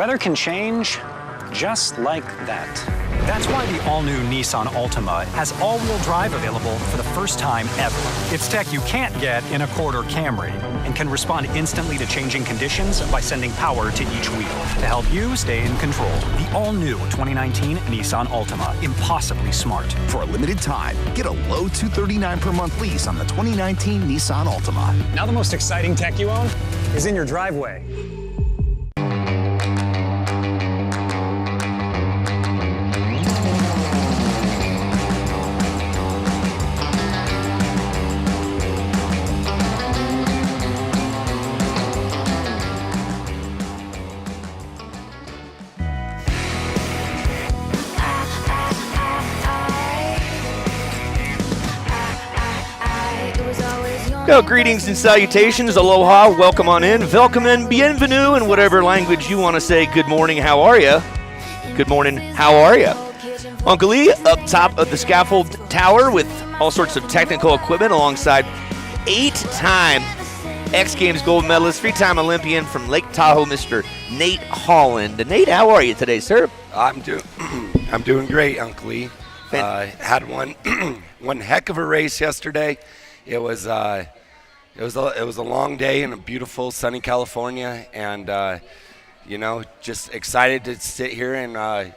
weather can change just like that. That's why the all-new Nissan Altima has all-wheel drive available for the first time ever. It's tech you can't get in a quarter Camry and can respond instantly to changing conditions by sending power to each wheel to help you stay in control. The all-new 2019 Nissan Altima, impossibly smart. For a limited time, get a low $239 per month lease on the 2019 Nissan Altima. Now the most exciting tech you own is in your driveway. Well, greetings and salutations, aloha, welcome on in, welcome and bienvenue in whatever language you want to say. Good morning, how are you? Good morning, how are you? Uncle Lee up top of the scaffold tower with all sorts of technical equipment alongside 8-time X Games gold medalist, 3-time Olympian from Lake Tahoe, Mr. Nate Holland. Nate, how are you today, sir? I'm doing great, Uncle Lee. Had one heck of a race yesterday. It was a long day in a beautiful sunny California, and just excited to sit here and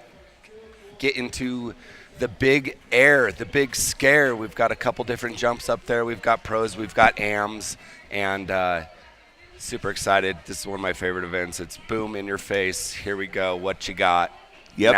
get into the big air, the big scare. We've got a couple different jumps up there. We've got pros, we've got AMs, and super excited. This is one of my favorite events. It's boom in your face. Here we go. What you got? Yep.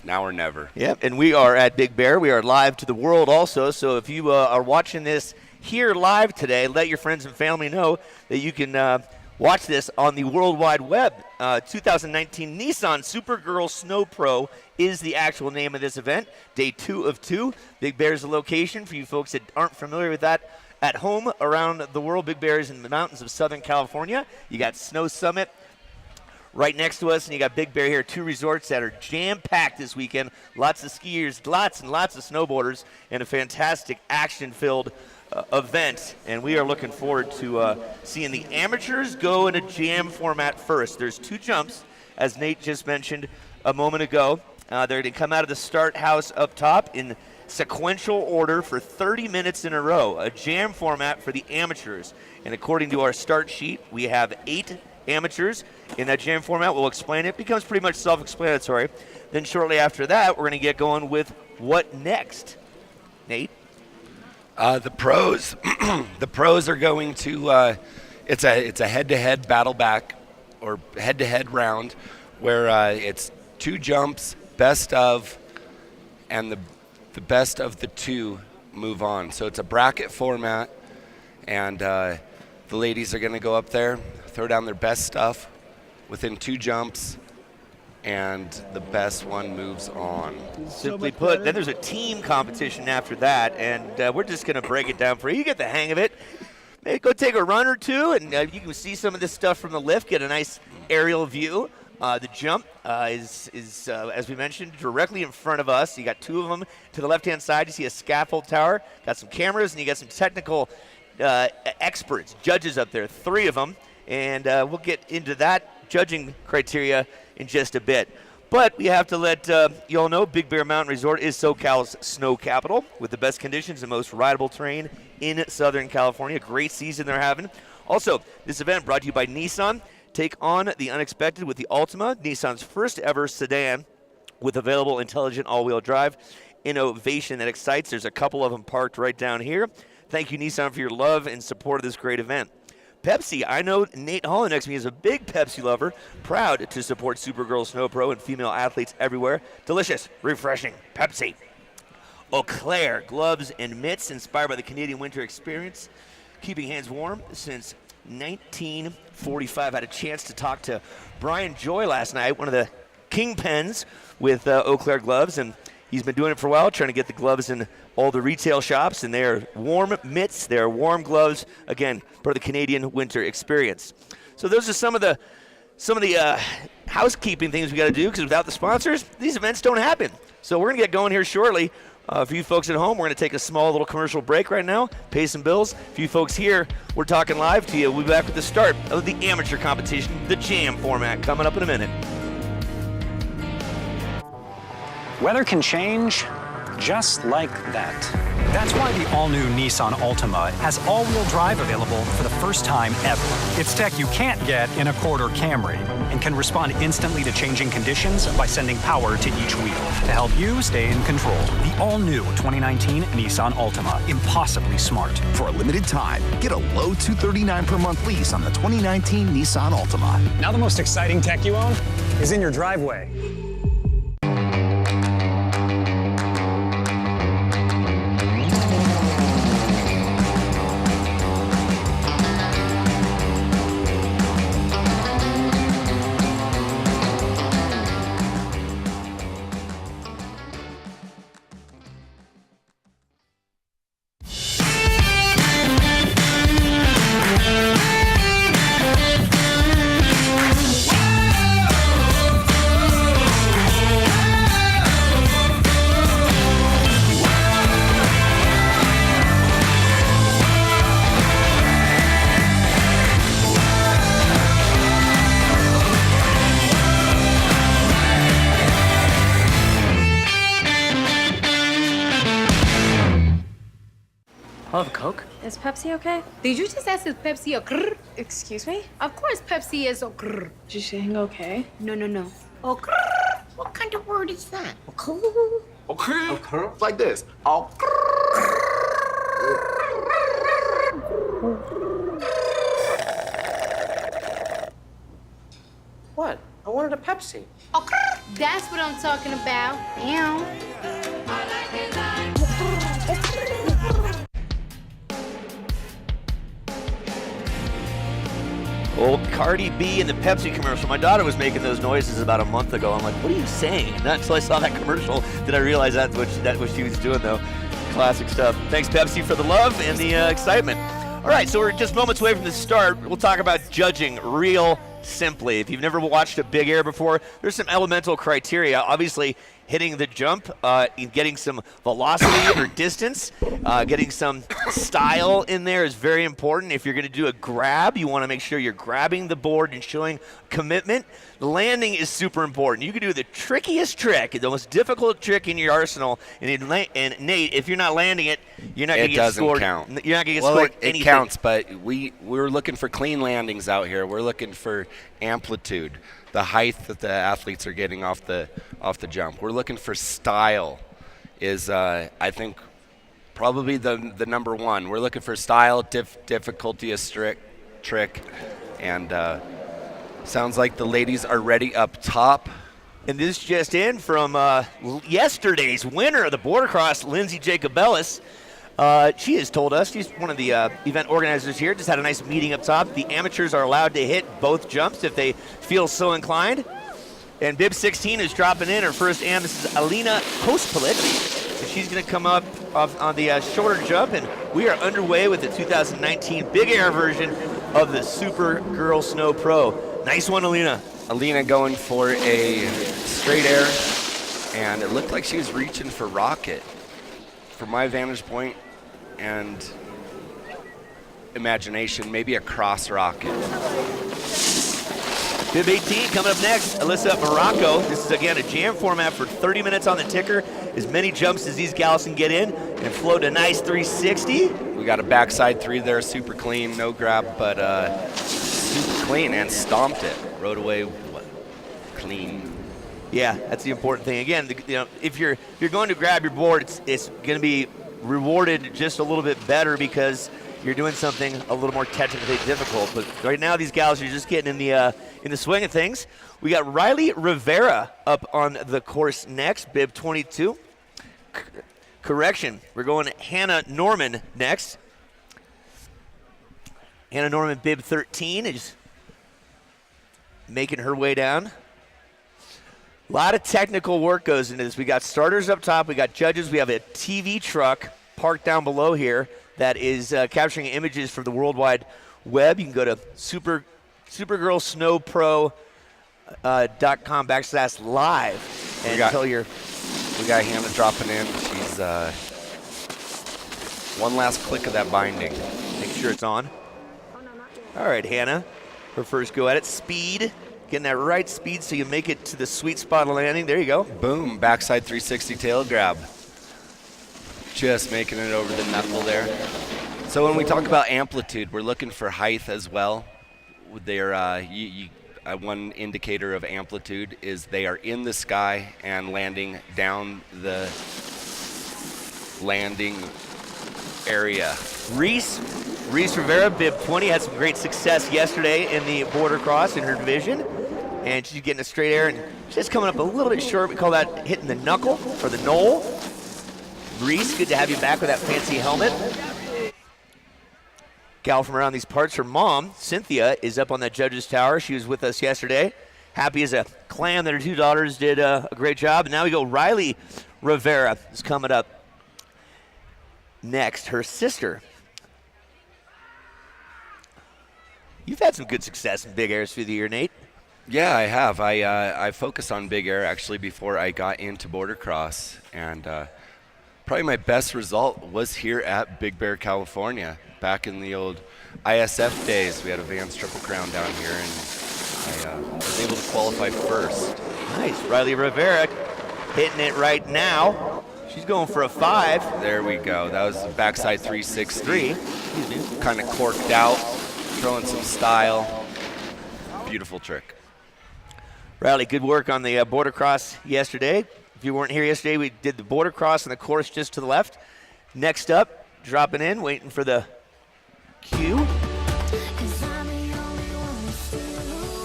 Now or never. Yep. And we are at Big Bear. We are live to the world also. So if you are watching this here live today, let your friends and family know that you can watch this on the World Wide Web. 2019 Nissan Supergirl Snow Pro is the actual name of this event. Day 2 of 2. Big Bear is the location for you folks that aren't familiar with that. At home around the world, Big Bear is in the mountains of Southern California. You got Snow Summit right next to us, and you got Big Bear here, 2 resorts that are jam-packed this weekend. Lots of skiers, lots and lots of snowboarders, and a fantastic action-filled event, and we are looking forward to seeing the amateurs go in a jam format first. There's 2 jumps, as Nate just mentioned a moment ago. They're going to come out of the start house up top in sequential order for 30 minutes in a row, a jam format for the amateurs. And according to our start sheet, we have 8 amateurs in that jam format. We'll explain it. It becomes pretty much self-explanatory. Then shortly after that, we're going to get going with what next. Nate? The pros, the pros are going to. It's a head-to-head battle back, or head-to-head round, where it's 2 jumps, best of, and the best of the 2 move on. So it's a bracket format, and the ladies are going to go up there, throw down their best stuff within 2 jumps, and the best one moves on. Simply put, then there's a team competition after that, and we're just going to break it down for you. You get the hang of it. Maybe go take a run or 2, and you can see some of this stuff from the lift, get a nice aerial view. The jump is as we mentioned, directly in front of us. You got 2 of them. To the left-hand side, you see a scaffold tower. Got some cameras, and you got some technical experts, judges up there, 3 of them. And we'll get into that judging criteria in just a bit. But we have to let you all know Big Bear Mountain Resort is SoCal's snow capital with the best conditions and most rideable terrain in Southern California. Great season they're having. Also, this event brought to you by Nissan. Take on the unexpected with the Altima, Nissan's first ever sedan with available intelligent all-wheel drive. Innovation that excites. There's a couple of them parked right down here. Thank you, Nissan, for your love and support of this great event. Pepsi, I know Nate Holland next to me is a big Pepsi lover, proud to support Supergirl Snow Pro and female athletes everywhere. Delicious, refreshing Pepsi. Eau Claire, gloves and mitts inspired by the Canadian winter experience, keeping hands warm since 1945. I had a chance to talk to Brian Joy last night, one of the kingpins with Eau Claire gloves, and he's been doing it for a while, trying to get the gloves in all the retail shops, and they are warm mitts, they are warm gloves, again, for the Canadian winter experience. So those are some of the housekeeping things we got to do, because without the sponsors, these events don't happen. So we're going to get going here shortly. For you folks at home, we're going to take a small little commercial break right now, pay some bills. For you folks here, we're talking live to you. We'll be back with the start of the amateur competition, the Jam format, coming up in a minute. Weather can change just like that. That's why the all-new Nissan Altima has all-wheel drive available for the first time ever. It's tech you can't get in a Accord or Camry and can respond instantly to changing conditions by sending power to each wheel to help you stay in control. The all-new 2019 Nissan Altima. Impossibly smart. For a limited time, get a low $239 per month lease on the 2019 Nissan Altima. Now the most exciting tech you own is in your driveway. I'll have a Coke. Is Pepsi okay? Did you just ask if Pepsi a grrr? Excuse me? Of course Pepsi is a grrr. Is she saying okay? No. Oh, grrr. What kind of word is that? Okay. Like this. Oh. What? I wanted a Pepsi. Oh, grrr. That's what I'm talking about. Ew. Old Cardi B in the Pepsi commercial. My daughter was making those noises about a month ago. I'm like, what are you saying? Not until I saw that commercial did I realize that's what she was doing, though. Classic stuff. Thanks, Pepsi, for the love and the excitement. All right, so we're just moments away from the start. We'll talk about judging real simply. If you've never watched a big air before, there's some elemental criteria. Obviously, hitting the jump, getting some velocity or distance, getting some style in there is very important. If you're going to do a grab, you want to make sure you're grabbing the board and showing commitment. The landing is super important. You can do the trickiest trick, the most difficult trick in your arsenal, and Nate, if you're not landing it, you're not going to get scored. It doesn't count. You're not going to get well, scored it anything. counts, but we're looking for clean landings out here. We're looking for amplitude, the height that the athletes are getting off the jump. We're looking for style is, I think, probably the number one. We're looking for style, difficulty, a trick, and sounds like the ladies are ready up top. And this just in from yesterday's winner of the border cross, Lindsay Jacobellis. She has told us, she's one of the event organizers here, just had a nice meeting up top. The amateurs are allowed to hit both jumps if they feel so inclined. And bib 16 is dropping in her first am. This is Alina Kospalic. And she's going to come up on the shorter jump. And we are underway with the 2019 Big Air version of the Supergirl Snow Pro. Nice one, Alina. Alina going for a straight air, and it looked like she was reaching for rocket. From my vantage point and imagination, maybe a cross rocket. Bib 18 coming up next, Alyssa Morocco. This is, again, a jam format for 30 minutes on the ticker. As many jumps as these gals can get in and float a nice 360. We got a backside three there, super clean, no grab, but super clean, and stomped it. Rode away clean. Yeah, that's the important thing. Again, if you're going to grab your board, it's going to be rewarded just a little bit better because you're doing something a little more technically difficult. But right now, these gals are just getting in the swing of things. We got Riley Rivera up on the course next, bib 22. Correction, we're going Hannah Norman next. Hannah Norman, bib 13, is making her way down. A lot of technical work goes into this. We got starters up top. We got judges. We have a TV truck parked down below here that is capturing images from the World Wide Web. You can go to supergirlsnowpro.com/live and tell your. We got Hannah dropping in. She's one last click of that binding. Make sure it's on. All right, Hannah. Her first go at it. Speed Getting that right speed so you make it to the sweet spot of landing. There you go. Boom, backside 360 tail grab. Just making it over the knuckle there. So when we talk about amplitude, we're looking for height as well. One indicator of amplitude is they are in the sky and landing down the landing area. Reese Rivera, bib 20, had some great success yesterday in the border cross in her division. And she's getting a straight air and just coming up a little bit short. We call that hitting the knuckle or the knoll. Reese, good to have you back with that fancy helmet. Gal from around these parts, her mom, Cynthia, is up on that judge's tower. She was with us yesterday. Happy as a clam that her 2 daughters did a great job. And now we go, Riley Rivera is coming up next. Her sister. You've had some good success in big airs through the year, Nate. Yeah, I have. I focused on big air actually before I got into border cross, and probably my best result was here at Big Bear, California. Back in the old ISF days, we had a Vans Triple Crown down here, and I was able to qualify first. Nice. Riley Rivera hitting it right now. She's going for a 5. There we go. That was the backside 360. Kind of corked out, throwing some style. Beautiful trick. Riley, good work on the border cross yesterday. If you weren't here yesterday, we did the border cross and the course just to the left. Next up, dropping in, waiting for the cue. We'll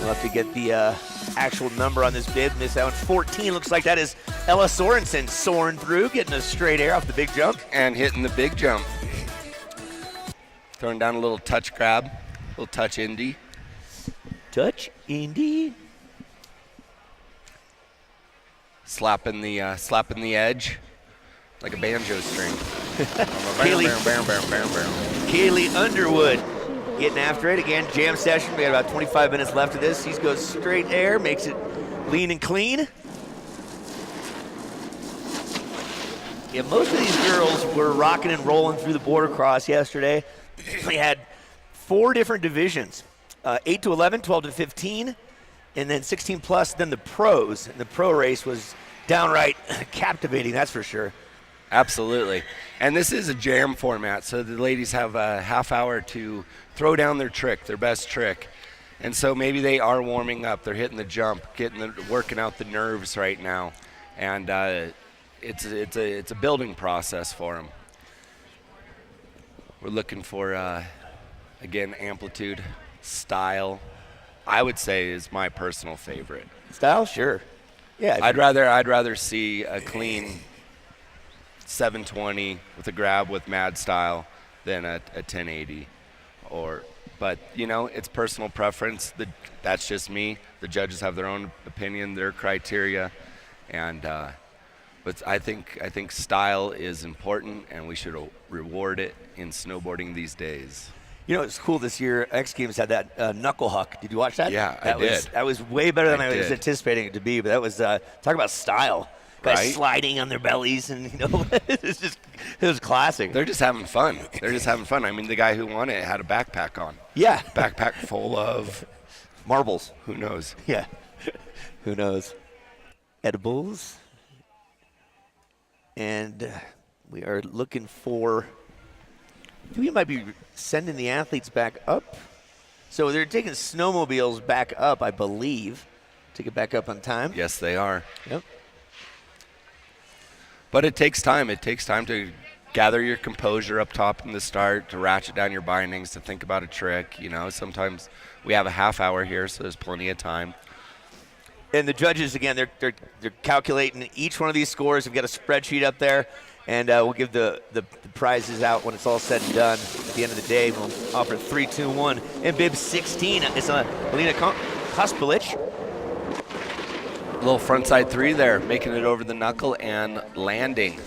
have to get the actual number on this bib. Miss that one. 14. Looks like that is Ella Sorensen soaring through, getting a straight air off the big jump. And hitting the big jump. Throwing down a little touch grab, a little touch indie. Touch indie. Slapping the edge like a banjo string. Kaylee Underwood getting after it again. Jam session. We got about 25 minutes left of this. He goes straight air, makes it lean and clean. Yeah, most of these girls were rocking and rolling through the border cross yesterday. We had 4 different divisions, 8 to 11, 12 to 15, and then 16 plus, then the pros. And the pro race was downright captivating, that's for sure. Absolutely. And this is a jam format, so the ladies have a half hour to throw down their trick, their best trick. And so maybe they are warming up, they're hitting the jump, working out the nerves right now. And it's a building process for them. We're looking for, again, amplitude, style. I would say is my personal favorite. Style, sure. Yeah. I'd rather see a clean 720 with a grab with mad style than a 1080. But you know, it's personal preference. That's just me. The judges have their own opinion, their criteria, and but I think style is important, and we should reward it in snowboarding these days. You know, it's cool this year. X Games had that knuckle huck. Did you watch that? Yeah, I did. That was way better than I was anticipating it to be. But that was talk about style. Guys right? Sliding on their bellies, and it was classic. They're just having fun. I mean, the guy who won it had a backpack on. Yeah, backpack full of marbles. Who knows? Yeah, who knows? Edibles, and we are looking for. We might be sending the athletes back up. So they're taking snowmobiles back up, I believe, to get back up on time. Yes, they are. Yep. But it takes time. It takes time to gather your composure up top in the start, to ratchet down your bindings, to think about a trick. You know, sometimes we have a half hour here, so there's plenty of time. And the judges, again, they're calculating each one of these scores. We've got a spreadsheet up there. And we'll give the prizes out when it's all said and done. At the end of the day, we'll offer 3, 2, 1. And bib 16, it's Alina Kospilic. Little frontside 3 there, making it over the knuckle and landing.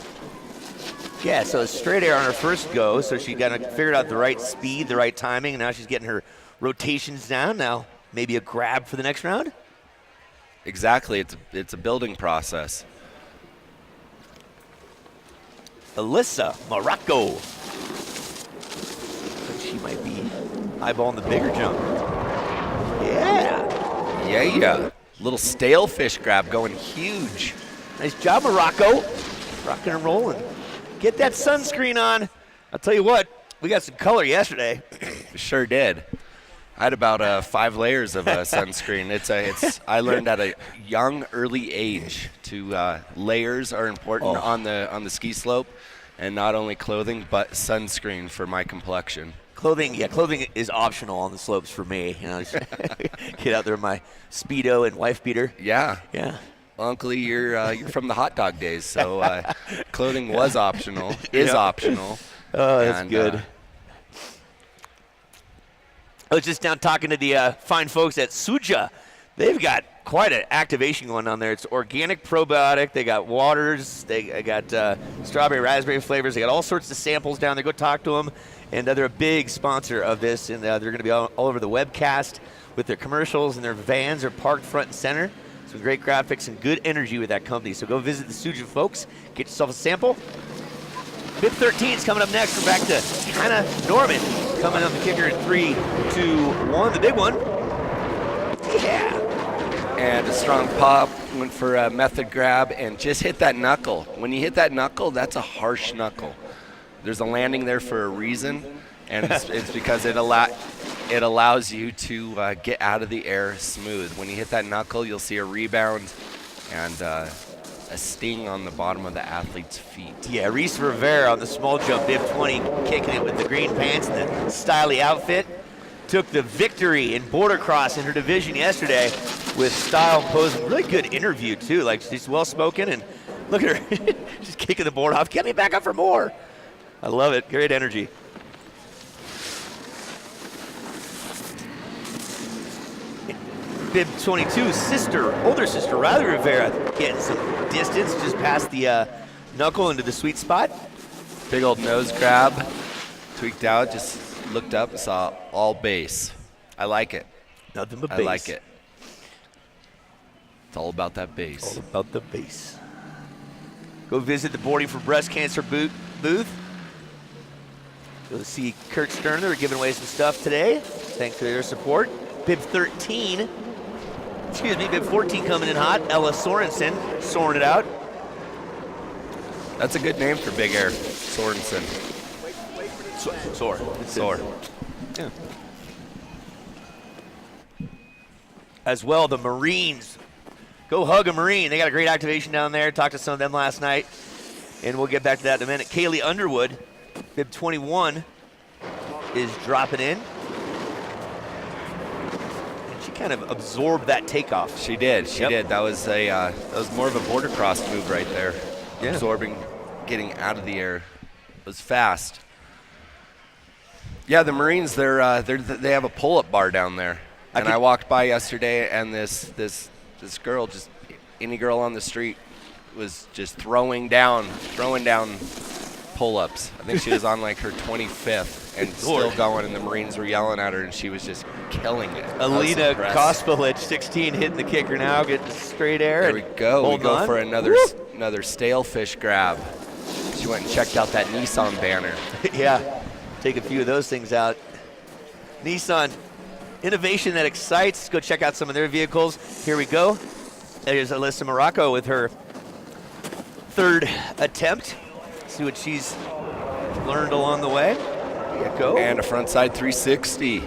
Yeah, so straight air on her first go. So she got figured out the right speed, the right timing. And now she's getting her rotations down. Now maybe a grab for the next round? Exactly. It's a building process. Alyssa Morocco. She might be eyeballing the bigger jump. Yeah. Yeah. Little stale fish grab going huge. Nice job, Morocco. Rocking and rolling. Get that sunscreen on. I'll tell you what, we got some color yesterday. Sure did. I had about 5 layers of sunscreen. I learned at a young, early age to layers are important on the ski slope, and not only clothing but sunscreen for my complexion. Clothing is optional on the slopes for me. You know, just get out there in my Speedo and wife beater. Yeah. Yeah. Well, Uncle, you're from the hot dog days, so clothing was optional, is optional. Oh, that's good. I was just down talking to the fine folks at Suja. They've got quite an activation going on there. It's organic probiotic. They got waters. They got strawberry, raspberry flavors. They got all sorts of samples down there. Go talk to them. And they're a big sponsor of this, and they're going to be all over the webcast with their commercials, and their vans are parked front and center. Some great graphics and good energy with that company. So go visit the Suja folks. Get yourself a sample. Bib 13 is coming up next. We're back to Hannah Norman coming on the kicker in 3, 2, 1. The big one. Yeah. And a strong pop, went for a method grab, and just hit that knuckle. When you hit that knuckle, that's a harsh knuckle. There's a landing there for a reason, and it's because it allows you to get out of the air smooth. When you hit that knuckle, you'll see a rebound and a sting on the bottom of the athlete's feet. Yeah, Reese Rivera on the small jump, Bib 20, kicking it with the green pants and the styly outfit. Took the victory in border cross in her division yesterday with style and pose. Really good interview, too. Like, she's well-spoken, and look at her. She's kicking the board off. Get me back up for more. I love it. Great energy. Bib 22's older sister, Riley Rivera, getting some distance just past the knuckle into the sweet spot. Big old nose grab, tweaked out, just looked up and saw all base. I like it. Nothing but base. I like it. It's all about that base. All about the base. Go visit the Boarding for Breast Cancer booth. You'll see Kurt Stern. They're giving away some stuff today. Thanks for their support. Bib 14 coming in hot. Ella Sorensen soaring it out. That's a good name for Big Air, Sorensen. Soar. Yeah. As well, the Marines. Go hug a Marine. They got a great activation down there. Talked to some of them last night, and we'll get back to that in a minute. Kaylee Underwood, Bib 21, is dropping in. And she kind of absorbed that takeoff. She did. She did. That was more of a border cross move right there. Yeah. Absorbing, getting out of the air. It was fast. Yeah, the Marines, they have a pull-up bar down there. And I walked by yesterday, and this girl, just any girl on the street, was just throwing down pull-ups. I think she was on like her 25th and still going, and the Marines were yelling at her, and she was just killing it. Alina Kospalich, 16, hitting the kicker now, getting straight air. There we go. We go for another stale fish grab. She went and checked out that Nissan banner. Yeah, take a few of those things out. Nissan, innovation that excites. Go check out some of their vehicles. Here we go. There's Alyssa Morocco with her third attempt. See what she's learned along the way. There you go. And a frontside 360.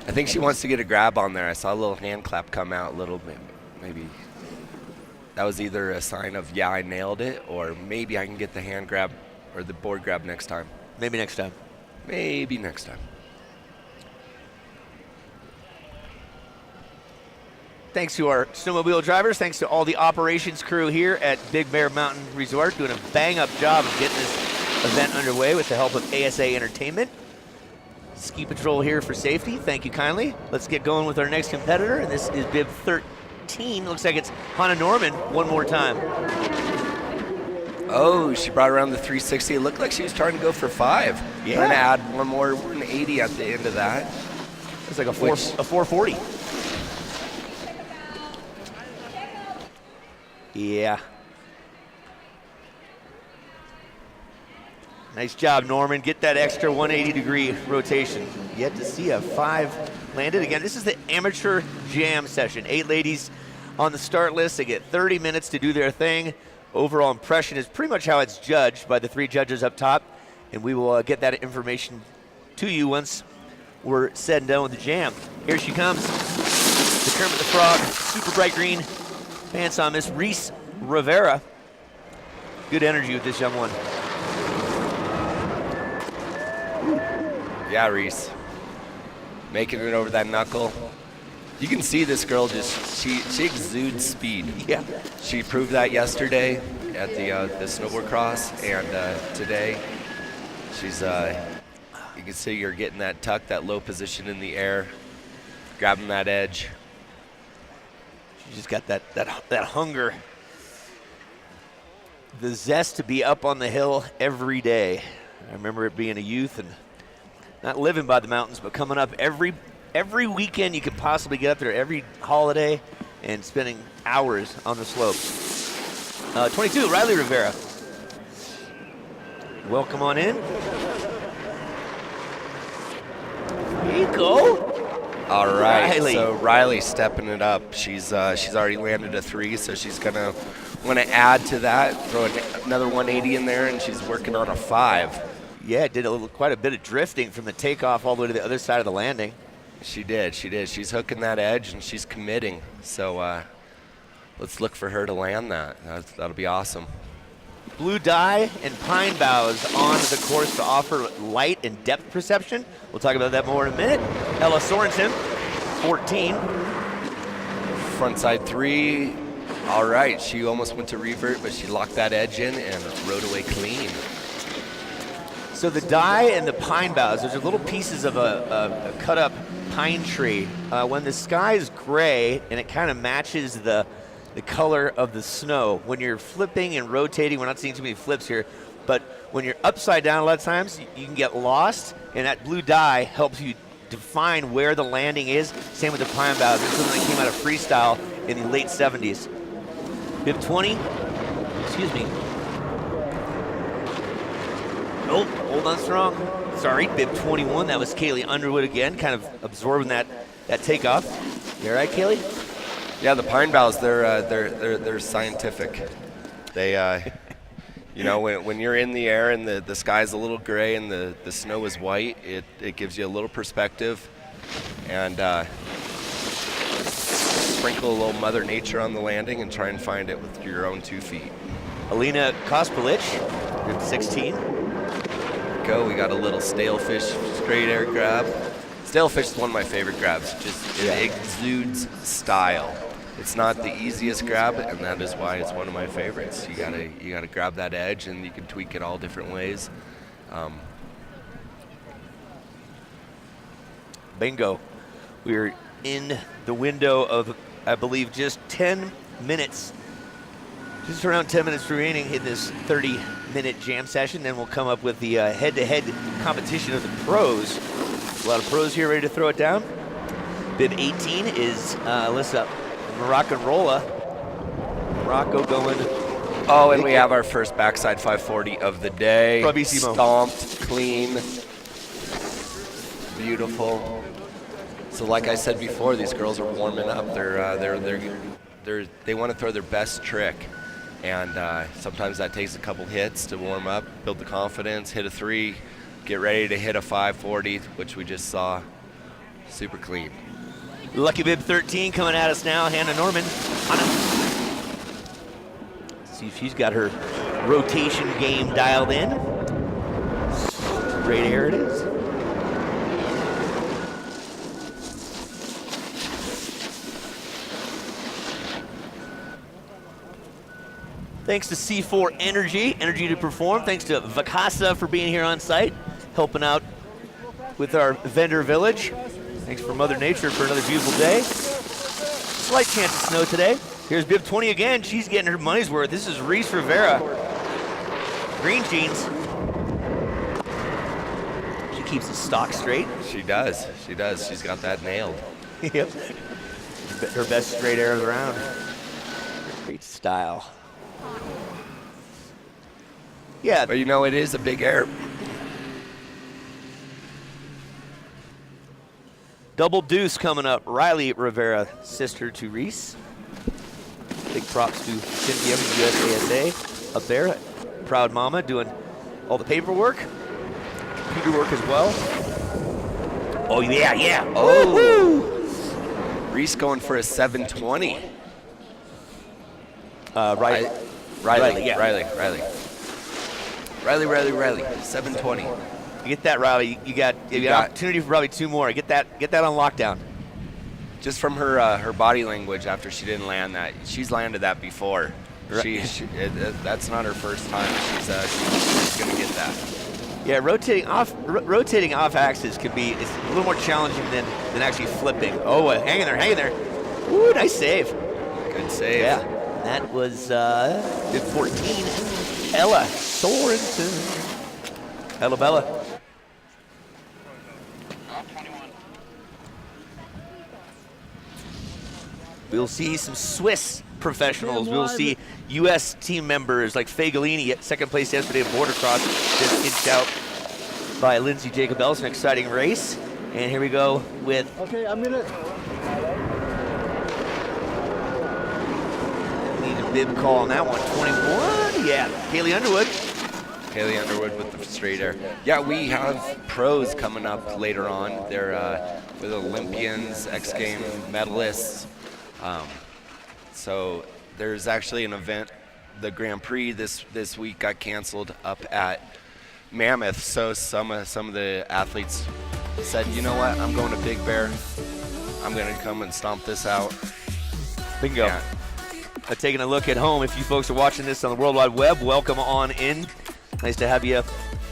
I think she wants to get a grab on there. I saw a little hand clap come out a little bit. Maybe that was either a sign of, yeah, I nailed it, or maybe I can get the hand grab or the board grab next time. Maybe next time. Maybe next time. Thanks to our snowmobile drivers. Thanks to all the operations crew here at Big Bear Mountain Resort, doing a bang-up job of getting this event underway with the help of ASA Entertainment. Ski Patrol here for safety. Thank you kindly. Let's get going with our next competitor, and this is Bib 13. Looks like it's Hannah Norman one more time. Oh, she brought around the 360. It looked like she was trying to go for 5. Yeah. Trying to add one more, an 80 at the end of that. It's like a 440. Yeah. Nice job, Norman. Get that extra 180-degree rotation. Yet to see a 5 landed. Again, this is the amateur jam session. 8 ladies on the start list. They get 30 minutes to do their thing. Overall impression is pretty much how it's judged by the 3 judges up top. And we will get that information to you once we're said and done with the jam. Here she comes. The Kermit the Frog, super bright green pants on Miss Reese Rivera. Good energy with this young one. Yeah, Reese. Making it over that knuckle. You can see this girl she exudes speed. Yeah. She proved that yesterday at the snowboard cross, and today she's you can see you're getting that tuck, that low position in the air, grabbing that edge. She just got that hunger. The zest to be up on the hill every day. I remember it being a youth and not living by the mountains, but coming up every weekend you could possibly get up there, every holiday, and spending hours on the slopes. 22, Riley Rivera. Welcome on in. Here you go. All right, Riley. So Riley stepping it up. She's already landed a 3, so she's gonna want to add to that, throw another 180 in there, and she's working on a 5. Yeah, did quite a bit of drifting from the takeoff all the way to the other side of the landing. She did. She's hooking that edge, and she's committing. So let's look for her to land that. That'll be awesome. Blue dye and pine boughs on the course to offer light and depth perception. We'll talk about that more in a minute. Ella Sorensen, 14. Frontside 3. All right, she almost went to revert, but she locked that edge in and rode away clean. So the dye and the pine boughs, those are little pieces of a cut-up pine tree. When the sky is gray and it kind of matches the color of the snow, when you're flipping and rotating, we're not seeing too many flips here, but when you're upside down a lot of times, you can get lost, and that blue dye helps you define where the landing is. Same with the pine boughs. This is something that came out of freestyle in the late 70s. Bib 20, excuse me. Oh, hold on strong. Sorry, bib 21. That was Kaylee Underwood again, kind of absorbing that takeoff. You all right, Kaylee? Yeah, the pine boughs, they're scientific. They, you know, when you're in the air and the sky's a little gray and the snow is white, it gives you a little perspective, and sprinkle a little Mother Nature on the landing and try and find it with your own 2 feet. Alina Kospalic, bib 16. Go. We got a little stalefish straight air grab. Stalefish is one of my favorite grabs. It exudes style. It's not the easiest grab, and that is why it's one of my favorites. You gotta grab that edge, and you can tweak it all different ways. Bingo. We're in the window of, I believe, just 10 minutes. Just around 10 minutes remaining in this 30-minute jam session. Then we'll come up with the head-to-head competition of the pros. A lot of pros here ready to throw it down. Bib 18 is Alyssa Moroccan-Rolla. Morocco going. Oh, and we have our first backside 540 of the day. Bravissimo. Stomped, clean, beautiful. So like I said before, these girls are warming up. They want to throw their best trick. And sometimes that takes a couple hits to warm up, build the confidence, hit a 3, get ready to hit a 540, which we just saw. Super clean. Lucky bib 13 coming at us now. Hannah Norman. See if she's got her rotation game dialed in. Straight air it is. Thanks to C4 Energy to perform. Thanks to Vacasa for being here on site, helping out with our vendor village. Thanks for Mother Nature for another beautiful day. Slight chance of snow today. Here's bib 20 again. She's getting her money's worth. This is Reese Rivera. Green jeans. She keeps the stock straight. She does. She's got that nailed. Yep. Her best straight air of the round. Great style. Yeah. But you know, it is a big air. Double deuce coming up. Riley Rivera, sister to Reese. Big props to Cynthia from USASA up there. Proud mama doing all the paperwork. Computer work as well. Oh, yeah, yeah. Oh. Reese going for a 720. Riley. Yeah. Riley. 720. You get that, Riley. You got opportunity for probably 2 more. Get that on lockdown. Just from her body language after she didn't land that. She's landed that before. Right. That's not her first time. She's going to get that. Yeah, rotating off axis can be it's a little more challenging than actually flipping. Oh, hang in there. Ooh, nice save. Good save. Yeah, that was good 14. Ella Sorensen. Ella Bella. We'll see some Swiss professionals. We'll see U.S. team members like Fagalini at second place yesterday at border cross, just inched out by Lindsay Jacobellis. An exciting race. And here we go with. Okay, I'm gonna. Need a bib call on that one. 21. Yeah, Kaylee Underwood. Kaylee Underwood with the straight air. Yeah, we have pros coming up later on. They're for the Olympians, X Game medalists. So there's actually an event, the Grand Prix this week got canceled up at Mammoth. So some of the athletes said, you know what, I'm going to Big Bear. I'm going to come and stomp this out. Bingo. Yeah. Taking a look at home, if you folks are watching this on the World Wide Web, welcome on in. Nice to have you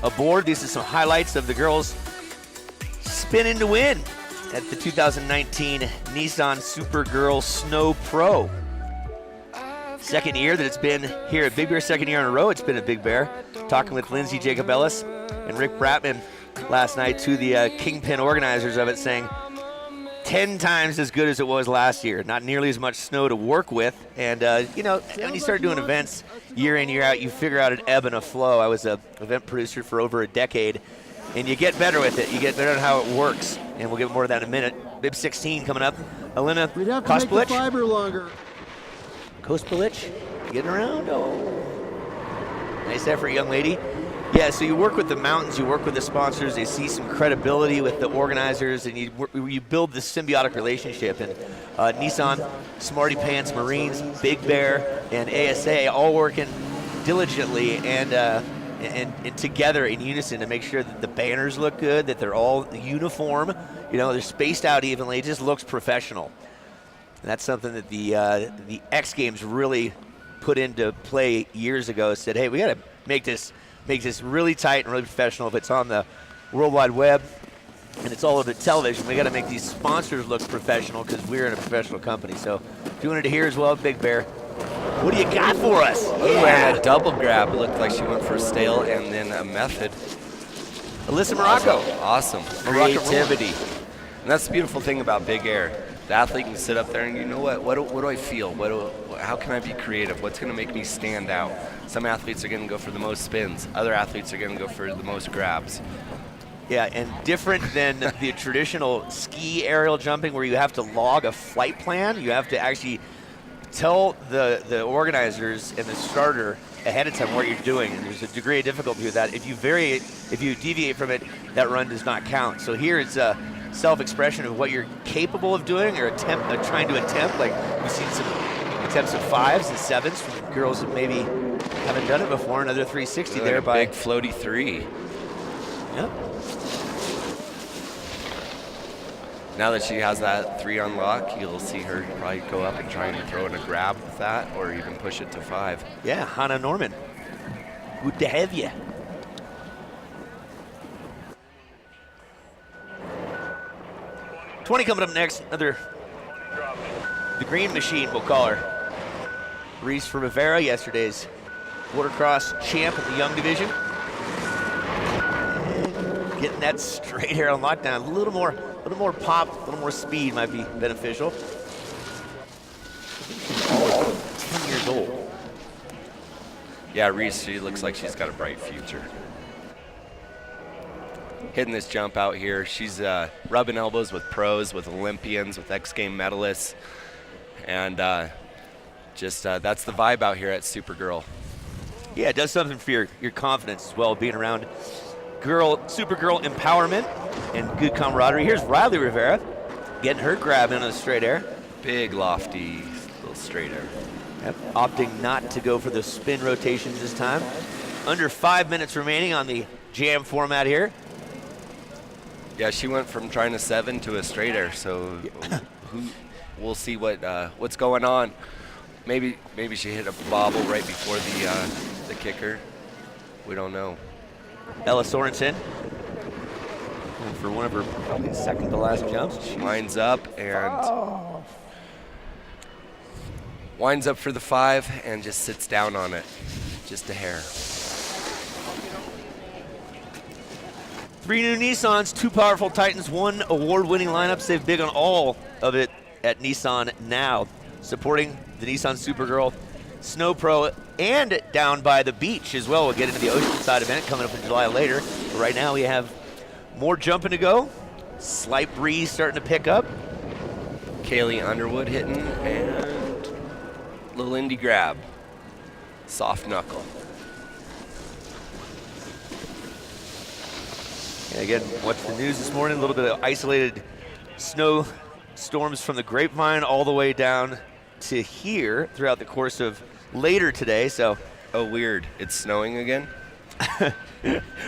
aboard. These are some highlights of the girls spinning to win at the 2019 Nissan Supergirl Snow Pro. Second year that it's been here at Big Bear, second year in a row it's been at Big Bear. Talking with Lindsay Jacobellis and Rick Bratman last night, to the kingpin organizers of it, saying 10 times as good as it was last year. Not nearly as much snow to work with. And, when you start doing events year in, year out, you figure out an ebb and a flow. I was an event producer for over a decade, and you get better with it. You get better at how it works. And we'll get more of that in a minute. Bib 16 coming up. Elena Kospalic. Fiber longer. Kospalic getting around. Oh, nice effort, young lady. Yeah, so you work with the mountains, you work with the sponsors, they see some credibility with the organizers, and you build this symbiotic relationship. And Nissan, Smarty Pants, Marines, Big Bear, and ASA all working diligently and together in unison to make sure that the banners look good, that they're all uniform, they're spaced out evenly. It just looks professional. And that's something that the X Games really put into play years ago. Said, hey, we got to make this really tight and really professional. If it's on the World Wide Web and it's all over television, we got to make these sponsors look professional because we're in a professional company. So doing it here as well, Big Bear. What do you got for us? Wearing a double grab. It looked like she went for a stale and then a method. Alyssa Morocco. Awesome. Creativity. And that's the beautiful thing about Big Air. The athlete can sit up there and, you know what do I feel? How can I be creative? What's going to make me stand out? Some athletes are going to go for the most spins. Other athletes are going to go for the most grabs. Yeah, and different than the traditional ski aerial jumping where you have to log a flight plan. You have to actually tell the organizers and the starter ahead of time what you're doing, and there's a degree of difficulty with that. If you deviate from it, that run does not count. So here it's a self-expression of what you're capable of doing or trying to attempt. Like we've seen some attempts of 5s and 7s from girls that maybe haven't done it before. Another 360 there by big floaty 3. Yep. Now that she has that 3 on lock, you'll see her probably go up and try and throw in a grab with that, or even push it to 5. Yeah, Hannah Norman. Good to have you. $20 coming up next. Another, the green machine, we'll call her. Reese from Rivera, yesterday's watercross champ in the young division. And getting that straight hair on lockdown. A little more pop, a little more speed might be beneficial. 10 years old. Yeah, Reese, she looks like she's got a bright future. hitting this jump out here. She's rubbing elbows with pros, with Olympians, with X Game medalists. And that's the vibe out here at Supergirl. Yeah, it does something for your confidence as well, being around Supergirl empowerment and good camaraderie. Here's Riley Rivera getting her grab in on the straight air. Big, lofty, little straight air. Yep, opting not to go for the spin rotations this time. Under 5 minutes remaining on the jam format here. Yeah, she went from trying to 7 to a straight air, so we'll see what's going on. Maybe she hit a bobble right before the kicker. We don't know. Ella Sorensen for one of her probably second to last jumps. She winds up for the 5 and just sits down on it, just a hair. 3 new Nissans, 2 powerful Titans, 1 award-winning lineup. Save big on all of it at Nissan now. Supporting the Nissan Supergirl, Snow Pro, and down by the beach as well. We'll get into the Oceanside event coming up in July later. But right now we have more jumping to go. Slight breeze starting to pick up. Kaylee Underwood hitting, and little indie grab. Soft knuckle. And again, what's the news this morning? A little bit of isolated snow storms from the Grapevine all the way down to here throughout the course of later today. So, oh, weird. It's snowing again?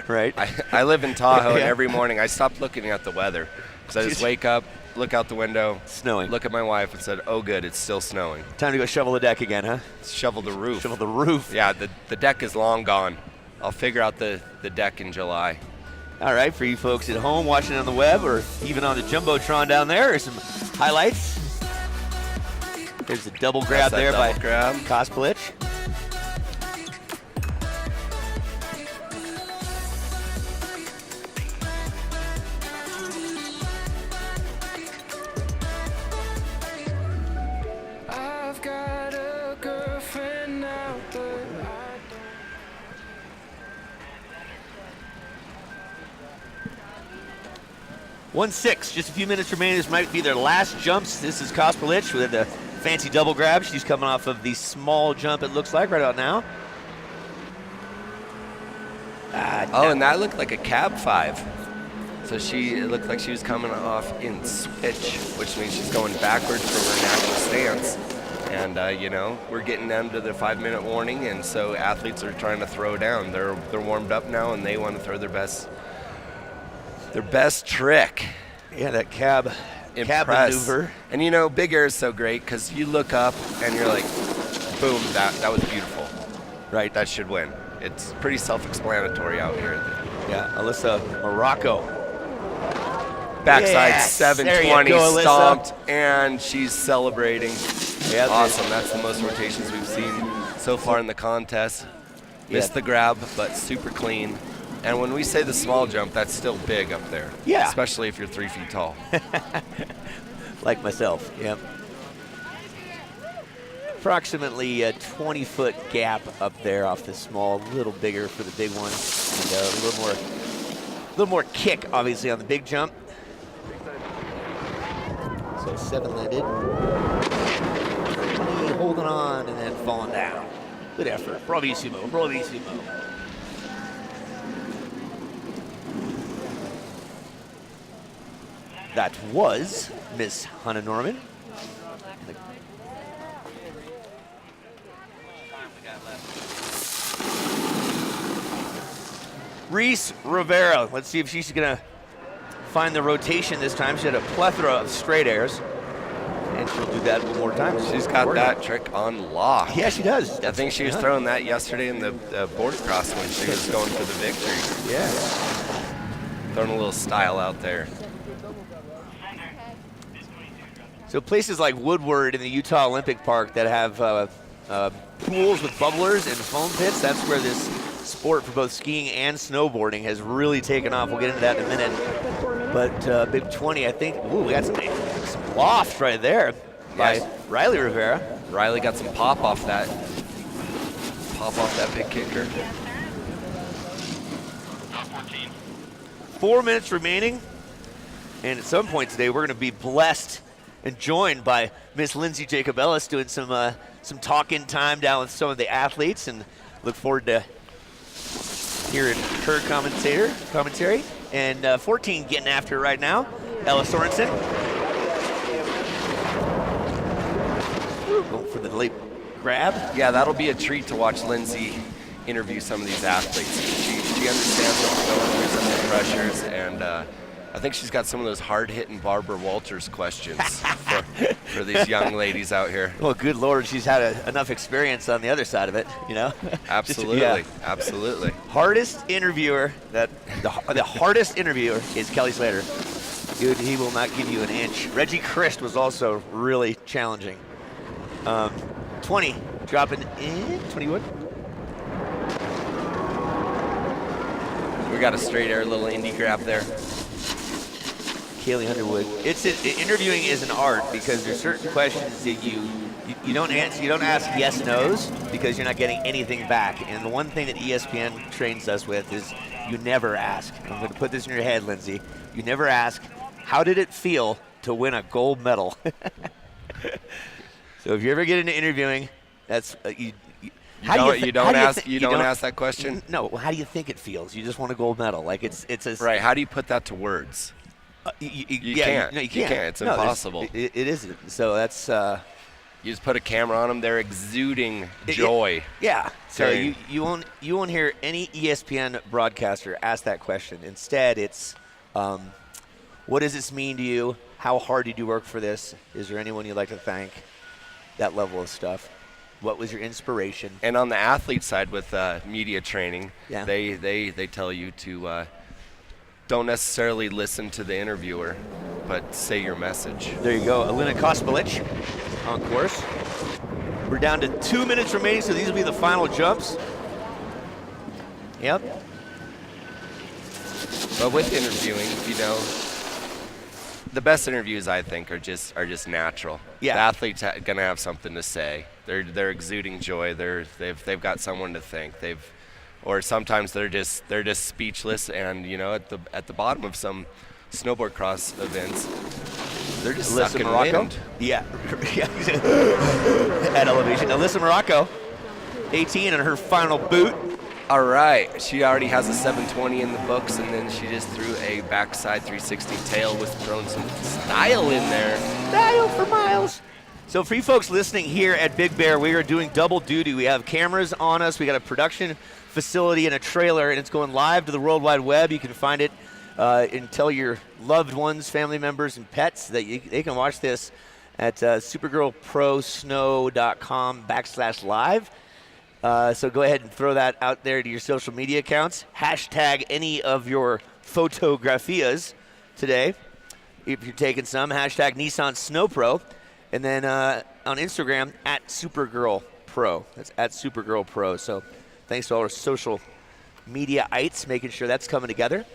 Right. I live in Tahoe, and Yeah. every morning I stopped looking at the weather because I just wake up, look out the window, snowing. Look at my wife and said, oh, good, it's still snowing. Time to go shovel the deck again, huh? Shovel the roof. Shovel the roof. Yeah, the deck is long gone. I'll figure out the deck in July. All right, for you folks at home watching on the web or even on the Jumbotron down there, are some highlights. There's a double grab there by Kosplich. I've got a girlfriend now, but 1-6, just a few minutes remaining. This might be their last jumps. This is Kosplich with the fancy double grab. She's coming off of the small jump, it looks like, right about now. And that looked like a cab 5. So it looked like she was coming off in switch, which means she's going backwards from her natural stance. And, we're getting down to the 5-minute warning, and so athletes are trying to throw down. They're warmed up now, and they want to throw their best trick. Yeah, that cab maneuver. And big air is so great because you look up and you're like, boom, that was beautiful. Right, that should win. It's pretty self-explanatory out here. Yeah, Alyssa Morocco. Backside Yes, 720 there you go, stomped, and she's celebrating. Yep. Awesome. That's the most rotations we've seen so far in the contest. Missed the grab, but super clean. And when we say the small jump, that's still big up there. Yeah. Especially if you're 3 feet tall. Like myself, yep. Approximately a 20-foot gap up there off the small, a little bigger for the big one. And a little more kick, obviously, on the big jump. So 7 landed. 20 holding on and then falling down. Good effort. Bravissimo. That was Miss Hannah Norman. Reese Rivera. Let's see if she's gonna find the rotation this time. She had a plethora of straight airs, and she'll do that one more time. She's got that trick on lock. Yeah, she does. I think she was throwing that yesterday in the border cross when she was going for the victory. Yeah. Throwing a little style out there. So places like Woodward in the Utah Olympic Park that have pools with bubblers and foam pits, that's where this sport for both skiing and snowboarding has really taken off. We'll get into that in a minute. But Big 20, I think, we got some loft right there by Riley Rivera. Riley got some pop off that big kicker. 4 minutes remaining. And at some point today, we're going to be blessed and joined by Miss Lindsay Jacobellis doing some talking time down with some of the athletes, and look forward to hearing her commentary. And 14 getting after it right now, Ella Sorensen. Going for the late grab. Yeah, that'll be a treat to watch Lindsay interview some of these athletes. She understands what's going through some of the pressures, and I think she's got some of those hard-hitting Barbara Walters questions for these young ladies out here. Well, good Lord, she's had enough experience on the other side of it, you know? Absolutely, absolutely. Hardest interviewer, the hardest interviewer is Kelly Slater. Dude, he will not give you an inch. Reggie Christ was also really challenging. 20, dropping in, 21. We got a straight air little indie grab there. Kaylee Underwood. Interviewing is an art because there's certain questions that you don't answer. You don't ask yes nos because you're not getting anything back. And the one thing that ESPN trains us with is you never ask. I'm going to put this in your head, Lindsay. You never ask, how did it feel to win a gold medal? So if you ever get into interviewing, that's you don't ask that question. No. How do you think it feels? You just won a gold medal. Like it's right. How do you put that to words? You can't. No, you can't. It's impossible. It isn't. So that's. You just put a camera on them. They're exuding joy. Yeah. So you won't hear any ESPN broadcaster ask that question. Instead, it's, what does this mean to you? How hard did you work for this? Is there anyone you'd like to thank? That level of stuff. What was your inspiration? And on the athlete side with media training, yeah. they tell you to don't necessarily listen to the interviewer, but say your message. There you go. Alina Kospalic on course. We're down to 2 minutes remaining, so these will be the final jumps. Yep. But with interviewing, the best interviews I think are just natural. Yeah. The athlete's gonna have something to say. They're exuding joy. They've got someone to thank. Or sometimes they're just speechless, and at the bottom of some snowboard cross events, they're just Alyssa sucking Morocco. wind. Yeah. At elevation. Alyssa Morocco, 18 on her final boot. All right, she already has a 720 in the books, and then she just threw a backside 360 tail with throwing some style in there. Style for miles. So for you folks listening here at Big Bear, we are doing double duty. We have cameras on us. We got a production facility and a trailer, and it's going live to the World Wide Web. You can find it and tell your loved ones, family members, and pets that they can watch this at supergirlprosnow.com/live. So go ahead and throw that out there to your social media accounts. Hashtag any of your photografias today. If you're taking some, hashtag Nissan Snow Pro. And then on Instagram, at Supergirl Pro. That's at Supergirl Pro. So thanks to all our social media-ites, making sure that's coming together.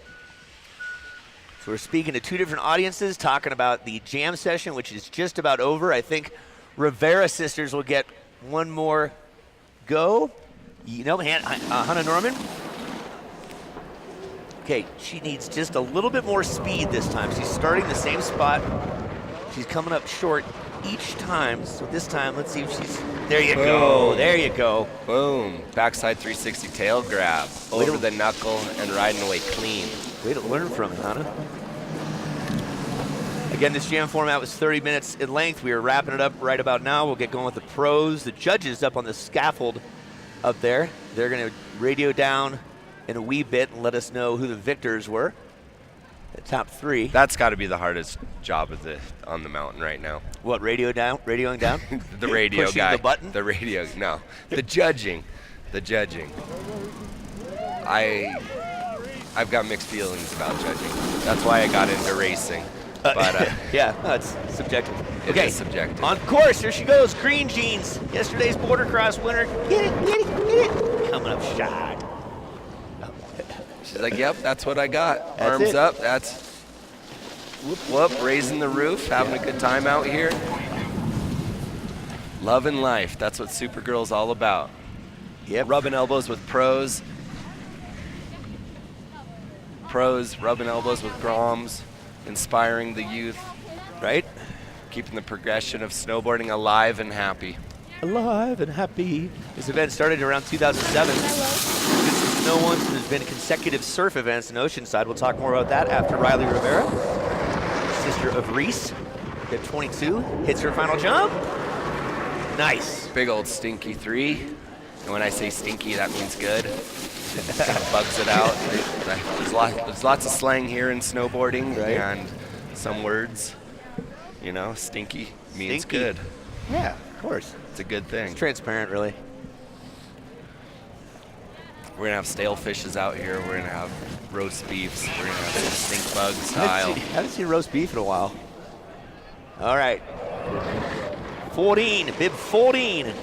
So we're speaking to two different audiences, talking about the jam session, which is just about over. I think Rivera sisters will get one more go. Hannah Norman. Okay, she needs just a little bit more speed this time. She's starting the same spot. She's coming up short each time. So this time, let's see if she's... There you go. There you go. Boom. Backside 360 tail grab. Over the knuckle and riding away clean. Way to learn from it, Hannah. Again, this jam format was 30 minutes in length. We are wrapping it up right about now. We'll get going with the pros. The judges up on the scaffold up there. They're going to radio down in a wee bit and let us know who the victors were. The top three. That's got to be the hardest job on the mountain right now. What, radioing down? The radio Pushing guy. the button? The radio, no. The judging. I've got mixed feelings about judging. That's why I got into racing. But yeah, it's subjective. It is subjective. On course, here she goes. Green jeans. Yesterday's border cross winner. Get it. Coming up shy. She's like, yep, that's what I got. That's Arms it. up. That's whoop, raising the roof, having a good time out here. Love and life. That's what Supergirl's all about. Yep. Rubbing elbows with pros. pros rubbing elbows with Groms, inspiring the youth, right? Keeping the progression of snowboarding alive and happy. Alive and happy. This event started around 2007. There's some snow ones, and there's been consecutive surf events in Oceanside. We'll talk more about that after Riley Rivera, sister of Reese, at 22, hits her final jump. Nice. Big old stinky 3. And when I say stinky, that means good. Kind of bugs it out. There's lots of slang here in snowboarding, right? And some words. You know, stinky means Stinky. good. Yeah, of course. It's a good thing. It's transparent, really. We're gonna have stale fishes out here. We're gonna have roast beefs. We're gonna have some stink bug style. Haven't seen roast beef in a while. All right. 14, bib 14.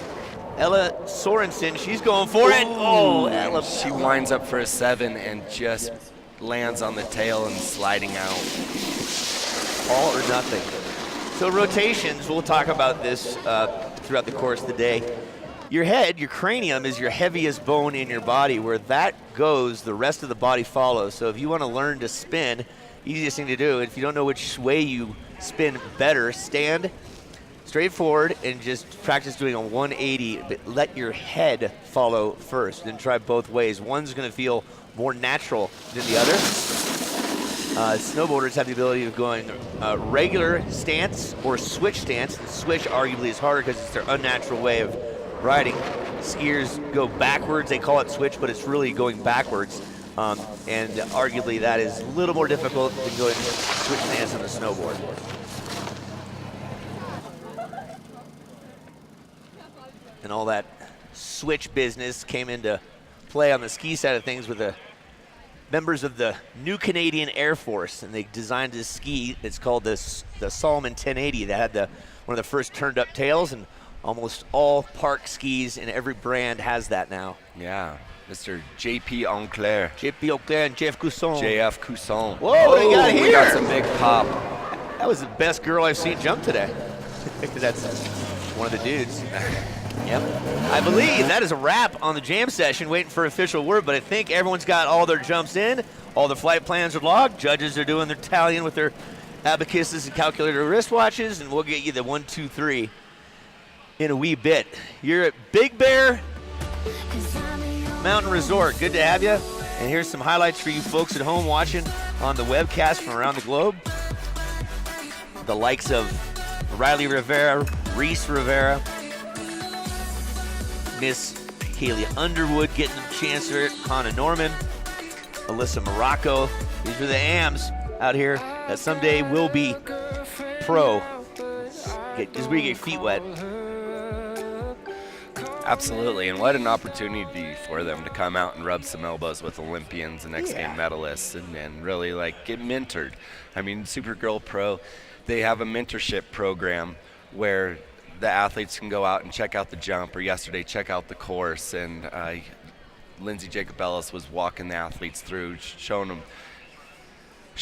Ella Sorensen, she's going for it. Oh, Ella. She winds up for a 7 and just lands on the tail and sliding out. All or nothing. So rotations, we'll talk about this throughout the course of the day. Your head, your cranium, is your heaviest bone in your body. Where that goes, the rest of the body follows. So if you want to learn to spin, easiest thing to do, if you don't know which way you spin better, stand straight forward and just practice doing a 180, but let your head follow first. Then try both ways. One's going to feel more natural than the other. Snowboarders have the ability of going regular stance or switch stance. The switch arguably is harder because it's their unnatural way of riding. Skiers go backwards. They call it switch, but it's really going backwards. And arguably that is a little more difficult than going switch stance on the snowboard. And all that switch business came into play on the ski side of things with the members of the new Canadian Air Force, and they designed this ski. It's called the Solomon 1080 that had one of the first turned up tails, and almost all park skis in every brand has that now. Yeah, Mr. J.P. Enclair. J.P. Enclair and Jeff Cousson. J.F. Cousson. Whoa, what do we got here? We got some big pop. That was the best girl I've seen jump today. That's one of the dudes. Yep. I believe that is a wrap on the jam session, waiting for official word, but I think everyone's got all their jumps in, all their flight plans are logged, judges are doing their tallying with their abacuses and calculator wristwatches, and we'll get you the 1, 2, 3 in a wee bit. You're at Big Bear Mountain Resort. Good to have you. And here's some highlights for you folks at home watching on the webcast from around the globe. The likes of Riley Rivera, Reese Rivera, Miss Kaylee Underwood getting a chance for it, Hannah Norman, Alyssa Morocco. These are the AMs out here that someday will be pro. This is where you get feet wet. Absolutely, and what an opportunity for them to come out and rub some elbows with Olympians and X Games medalists and really like get mentored. I mean, Supergirl Pro, they have a mentorship program where the athletes can go out and check out the jump, or yesterday check out the course, and Lindsay Jacobellis was walking the athletes through, showing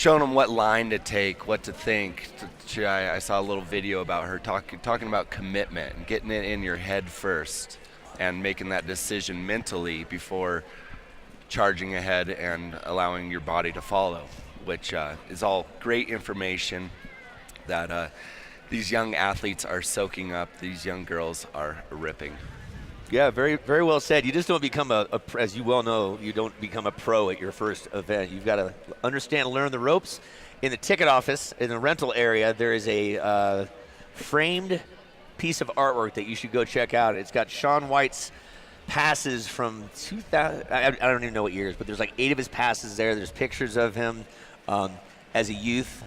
them what line to take, what to think. I saw a little video about her talking about commitment and getting it in your head first and making that decision mentally before charging ahead and allowing your body to follow, which is all great information that these young athletes are soaking up. These young girls are ripping. Yeah, very, very well said. You just don't become as you well know, you don't become a pro at your first event. You've got to understand and learn the ropes. In the ticket office, in the rental area, there is a framed piece of artwork that you should go check out. It's got Shaun White's passes from 2000. I don't even know what years, but there's like 8 of his passes there. There's pictures of him as a youth,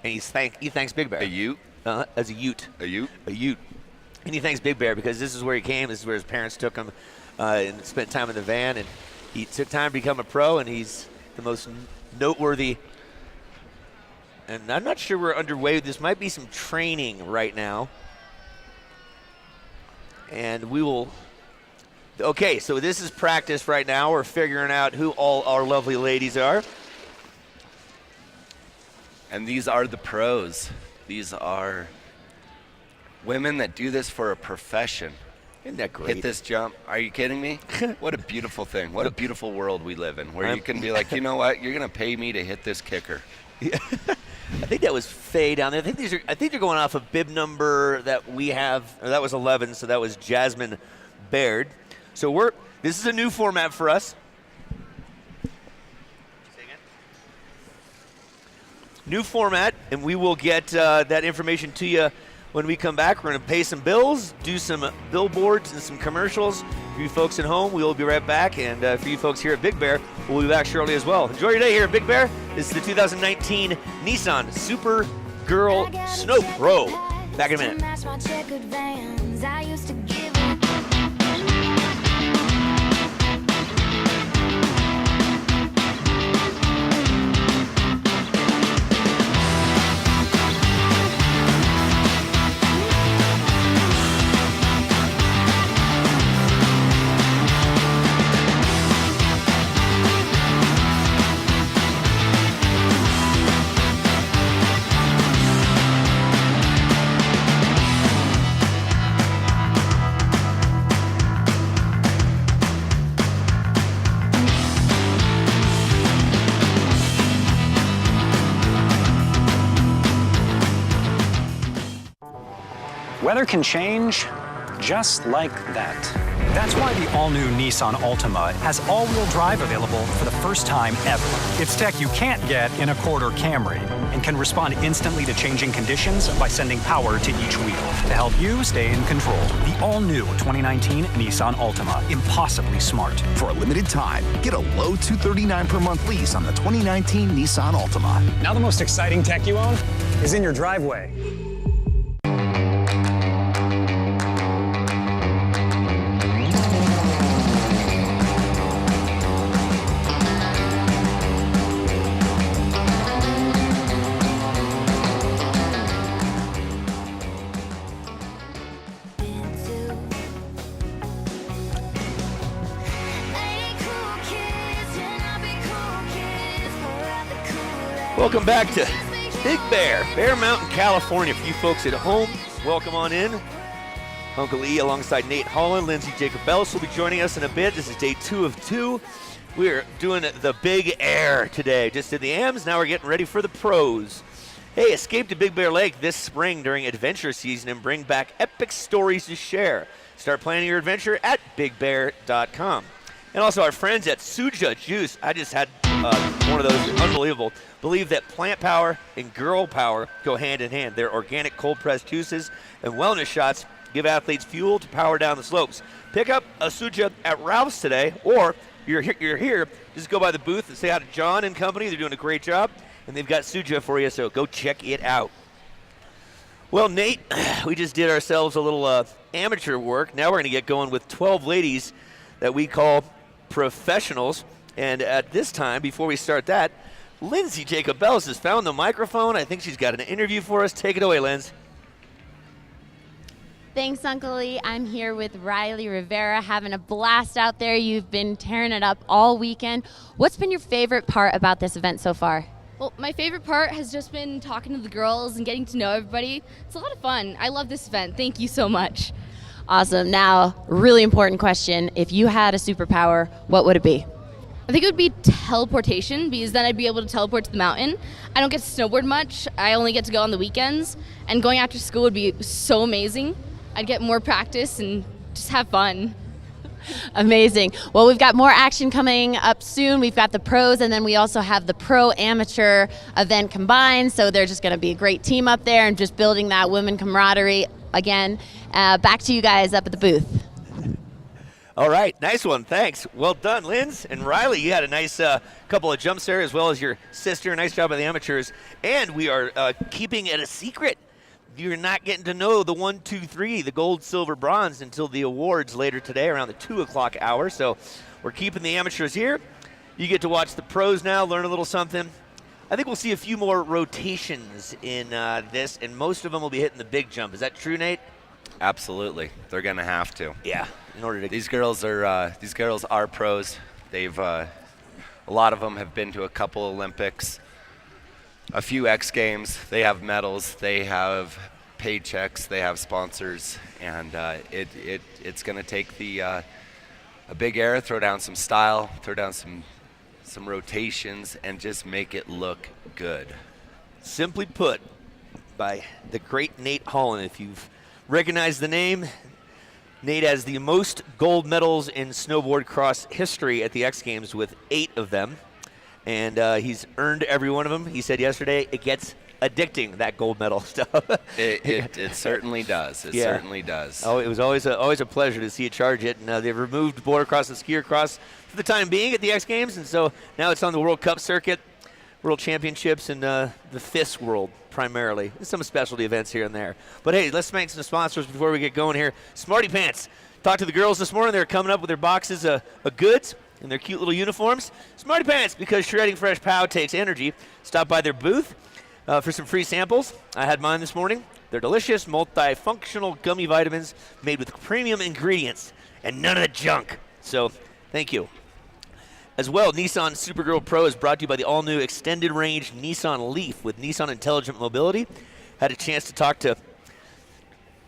and he thanks Big Bear. A Ute? As a Ute. A Ute? A Ute. And he thanks Big Bear because this is where he came. This is where his parents took him and spent time in the van. And he took time to become a pro, and he's the most noteworthy. And I'm not sure we're underway. This might be some training right now. And we will. Okay, so this is practice right now. We're figuring out who all our lovely ladies are. And these are the pros. These are women that do this for a profession. Isn't that great? hit this jump. Are you kidding me? What a beautiful thing. What a beautiful world we live in, where you can be like, you know what? You're going to pay me to hit this kicker. Yeah. I think that was Faye down there. I think they're going off of bib number that we have. Or that was 11, so that was Jasmine Baird. So this is a new format for us. New format, and we will get that information to you when we come back. We're going to pay some bills, do some billboards and some commercials. For you folks at home, we will be right back. And for you folks here at Big Bear, we'll be back shortly as well. Enjoy your day here at Big Bear. This is the 2019 Nissan Supergirl Snow Pro. Back in a minute. Weather can change just like that. That's why the all-new Nissan Altima has all-wheel drive available for the first time ever. It's tech you can't get in a quarter Camry and can respond instantly to changing conditions by sending power to each wheel to help you stay in control. The all-new 2019 Nissan Altima, impossibly smart. For a limited time, get a low $239 per month lease on the 2019 Nissan Altima. Now the most exciting tech you own is in your driveway. Welcome back to Big Bear, Bear Mountain, California. For you folks at home, welcome on in. Uncle E alongside Nate Holland, Lindsay Jacob Bellis will be joining us in a bit. This is day 2 of 2. We're doing the Big Air today. Just did the AMs, now we're getting ready for the pros. Hey, escape to Big Bear Lake this spring during adventure season and bring back epic stories to share. Start planning your adventure at bigbear.com. And also our friends at Suja Juice. I just had one of those, unbelievable. Believe that plant power and girl power go hand in hand. Their organic cold-pressed juices and wellness shots give athletes fuel to power down the slopes. Pick up a Suja at Ralph's today, or you're here, just go by the booth and say hi to John and company. They're doing a great job, and they've got Suja for you, so go check it out. Well, Nate, we just did ourselves a little amateur work. Now we're going to get going with 12 ladies that we call professionals. And at this time, before we start that, Lindsay Jacob Bellis has found the microphone. I think she's got an interview for us. Take it away, Linz. Thanks, Uncle Lee. I'm here with Riley Rivera, having a blast out there. You've been tearing it up all weekend. What's been your favorite part about this event so far? Well, my favorite part has just been talking to the girls and getting to know everybody. It's a lot of fun. I love this event. Thank you so much. Awesome. Now, really important question. If you had a superpower, what would it be? I think it would be teleportation, because then I'd be able to teleport to the mountain. I don't get to snowboard much. I only get to go on the weekends. And going after school would be so amazing. I'd get more practice and just have fun. Amazing. Well, we've got more action coming up soon. We've got the pros, and then we also have the pro-amateur event combined. So they're just going to be a great team up there and just building that women camaraderie again. Back to you guys up at the booth. All right, nice one, thanks. Well done, Linz. And Riley, you had a nice couple of jumps there, as well as your sister. Nice job by the amateurs. And we are keeping it a secret. You're not getting to know the 1, 2, 3, the gold, silver, bronze, until the awards later today around the 2 o'clock hour. So we're keeping the amateurs here. You get to watch the pros now, learn a little something. I think we'll see a few more rotations in this, and most of them will be hitting the big jump. Is that true, Nate? Absolutely. They're going to have to. Yeah. In order to These girls are pros. They've a lot of them have been to a couple Olympics, a few X Games. They have medals. They have paychecks, they have sponsors, and it's going to take a big air, throw down some style, throw down some rotations, and just make it look good. Simply put, by the great Nate Holland. If you've recognized the name, Nate has the most gold medals in snowboard cross history at the X Games with 8 of them, and he's earned every one of them. He said yesterday it gets addicting, that gold medal stuff. It certainly does. It certainly does. Oh, it was always a pleasure to see you charge it, and they've removed border cross and skier cross for the time being at the X Games, and so now it's on the World Cup circuit, World Championships, and the FIS World primarily. There's some specialty events here and there. But hey, let's thank some sponsors before we get going here. Smarty Pants. Talked to the girls this morning. They're coming up with their boxes of goods and their cute little uniforms. Smarty Pants, because shredding fresh pow takes energy. Stop by their booth for some free samples. I had mine this morning. They're delicious, multifunctional gummy vitamins made with premium ingredients and none of the junk. So, thank you. As well, Nissan Supergirl Pro is brought to you by the all-new extended-range Nissan Leaf with Nissan Intelligent Mobility. Had a chance to talk to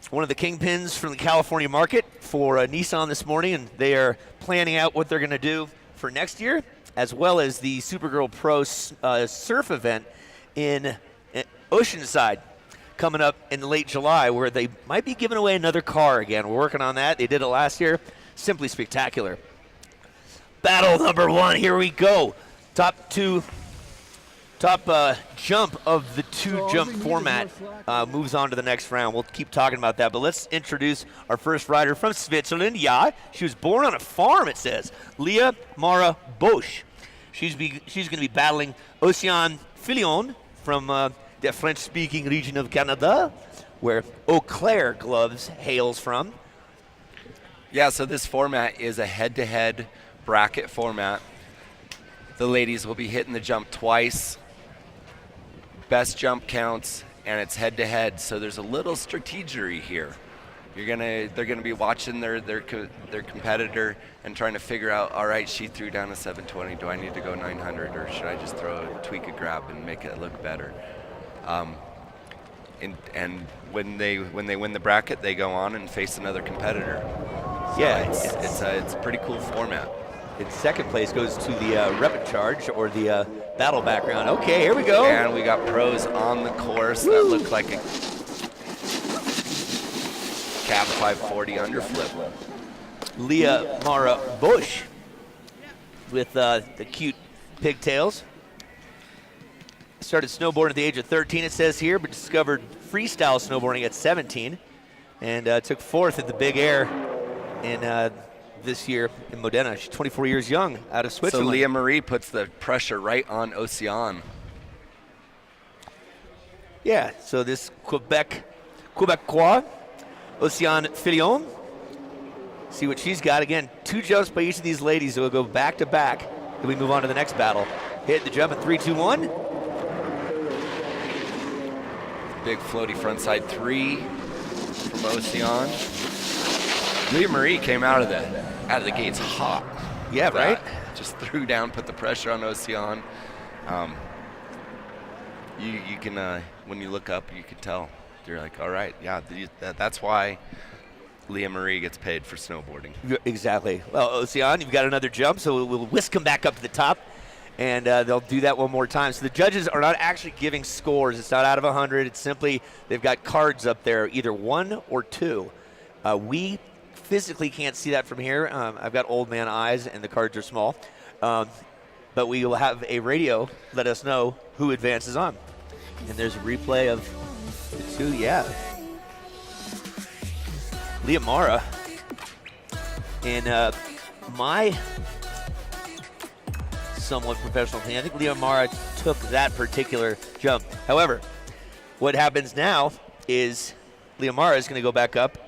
one of the kingpins from the California market for Nissan this morning, and they are planning out what they're going to do for next year, as well as the Supergirl Pro surf event in Oceanside coming up in late July, where they might be giving away another car again. We're working on that. They did it last year. Simply spectacular. Battle number 1, here we go. Top jump of the 2-jump format moves on to the next round. We'll keep talking about that, but let's introduce our first rider from Switzerland. Yeah, she was born on a farm, it says. Leah Mara Bosch. She's going to be battling Océane Filion from the French-speaking region of Canada, where Eau Claire Gloves hails from. Yeah, so this format is a head-to-head bracket format. The ladies will be hitting the jump twice. Best jump counts, and it's head-to-head. So there's a little strategery here. They're gonna be watching their competitor and trying to figure out, all right, she threw down a 720. Do I need to go 900, or should I just tweak a grab and make it look better? And when they win the bracket, they go on and face another competitor. So yeah, it's a pretty cool format. In second place goes to the Rapid Charge, or the battle background. Okay, here we go. And we got pros on the course. That looked like a Cap 540 underflip. Leah Mara Bosch with the cute pigtails. Started snowboarding at the age of 13, it says here, but discovered freestyle snowboarding at 17, and took 4th at the Big Air in this year in Modena. She's 24 years young, out of Switzerland. So Leah Marie puts the pressure right on Océane. Yeah, so this Quebecois, Océane Filion. See what she's got. Again, 2 jumps by each of these ladies. So we'll go back to back. Then we move on to the next battle. Hit the jump at 3, 2, 1. Big floaty frontside 3 from Océane. Leah Marie came out of the gates hot. Yeah, right? Just threw down, put the pressure on Océane. You can, when you look up, you can tell. You're like, all right, yeah, that's why Leah Marie gets paid for snowboarding. Exactly. Well, Océane, you've got another jump, so we'll whisk them back up to the top, and they'll do that one more time. So the judges are not actually giving scores. It's not out of 100. It's simply they've got cards up there, either 1 or 2. We physically can't see that from here. I've got old man eyes, and the cards are small. But we will have a radio let us know who advances on. And there's a replay of the 2, yeah. Leah Mara, in my somewhat professional opinion, I think Leah Mara took that particular jump. However, what happens now is Leah Mara is going to go back up.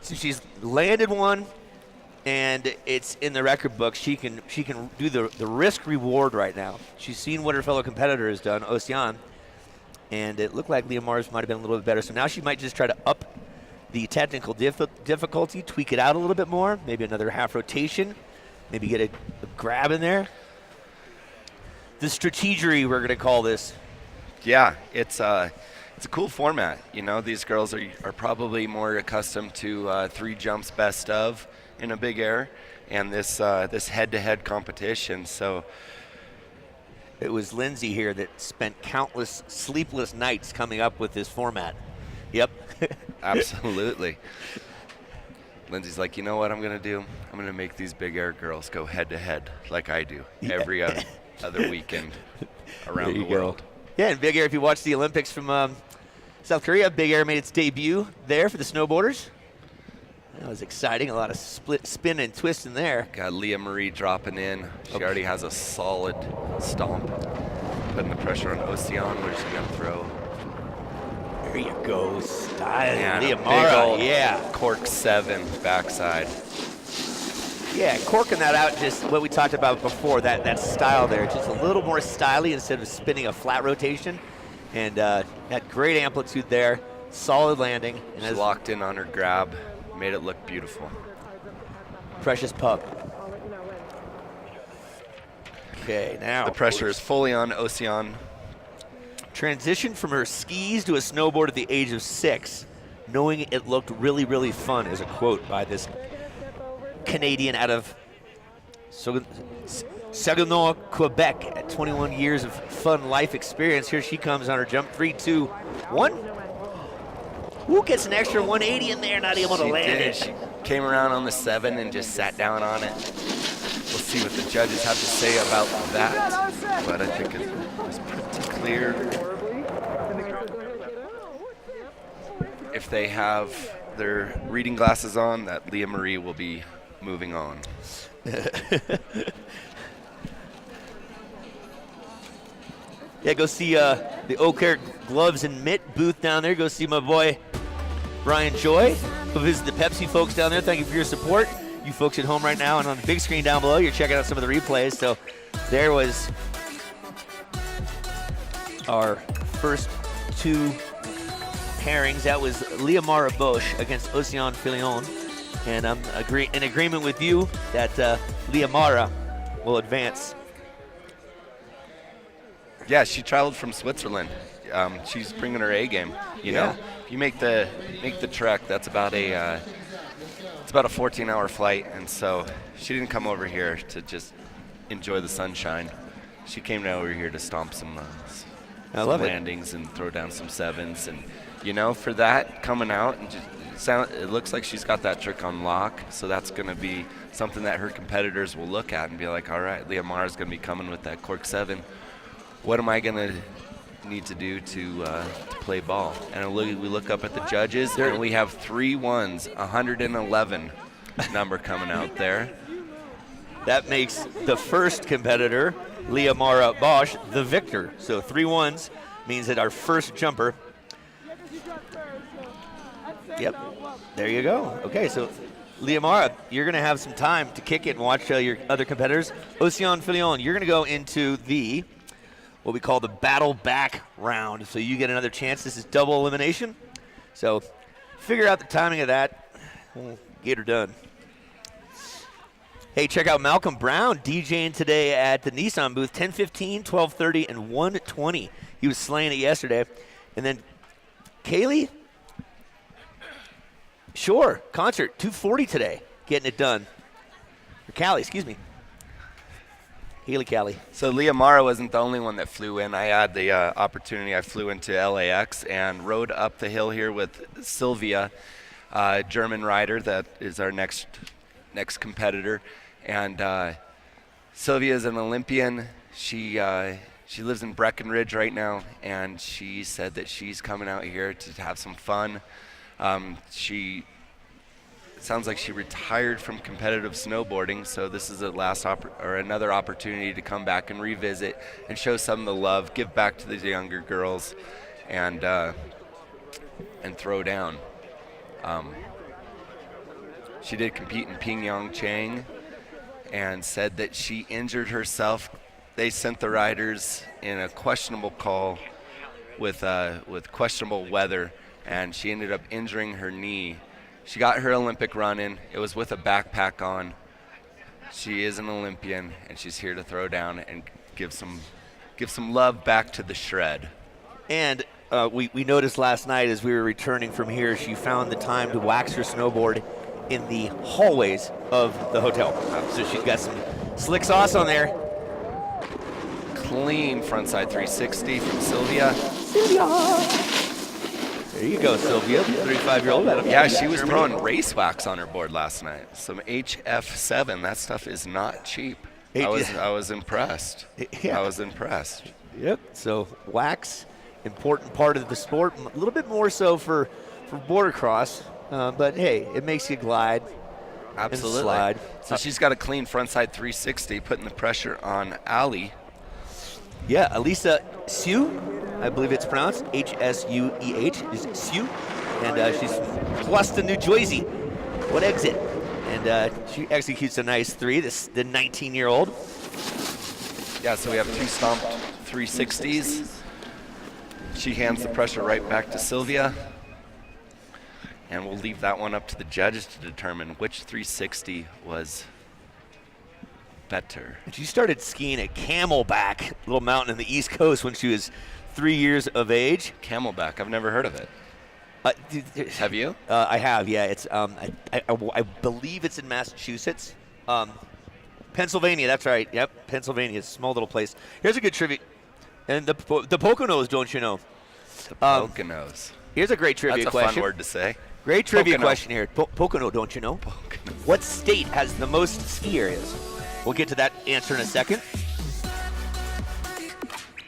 So she's landed one, and it's in the record book. She can do the risk reward right now. She's seen what her fellow competitor has done, Océane, and it looked like Leah Mara's might have been a little bit better. So now she might just try to up the technical difficulty, tweak it out a little bit more, maybe another half rotation, maybe get a grab in there. The strategery, we're going to call this. Yeah, it's it's a cool format. You know, these girls are probably more accustomed to 3 jumps best of in a big air, and this head-to-head competition. So it was Lindsay here that spent countless sleepless nights coming up with this format. Yep. Absolutely. Lindsay's like, you know what I'm going to do? I'm going to make these big air girls go head-to-head like I do every other weekend around the world. Yeah, and big air, if you watch the Olympics from South Korea, big air made its debut there for the snowboarders. That was exciting. A lot of split spin and twist in there. Got Leah Marie dropping in. She already has a solid stomp. Putting the pressure on Ocean, where she's going to throw. There you go. Style. And Leah a Mara, big old cork 7 backside. Yeah, corking that out, just what we talked about before, that style there. Just a little more styly instead of spinning a flat rotation. And had great amplitude there. Solid landing. And she locked in on her grab. Made it look beautiful. Precious pup. Okay, now. The pressure is fully on Ocean. Transitioned from her skis to a snowboard at the age of 6, knowing it looked really, really fun, is a quote by this Canadian out of Saginaw, Quebec, at 21 years of fun life experience. Here she comes on her jump. 3, 2, 1. Who gets an extra 180 in there, not able to land it. She came around on the 7 and just sat down on it. We'll see what the judges have to say about that, but I think it was pretty clear. If they have their reading glasses on, that Leah Marie will be moving on. Yeah, go see the O'Care Gloves and Mitt booth down there. Go see my boy Brian Joy. Go visit the Pepsi folks down there. Thank you for your support. You folks at home right now and on the big screen down below, you're checking out some of the replays. So there was our first 2 pairings. That was Leah Mara Bosch against Ocean Filion. And I'm in agreement with you that Leah Mara will advance. Yeah, she traveled from Switzerland. She's bringing her A game. You know, if you make the trek, that's about a 14-hour flight, and so she didn't come over here to just enjoy the sunshine. She came over here to stomp some landings and throw down some 7s, and you know, for that coming out and just it looks like she's got that trick on lock. So that's going to be something that her competitors will look at and be like, all right, Leah Mara's going to be coming with that cork 7. What am I going to need to do to play ball? And we look up at the judges, and we have 3 1s, 111 number coming out there. That makes the first competitor, Leah Mara Bosch, the victor. So 3 1s means that our first jumper. Yep, there you go. Okay, so Leah Mara, you're going to have some time to kick it and watch your other competitors. Ocean Filion, you're going to go into the what we call the battle back round. So you get another chance. This is double elimination. So figure out the timing of that. We'll get her done. Hey, check out Malcolm Brown DJing today at the Nissan booth, 10:15, 12:30, and 1:20. He was slaying it yesterday. And then Kaylee, sure, concert, 2:40 today, getting it done. Or Callie, excuse me. Haley Callie. So Leah Mara wasn't the only one that flew in. I had the opportunity. I flew into LAX and rode up the hill here with Sylvia, German rider that is our next competitor. And Sylvia is an Olympian. She lives in Breckenridge right now, and she said that she's coming out here to have some fun. It sounds like she retired from competitive snowboarding, so this is another opportunity to come back and revisit and show some of the love, give back to the younger girls, and throw down. She did compete in Pyeongchang and said that she injured herself. They sent the riders in a questionable call with questionable weather, and she ended up injuring her knee. She got her Olympic run in. It was with a backpack on. She is an Olympian, and she's here to throw down and give some love back to the shred. And we noticed last night as we were returning from here, she found the time to wax her snowboard in the hallways of the hotel. So she's got some slick sauce on there. Clean frontside 360 from Sylvia. There you go, Sylvia, 35-year-old. Yeah, she was throwing race wax on her board last night. Some HF7. That stuff is not cheap. I was impressed. Yeah. I was impressed. Yep. So wax, important part of the sport. A little bit more so for border cross, but hey, it makes you glide. Absolutely. And slide. So she's got a clean frontside 360, putting the pressure on Ali. Yeah, Elisa Sue, I believe it's pronounced H-S-U-E-H, is Sue, and she's from Cluston, New Jersey. What exit? And she executes a nice 3. The 19-year-old. Yeah, so we have 2 stomped 360s. She hands the pressure right back to Sylvia. And we'll leave that one up to the judges to determine which 360 was better. She started skiing at Camelback, little mountain in the East Coast, when she was 3 years of age. Camelback, I've never heard of it. Have you? I have, yeah. It's I believe it's in Massachusetts. Pennsylvania, that's right. Yep, Pennsylvania, it's a small little place. Here's a good trivia. And the Poconos, don't you know? The Poconos. Here's a great trivia question. That's a fun word to say. Great trivia Pocono. question here. Pocono, don't you know? Pocono. What state has the most ski areas? We'll get to that answer in a second.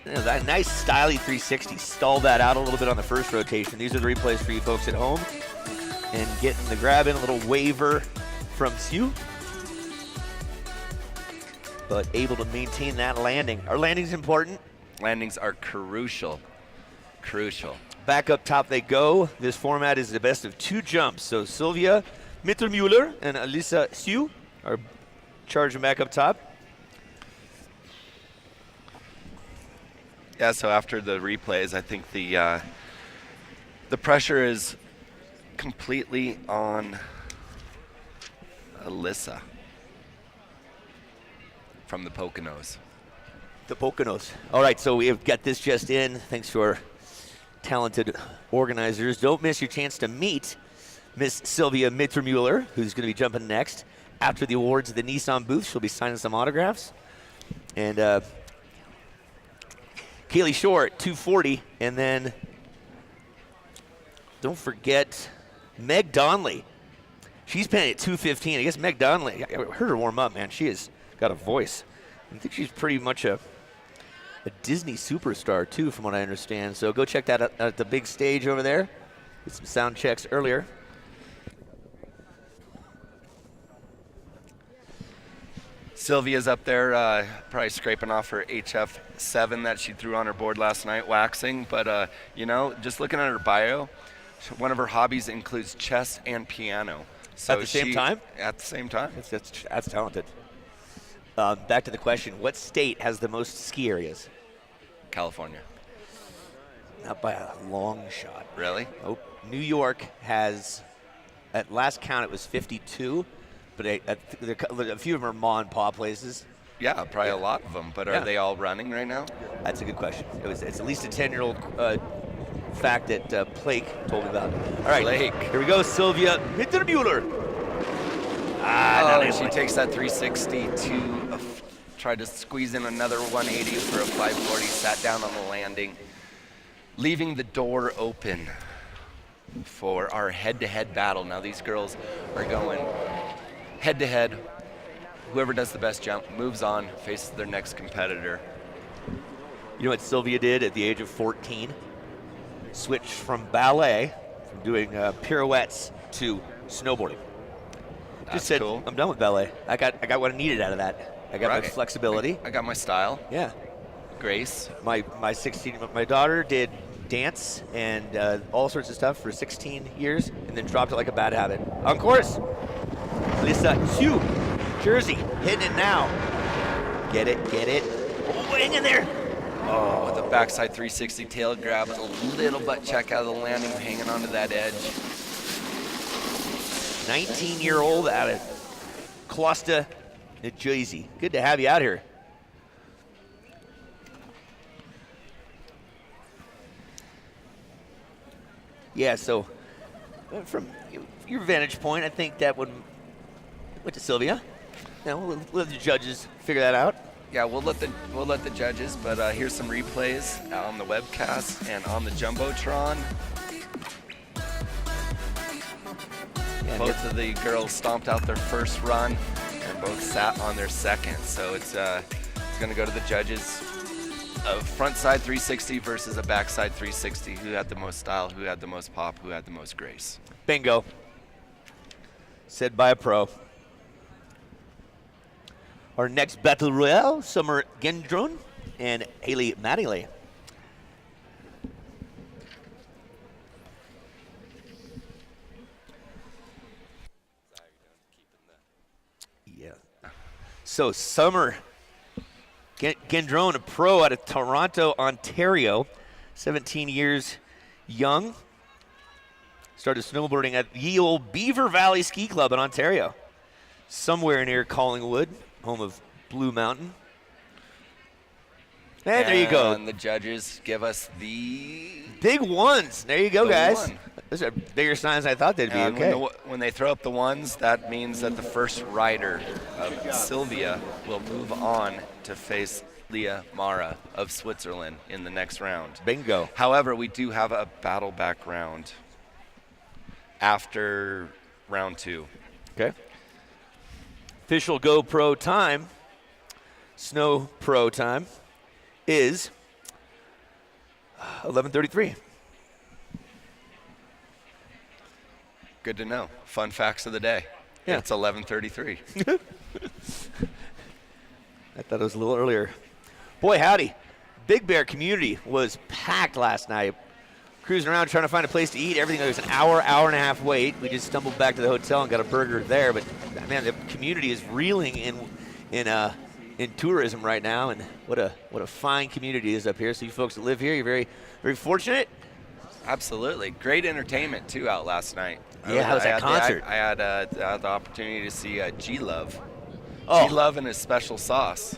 That nice styly 360. Stall that out a little bit on the first rotation. These are the replays for you folks at home. And getting the grab in, a little waiver from Sue. But able to maintain that landing. Our landing's important. Landings are crucial. Crucial. Back up top they go. This format is the best of 2 jumps. So Sylvia Mittermuller and Elisa Sue are charging back up top. Yeah, so after the replays, I think the pressure is completely on Alyssa from the Poconos. The Poconos. All right, so we've got this just in. Thanks to our talented organizers. Don't miss your chance to meet Miss Sylvia Mittermuller, who's going to be jumping next. After the awards at the Nissan booth, she'll be signing some autographs. And Kaylee Shore at 240. And then don't forget Meg Donnelly. She's paying at 215. I guess Meg Donnelly, I heard her warm up, man. She has got a voice. I think she's pretty much a Disney superstar, too, from what I understand. So go check that out at the big stage over there. Get some sound checks earlier. Sylvia's up there probably scraping off her HF7 that she threw on her board last night, waxing. But, you know, just looking at her bio, one of her hobbies includes chess and piano. So at the same time? At the same time. That's talented. Back to the question, what state has the most ski areas? California. Not by a long shot. Really? Oh, New York has, at last count, it was 52. But a few of them are ma and pa places. Yeah, probably a lot of them. But are they all running right now? That's a good question. It's at least a 10-year-old fact that Blake told me about. All right, Blake. Here we go, Sylvia Mittermuller. She takes that 360 to try to squeeze in another 180 for a 540. Sat down on the landing, leaving the door open for our head-to-head battle. Now these girls are going head-to-head. Whoever does the best jump moves on, faces their next competitor. You know what Sylvia did at the age of 14? Switched from ballet, from doing pirouettes, to snowboarding. That's Just said, cool. I'm done with ballet. I got what I needed out of that. I got my flexibility. I got my style. Yeah. Grace. My daughter did dance and all sorts of stuff for 16 years, and then dropped it like a bad habit. On course. Lisa Sue, Jersey, hitting it now. Get it. Oh, hang in there. Oh, with a backside 360 tail grab with a little butt check out of the landing, hanging onto that edge. 19-year-old out of Cluston, New Jersey. Good to have you out here. Yeah, so from your vantage point, I think that would went to Sylvia. Now we'll let the judges figure that out. Yeah, we'll let the judges, but here's some replays on the webcast and on the Jumbotron. Yeah, both of the girls stomped out their first run and both sat on their second. So it's going to go to the judges of front side 360 versus a backside 360. Who had the most style, who had the most pop, who had the most grace. Bingo. Said by a pro. Our next battle royale, Summer Gendron and Haley Mattingly. Yeah. So Summer Gendron, a pro out of Toronto, Ontario, 17 years young. Started snowboarding at the old Beaver Valley Ski Club in Ontario, somewhere near Collingwood, home of Blue Mountain. And there you go. And the judges give us the big ones. There you go, guys. One. Those are bigger signs I thought they'd be. And okay. when they throw up the ones, that means that the first rider of Sylvia will move on to face Leah Mara of Switzerland in the next round. Bingo. However, we do have a battle back round after round 2. Okay. Official GoPro time, Snow Pro time, is 11:33. Good to know. Fun facts of the day. Yeah. It's 11:33. I thought it was a little earlier. Boy, howdy. Big Bear community was packed last night. Cruising around trying to find a place to eat. Everything, there was an hour and a half wait. We just stumbled back to the hotel and got a burger there. But man, the community is reeling in tourism right now, and what a fine community is up here. So you folks that live here, you're very, very fortunate. Absolutely. Great entertainment, too, out last night. Yeah, how was that concert? I had the opportunity to see G-Love. Oh. G-Love and his special sauce.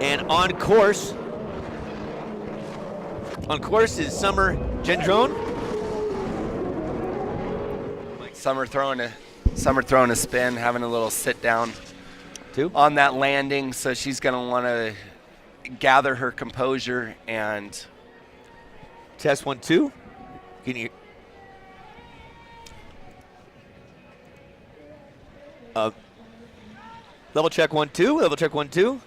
And on course is Summer Gendron. Summer throwing a spin, having a little sit down on that landing. So she's going to want to gather her composure and test 1, 2. Can you? Level check 1, 2. Level check 1, 2.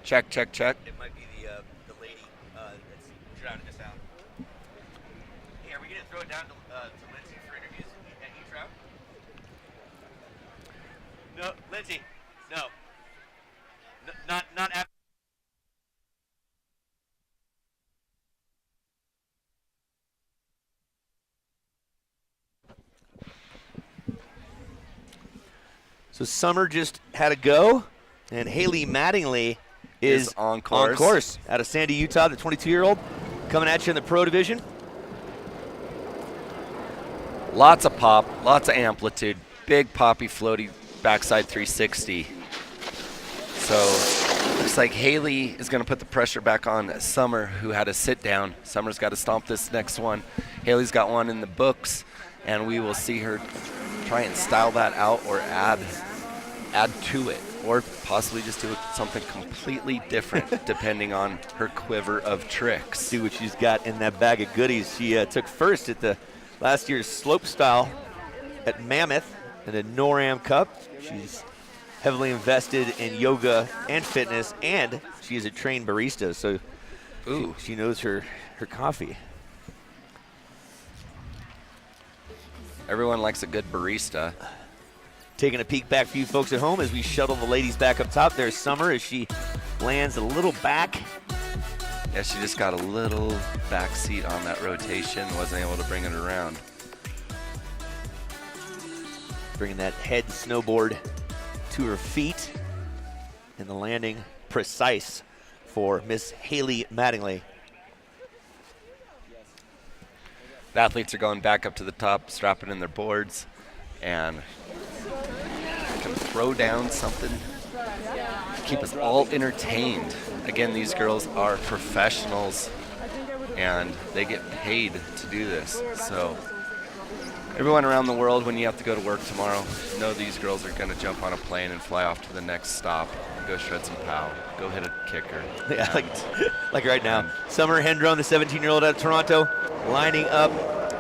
Check, check, check. It might be the lady that's drowning us out. Hey, are we going to throw it down to Lindsay for interviews at E-Trout? No, Lindsay, no. Not after. So Summer just had a go, and Haley Mattingly is on course out of Sandy, Utah, the 22-year-old, coming at you in the pro division. Lots of pop, lots of amplitude, big poppy floaty backside 360. So looks like Haley is going to put the pressure back on Summer, who had a sit down. Summer's got to stomp this next one. Haley's got one in the books, and we will see her try and style that out or add to it, or possibly just do something completely different depending on her quiver of tricks. See what she's got in that bag of goodies. She took first at the last year's slope style at Mammoth in the NORAM Cup. She's heavily invested in yoga and fitness, and she is a trained barista, so she knows her coffee. Everyone likes a good barista. Taking a peek back for you folks at home as we shuttle the ladies back up top. There's Summer as she lands a little back. Yeah, she just got a little back seat on that rotation, wasn't able to bring it around. Bringing that head snowboard to her feet, and the landing precise for Miss Haley Mattingly. The athletes are going back up to the top, strapping in their boards, and can throw down something keep us all entertained. Again, these girls are professionals, and they get paid to do this. So everyone around the world, when you have to go to work tomorrow, know these girls are going to jump on a plane and fly off to the next stop and go shred some pow, go hit a kicker. Yeah, like right now. Summer Hendron, the 17-year-old out of Toronto, lining up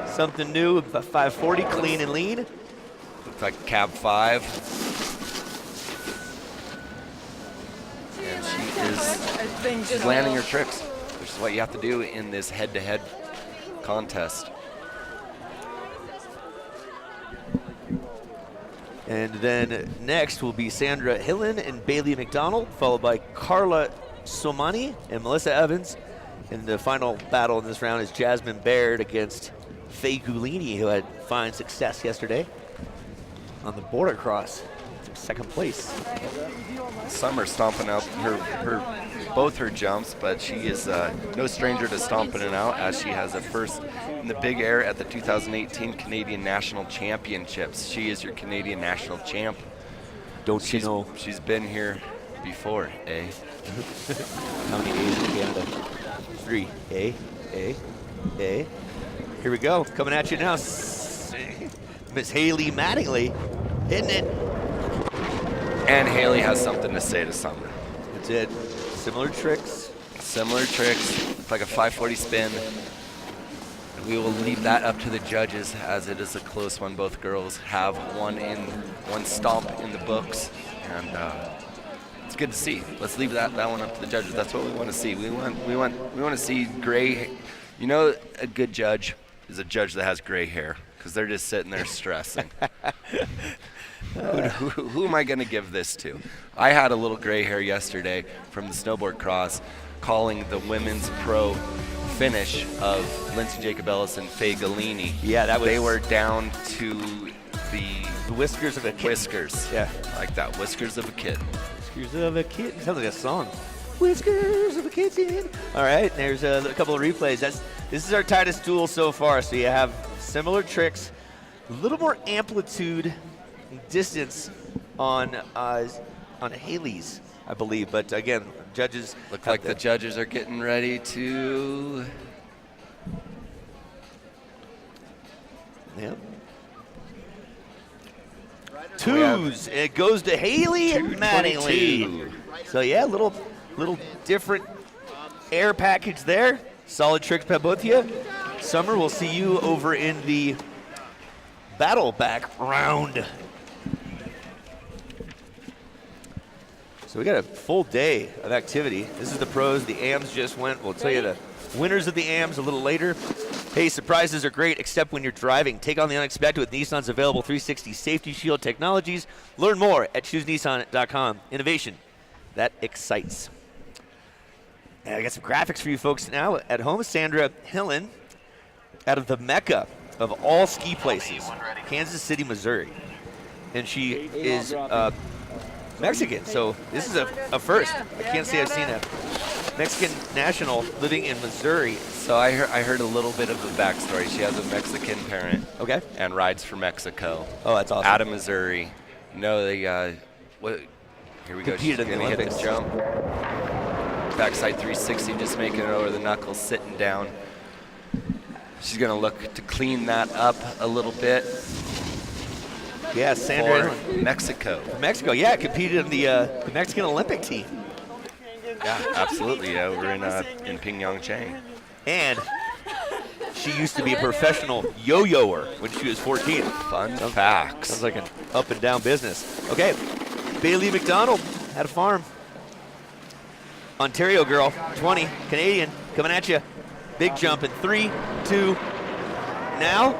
something new, a 540 clean and lean. Looks like cab 5. And she's landing her tricks, which is what you have to do in this head-to-head contest. And then next will be Sandra Hillen and Bailey McDonald, followed by Carla Somani and Melissa Evans. And the final battle in this round is Jasmine Baird against Faye Gulini, who had fine success yesterday on the border cross. Second place. Summer stomping out both her jumps, but she is no stranger to stomping it out, as she has a first in the big air at the 2018 Canadian National Championships. She is your Canadian National champ. Don't you know? She's been here before, eh? How many A's in Canada? 3. A. Here we go. Coming at you now. Miss Haley Mattingly hitting it. And Haley has something to say to Summer. That's it. Similar tricks. Similar tricks. It's like a 540 spin. And we will leave that up to the judges, as it is a close one. Both girls have one stomp in the books, and it's good to see. Let's leave that one up to the judges. That's what we want to see. We want to see gray. You know, a good judge is a judge that has gray hair, because they're just sitting there stressing. Who am I going to give this to? I had a little gray hair yesterday from the snowboard cross, calling the women's pro finish of Lindsay Jacobellis and Faye Gulini. Yeah, they were down to the whiskers of a kitten. Whiskers. Yeah. Like that. Whiskers of a kitten. Whiskers of a kitten. Sounds like a song. Whiskers of a kitten. All right, there's a couple of replays. This is our tightest duel so far. So you have similar tricks, a little more amplitude, distance on Haley's, I believe. But again, judges look like the judges are getting ready to. Yep. Twos. It goes to Haley Mattingly. So yeah, little different air package there. Solid tricks by both of you. Summer, we'll see you over in the battle back round. So we got a full day of activity. This is the pros. The AMs just went. We'll tell you the winners of the AMs a little later. Hey, surprises are great, except when you're driving. Take on the unexpected with Nissan's available 360 Safety Shield technologies. Learn more at choosenissan.com. Innovation that excites. And I got some graphics for you folks now at home. Sandra Hillen, out of the mecca of all ski places, Kansas City, Missouri. And she is Mexican, so this is a first. I can't say I've seen a Mexican national living in Missouri. So I heard a little bit of the backstory. She has a Mexican parent. Okay. And rides for Mexico. Oh, that's awesome. Out of Missouri. No, they here we go. She's Competed in the gonna hit Olympics. the jump. Backside 360, just making it over the knuckles, sitting down. She's gonna look to clean that up a little bit. Yeah, Sandra. For Mexico. Mexico, yeah, competed in the Mexican Olympic team. Yeah, absolutely. Yeah, we're in Pyeongchang. And she used to be a professional yo-yoer when she was 14. Fun facts. Sounds like an up and down business. Okay, Bailey McDonald had a farm. Ontario girl, 20, Canadian, coming at you. Big jump in 3, 2, now.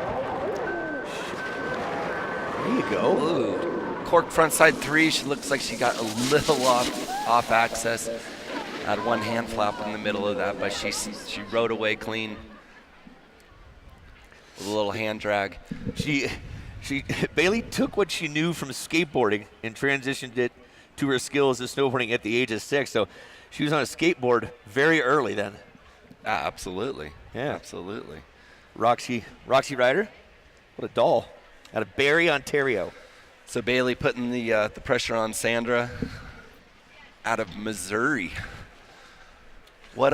There you go. Ooh. Cork front side 3. She looks like she got a little off access. Had one hand flap in the middle of that, but she rode away clean with a little hand drag. Bailey took what she knew from skateboarding and transitioned it to her skills of snowboarding at the age of 6. So she was on a skateboard very early then. Absolutely. Yeah. Absolutely. Roxy Ryder, what a doll. Out of Barrie, Ontario. So Bailey putting the pressure on Sandra. out of Missouri. What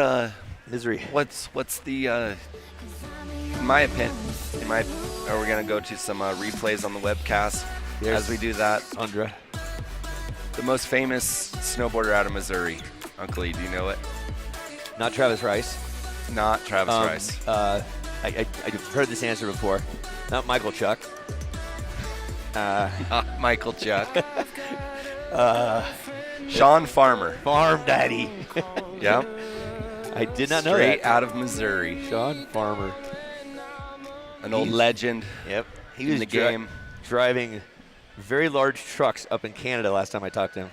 Misery. What's the in my opinion, are we gonna go to some replays on the webcast as we do that? Andra. The most famous snowboarder out of Missouri. Uncle Lee, do you know it? Not Travis Rice. Not Travis Rice. I've heard this answer before. Not Michael Chuck. Not Michael Chuck. Sean Farmer. Farm Daddy. Yep. I did not know that. Straight out of Missouri. Sean Farmer. An old legend. Yep. He in was the game. Driving very large trucks up in Canada last time I talked to him.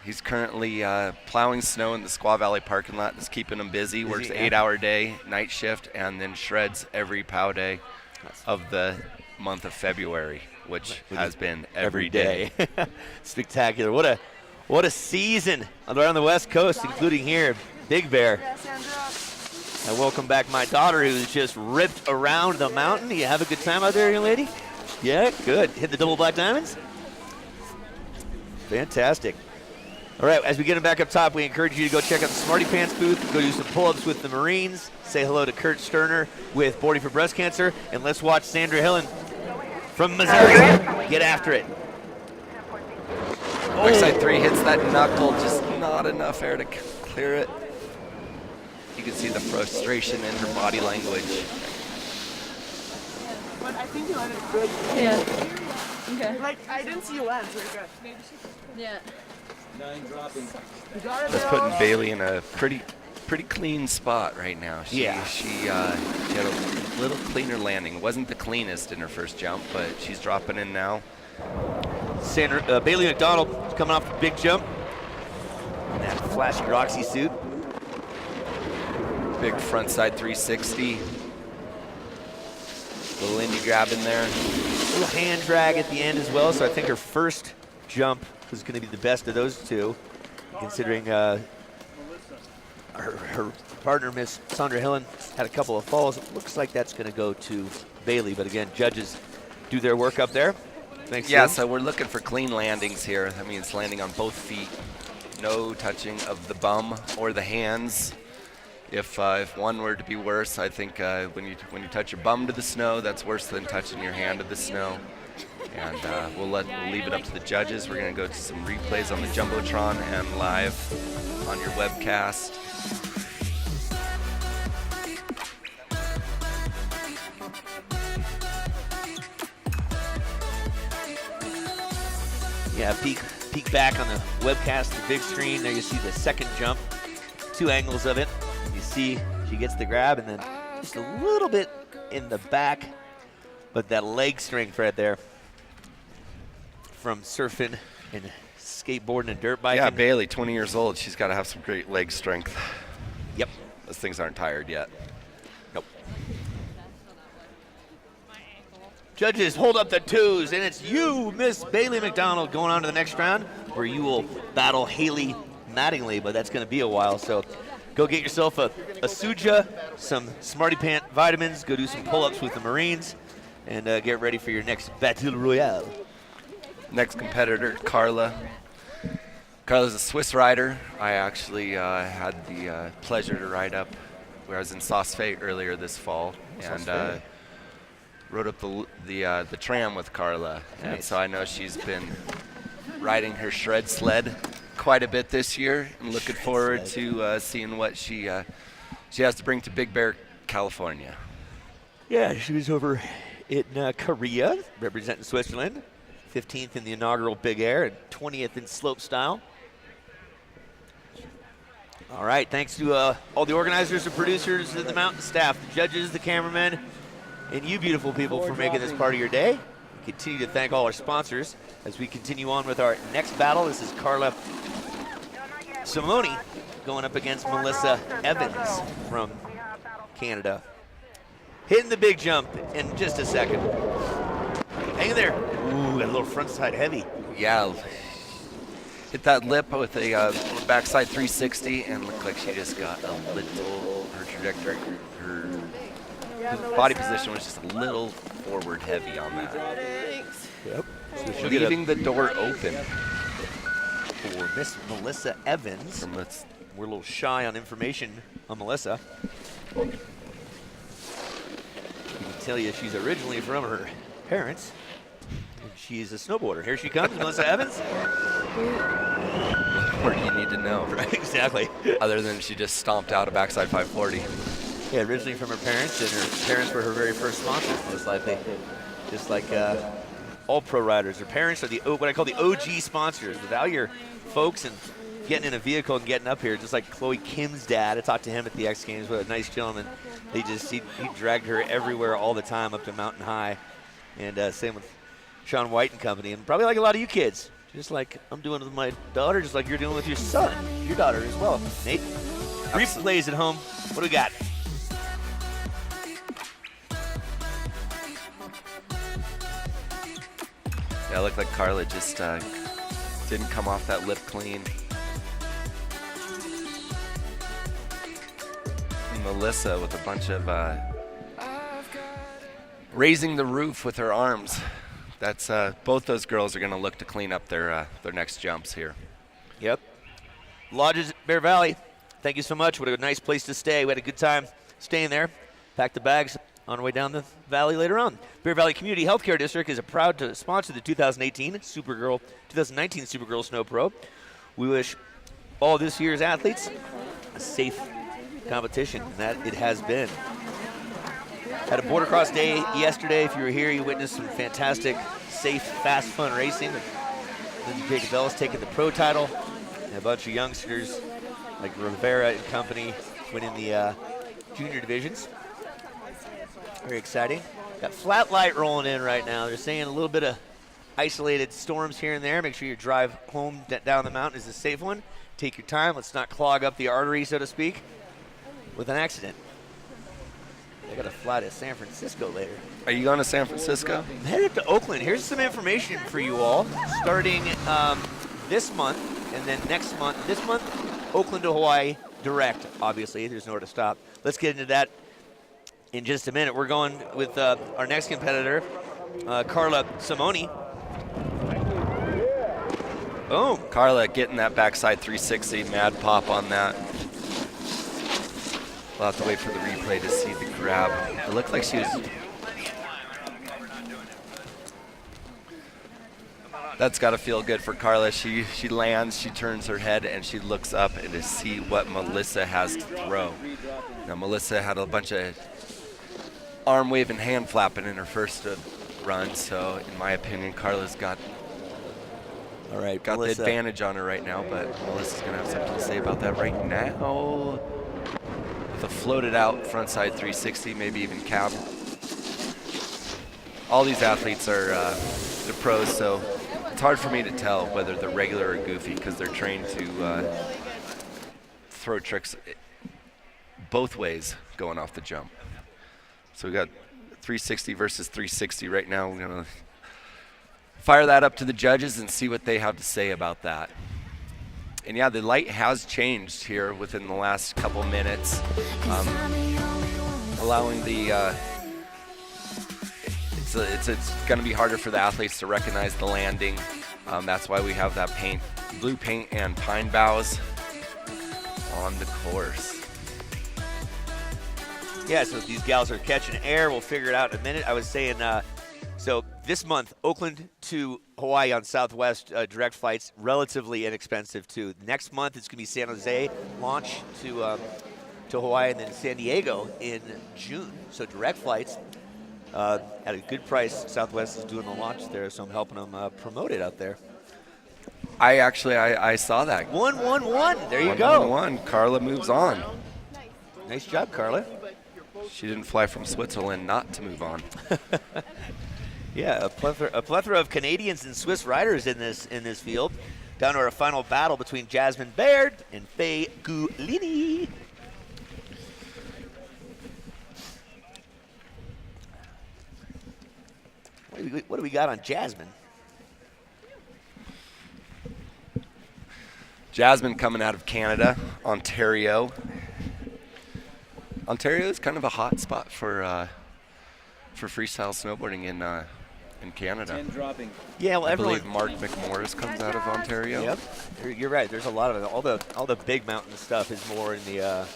He's currently plowing snow in the Squaw Valley parking lot. That's keeping him busy. Works 8-hour day, night shift, and then shreds every POW day of the month of February, which has been every day. Spectacular. What a season around the West Coast, including here, Big Bear. And welcome back my daughter, who's just ripped around the mountain. You have a good time out there, young lady? Yeah, good. Hit the double black diamonds? Fantastic. All right, as we get them back up top, we encourage you to go check out the Smarty Pants booth, go do some pull-ups with the Marines, say hello to Kurt Sterner with Boarding for Breast Cancer, and let's watch Sandra Hillen from Missouri get after it. Backside 3 hits that knuckle, just not enough air to clear it. You can see the frustration in her body language. But I think you landed good. Yeah. Okay. Like, I didn't see you land, so you're good. Yeah. 9 dropping. That's putting Bailey in a pretty clean spot right now. She had a little cleaner landing. It wasn't the cleanest in her first jump, but she's dropping in now. Bailey McDonald is coming off the big jump. In that flashy Roxy suit. Big front side 360. Little indie grab in there. A little hand drag at the end as well, so I think her first jump was going to be the best of those two, considering her partner, Miss Sandra Hillen, had a couple of falls. It looks like that's going to go to Bailey, but again, judges do their work up there. Thanks. Yeah, so we're looking for clean landings here. That means landing on both feet. No touching of the bum or the hands. If one were to be worse, I think when you touch your bum to the snow, that's worse than touching your hand to the snow. And we'll leave it up to the judges. We're going to go to some replays on the Jumbotron and live on your webcast. Yeah, peek back on the webcast, the big screen. There you see the second jump, 2 angles of it. You see she gets the grab and then just a little bit in the back, but that leg strength right there from surfing and skateboarding and dirt biking. Yeah, Bailey, 20 years old. She's got to have some great leg strength. Yep. Those things aren't tired yet. Nope. Judges, hold up the 2s, and it's you, Miss Bailey McDonald, going on to the next round, where you will battle Haley Mattingly, but that's going to be a while, so go get yourself a Suja, some Smarty Pant vitamins, go do some pull-ups with the Marines, and get ready for your next Battle Royale. Next competitor, Carla. Carla's a Swiss rider. I actually had the pleasure to ride up where I was in Sauce Fe earlier this fall, and rode up the tram with Carla. Nice. And so I know she's been riding her shred sled quite a bit this year, and looking forward to seeing what she has to bring to Big Bear, California. Yeah, she was over in Korea, representing Switzerland. 15th in the inaugural Big Air and 20th in slope style. All right, thanks to all the organizers and producers and the mountain staff, the judges, the cameramen, and you beautiful people for making this part of your day. We continue to thank all our sponsors as we continue on with our next battle. This is Carla Simoni going up against Melissa Evans from Canada. Hitting the big jump in just a second. Hang in there. Ooh, that little front side heavy. Yeah, hit that lip with a backside 360 and looked like she just got a little, her trajectory, her body position was just a little forward heavy on that. Yep. So leaving the door open. For Miss Melissa Evans. We're a little shy on information on Melissa. I can tell you she's originally from her parents. And she's a snowboarder. Here she comes, Melissa Evans. What do you need to know? Right, exactly. Other than she just stomped out a backside 540. Yeah, originally from her parents, and her parents were her very first sponsors, just like all pro riders. Her parents are what I call the OG sponsors. Without your folks and getting in a vehicle and getting up here, just like Chloe Kim's dad. I talked to him at the X Games. What a nice gentleman. He dragged her everywhere all the time up to Mountain High, and same with Sean White and company, and probably like a lot of you kids. Just like I'm doing with my daughter, just like you're doing with your son, your daughter as well. Nate, replays at home. What do we got? Yeah, it looked like Carla just didn't come off that lip clean. And Melissa with a bunch of raising the roof with her arms. That's both those girls are going to look to clean up their next jumps here. Yep. Lodges at Bear Valley. Thank you so much. What a nice place to stay. We had a good time staying there. Packed the bags on our way down the valley later on. Bear Valley Community Healthcare District is proud to sponsor the 2019 2019 Supergirl Snow Pro. We wish all this year's athletes a safe competition, and that it has been. Had a border cross day yesterday. If you were here, you witnessed some fantastic, safe, fast, fun racing. Lindsay Jacob Ellis taking the pro title, and a bunch of youngsters like Rivera and company winning the junior divisions. Very exciting. Got flat light rolling in right now. They're saying a little bit of isolated storms here and there. Make sure your drive home down the mountain is a safe one. Take your time. Let's not clog up the artery, so to speak, with an accident. I got to fly to San Francisco later. Are you going to San Francisco? I'm headed up to Oakland. Here's some information for you all. Starting this month and then next month. This month, Oakland to Hawaii direct, obviously. There's nowhere to stop. Let's get into that in just a minute. We're going with our next competitor, Carla Simoni. Boom. Carla getting that backside 360, mad pop on that. We'll have to wait for the replay to see the grab. It looked like she was... That's got to feel good for Carla. She lands, she turns her head, and she looks up and to see what Melissa has to throw. Now, Melissa had a bunch of arm wave and hand flapping in her first run, so in my opinion, Carla's got the advantage on her right now, but Melissa's going to have something to say about that right now. With a floated out frontside 360, maybe even cab. All these athletes are the pros, so it's hard for me to tell whether they're regular or goofy because they're trained to throw tricks both ways going off the jump. So we got 360 versus 360 right now. We're going to fire that up to the judges and see what they have to say about that. And yeah, the light has changed here within the last couple minutes, allowing the it's going to be harder for the athletes to recognize the landing. That's why we have that paint, blue paint and pine boughs on the course. Yeah, so these gals are catching air. We'll figure it out in a minute. I was saying, so this month, Oakland to Hawaii on Southwest direct flights, relatively inexpensive too. Next month, it's going to be San Jose launch to Hawaii, and then San Diego in June. So direct flights at a good price. Southwest is doing the launch there, so I'm helping them promote it out there. I saw that. 1-1-1. There you go. 1-1. Carla moves on. Nice job, Carla. She didn't fly from Switzerland not to move on. Yeah, a plethora of Canadians and Swiss riders in this field. Down to our final battle between Jasmine Baird and Faye Gulini. What do we got on Jasmine? Jasmine coming out of Canada, Ontario. Ontario is kind of a hot spot for freestyle snowboarding in Canada. 10 dropping. Yeah, well, I everyone. believe Mark McMorris comes out of Ontario. Yep, you're right. There's a lot of it. All the big mountain stuff is more in the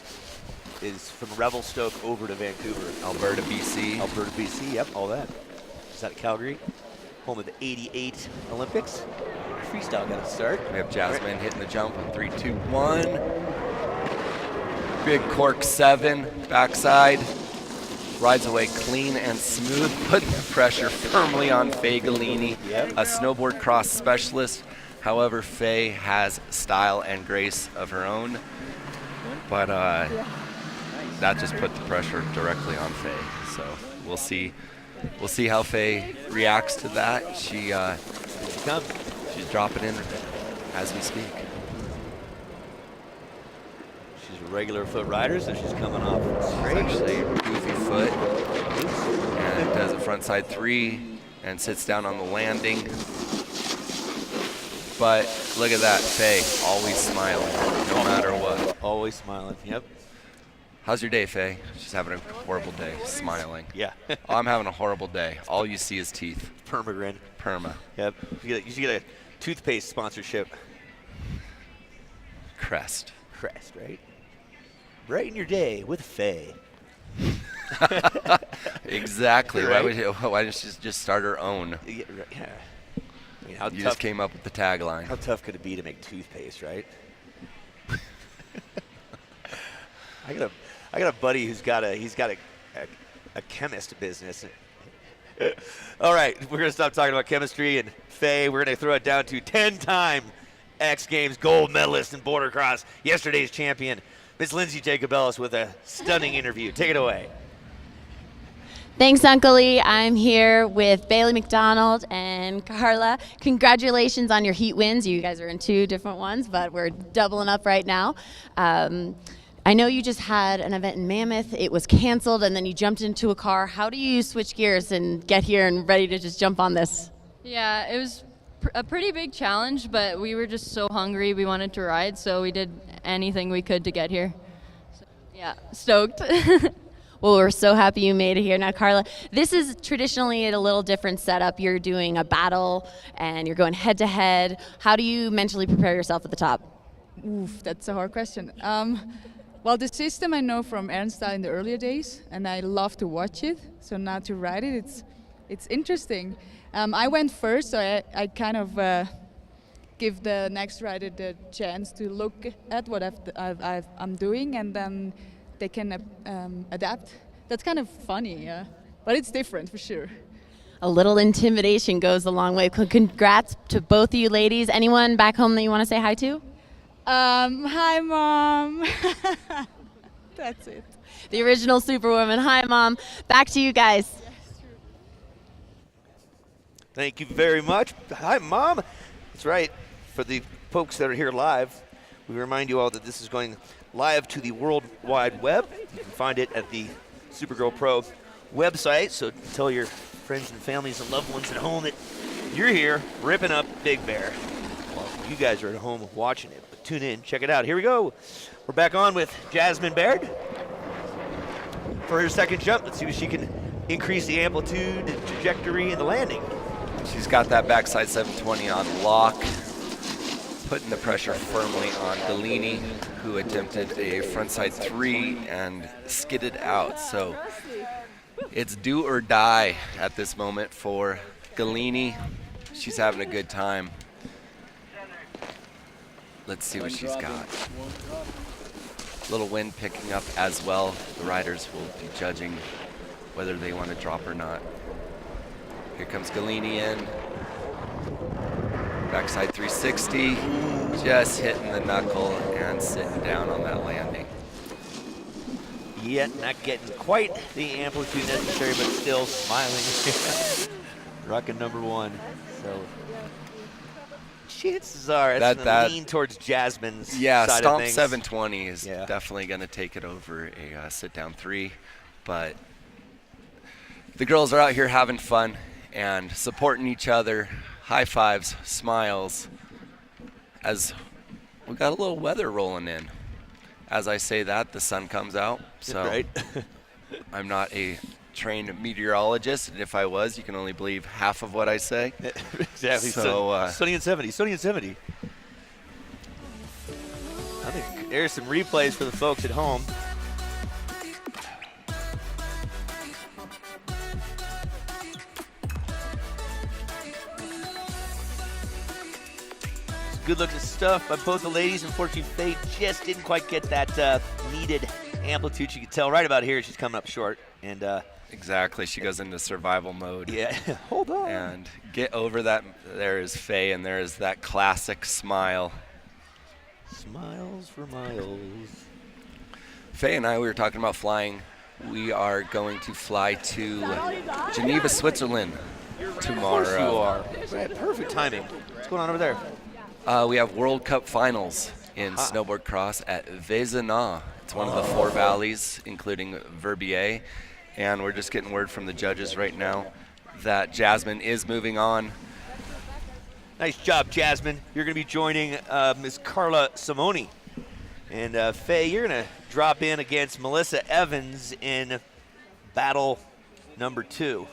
is from Revelstoke over to Vancouver, Alberta, BC. Alberta, BC. Yep, all that. Is that Calgary, home of the '88 Olympics? Freestyle got to start. We have Jasmine hitting the jump on 3, 2, 1. Big cork 7, backside. Rides away clean and smooth, putting the pressure firmly on Faye Galini, a snowboard cross specialist. However, Faye has style and grace of her own, but that just put the pressure directly on Faye. So we'll see how Faye reacts to that. She's dropping in as we speak. She's a regular foot rider, so she's coming off straight. Actually, goofy foot, and does a frontside 3 and sits down on the landing. But look at that, Faye, always smiling, no matter what. Always smiling, yep. How's your day, Faye? She's having a horrible day, smiling. Yeah. Oh, I'm having a horrible day. All you see is teeth. Permagrin. Perma. Yep. You should get a toothpaste sponsorship. Crest. Crest, right? Brighten your day with Faye. Exactly. Right? Why didn't she just start her own? Yeah. I mean, how You tough, just came up with the tagline. How tough could it be to make toothpaste, right? I got a buddy who's got a chemist business. All right, we're gonna stop talking about chemistry and Faye. We're gonna throw it down to 10-time X Games gold medalist in border cross, yesterday's champion, Miss Lindsay Jacobellis, with a stunning interview. Take it away. Thanks, Uncle Lee. I'm here with Bailey McDonald and Carla. Congratulations on your heat wins. You guys are in 2 different ones, but we're doubling up right now. I know you just had an event in Mammoth. It was canceled, and then you jumped into a car. How do you switch gears and get here and ready to just jump on this? Yeah, it was a pretty big challenge, but we were just so hungry. We wanted to ride, so we did anything we could to get here. So, yeah, stoked. Well, we're so happy you made it here. Now, Carla, this is traditionally a little different setup. You're doing a battle, and you're going head-to-head. How do you mentally prepare yourself at the top? Oof, that's a hard question. Well, the system I know from Ernstyle in the earlier days, and I love to watch it. So now to ride it, it's interesting. I went first, so I kind of give the next rider the chance to look at what I'm doing, and then they can adapt. That's kind of funny, yeah, but it's different for sure. A little intimidation goes a long way. Congrats to both of you ladies. Anyone back home that you want to say hi to? Hi, Mom. That's it. The original Superwoman. Hi, Mom. Back to you guys. Thank you very much. Hi, Mom. That's right. For the folks that are here live, we remind you all that this is going live to the World Wide Web. You can find it at the Supergirl Pro website. So tell your friends and families and loved ones at home that you're here ripping up Big Bear. Well, you guys are at home watching it. Tune in, check it out. Here we go. We're back on with Jasmine Baird for her second jump. Let's see if she can increase the amplitude, the trajectory, and the landing. She's got that backside 720 on lock, putting the pressure firmly on Galini, who attempted a frontside 3 and skidded out. So it's do or die at this moment for Galini. She's having a good time. Let's see what she's got. Little wind picking up as well. The riders will be judging whether they want to drop or not. Here comes Galini in. Backside 360. Just hitting the knuckle and sitting down on that landing. Yet not getting quite the amplitude necessary, but still smiling. Rocking number 1. So chances are it's going to lean towards Jasmine's side Stomp of things. 720 is definitely going to take it over a sit-down 3. But the girls are out here having fun and supporting each other. High fives, smiles, as we got a little weather rolling in. As I say that, the sun comes out. So right. I'm not a trained meteorologist, and if I was, you can only believe half of what I say. Exactly. So, sunny and 70. Sunny and 70. I think there's some replays for the folks at home. Good looking stuff by both the ladies. Unfortunately, Faye just didn't quite get that needed amplitude. You can tell right about here she's coming up short. And exactly, she goes into survival mode. Yeah, hold on. And get over that. There is Faye, and there is that classic smile. Smiles for miles. Faye and I, we were talking about flying. We are going to fly to Geneva, Switzerland tomorrow. Of course you are. Right, perfect timing. What's going on over there? We have World Cup finals in snowboard cross at Vézina. It's one of the 4 valleys, including Verbier. And we're just getting word from the judges right now that Jasmine is moving on. Nice job, Jasmine. You're going to be joining Ms. Carla Simoni. And Faye, you're going to drop in against Melissa Evans in battle number 2.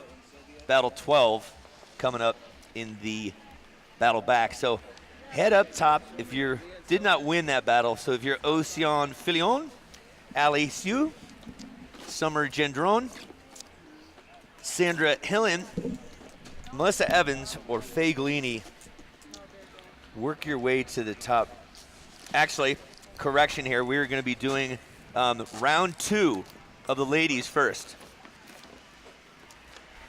Battle 12 coming up in the battle back. So head up top if you did not win that battle. So if you're Ocean Filion, Ali Siu, Summer Gendron, Sandra Hillen, Melissa Evans, or Faye Galini, work your way to the top. Actually, correction here, we're going to be doing round 2 of the ladies first.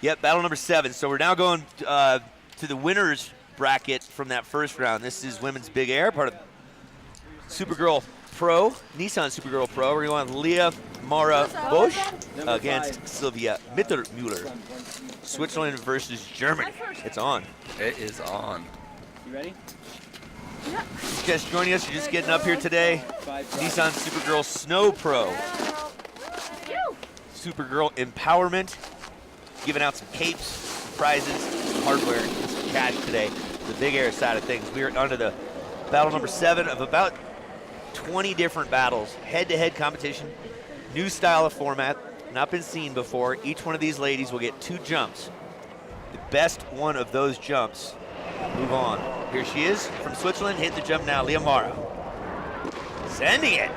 Yep, battle number 7. So we're now going to the winners bracket from that first round. This is women's big air, part of Supergirl Pro, Nissan Supergirl Pro. We're going with Leah Mara Bosch against Sylvia Mittermüller. Switzerland versus Germany. It's on. It is on. You ready? Yeah. Just joining us, you're just getting up here today. Nissan Supergirl Snow Pro. Supergirl Empowerment. Giving out some capes, some prizes, some hardware, and some cash today. The big air side of things. We are onto the battle number 7 of about 20 different battles. Head-to-head competition. New style of format. Not been seen before. Each one of these ladies will get 2 jumps. The best one of those jumps move on. Here she is from Switzerland. Hit the jump now, Leah Mara. Sending it.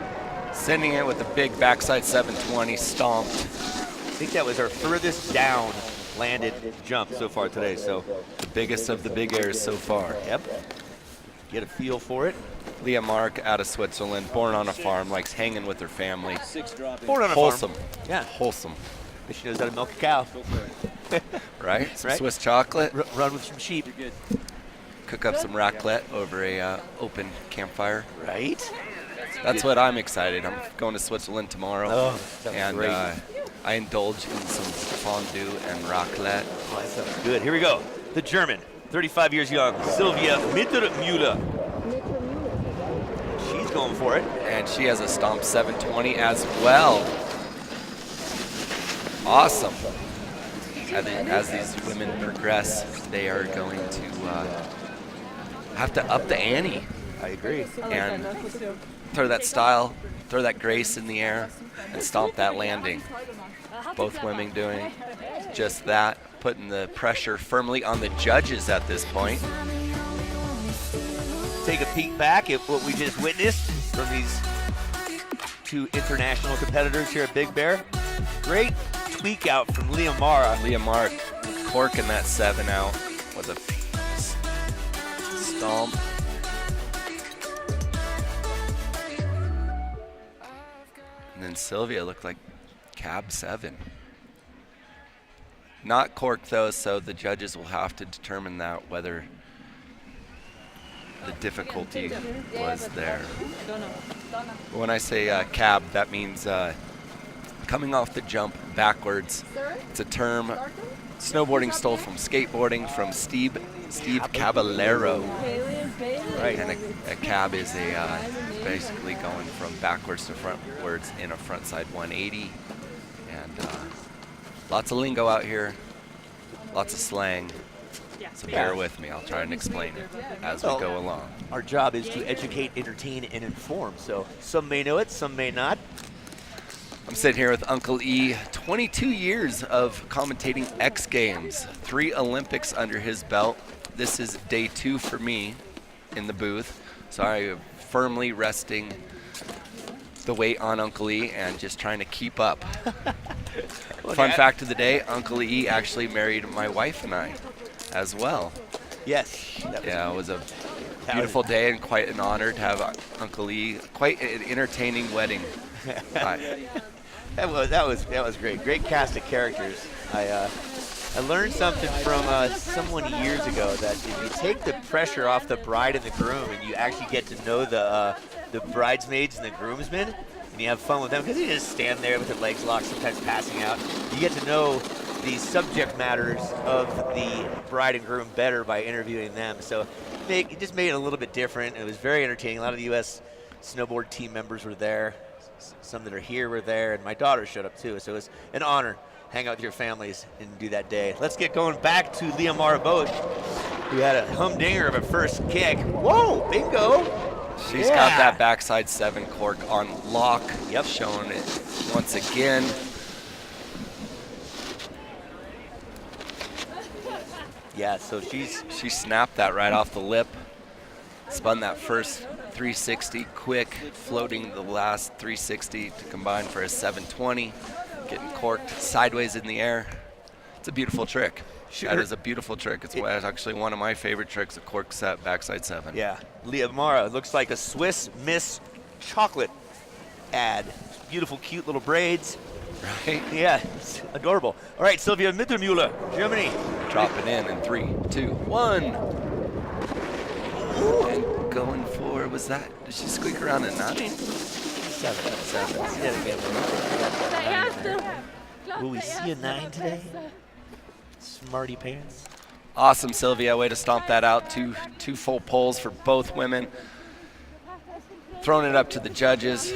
Sending it with a big backside 720 stomped. I think that was our furthest down landed jump so far today. So the biggest of the big airs so far. Yep. Get a feel for it. Leah Mark out of Switzerland, born on a farm, likes hanging with her family. Born on a wholesome. farm. Yeah. Wholesome. She knows how to milk a cow. Right? Some Right. Swiss chocolate. Run with some sheep. You're good. Cook up some raclette over a open campfire. Right? That's what I'm excited. I'm going to Switzerland tomorrow. Oh, sounds and great. I indulge in some fondue and raclette. Oh, that sounds good. Here we go. The German, 35 years young, Sylvia Mittermüller. She's going for it. And she has a stomp 720 as well. Awesome. As these women progress, they are going to have to up the ante. I agree. And throw that style, throw that grace in the air, and stomp that landing. Both women doing just that, putting the pressure firmly on the judges at this point. Take a peek back at what we just witnessed from these 2 international competitors here at Big Bear. Great tweak out from Leah Mara. Leah Mark corking that 7 out with a stomp. And then Sylvia looked like cab 7. Not corked though, so the judges will have to determine that whether the difficulty was there. When I say cab, that means coming off the jump backwards. It's a term snowboarding stole from skateboarding from Steve Caballero. Right. And a cab is basically going from backwards to frontwards in a frontside 180. And lots of lingo out here, lots of slang. So bear with me. I'll try and explain it as we go along. Our job is to educate, entertain, and inform. So some may know it, some may not. I'm sitting here with Uncle E, 22 years of commentating X Games, 3 Olympics under his belt. This is day 2 for me in the booth. So I'm firmly resting the weight on Uncle E and just trying to keep up. Fun fact of the day, Uncle E actually married my wife and I as well. Yes. Yeah, it was a beautiful day and quite an honor to have Uncle E. Quite an entertaining wedding. That was great. Great cast of characters. I learned something from someone years ago that if you take the pressure off the bride and the groom and you actually get to know the bridesmaids and the groomsmen, and you have fun with them, because you just stand there with their legs locked, sometimes passing out, you get to know the subject matters of the bride and groom better by interviewing them. So it just made it a little bit different. It was very entertaining. A lot of the U.S. snowboard team members were there. Some that are here were there, and my daughter showed up too. So it was an honor hang out with your families and do that day. Let's get going back to Liamara Bosch, who had a humdinger of a first kick. Whoa, bingo. She's got that backside 7 cork on lock. Yep. Showing it once again. Yeah, so she snapped that right off the lip. Spun that first 360 quick, floating the last 360 to combine for a 720. Getting corked sideways in the air. It's a beautiful trick. Sure. That is a beautiful trick. It's actually one of my favorite tricks, a cork set backside 7. Yeah, Liamara looks like a Swiss Miss chocolate ad. Beautiful, cute little braids. Right? Yeah, it's adorable. All right, Sylvia Mittermüller, Germany. Dropping in 3, 2, 1. And going for, was that, did she squeak around a 9? 7. Will we see a 9 today? Smarty pants. Awesome, Sylvia. Way to stomp that out. Two full pulls for both women. Throwing it up to the judges.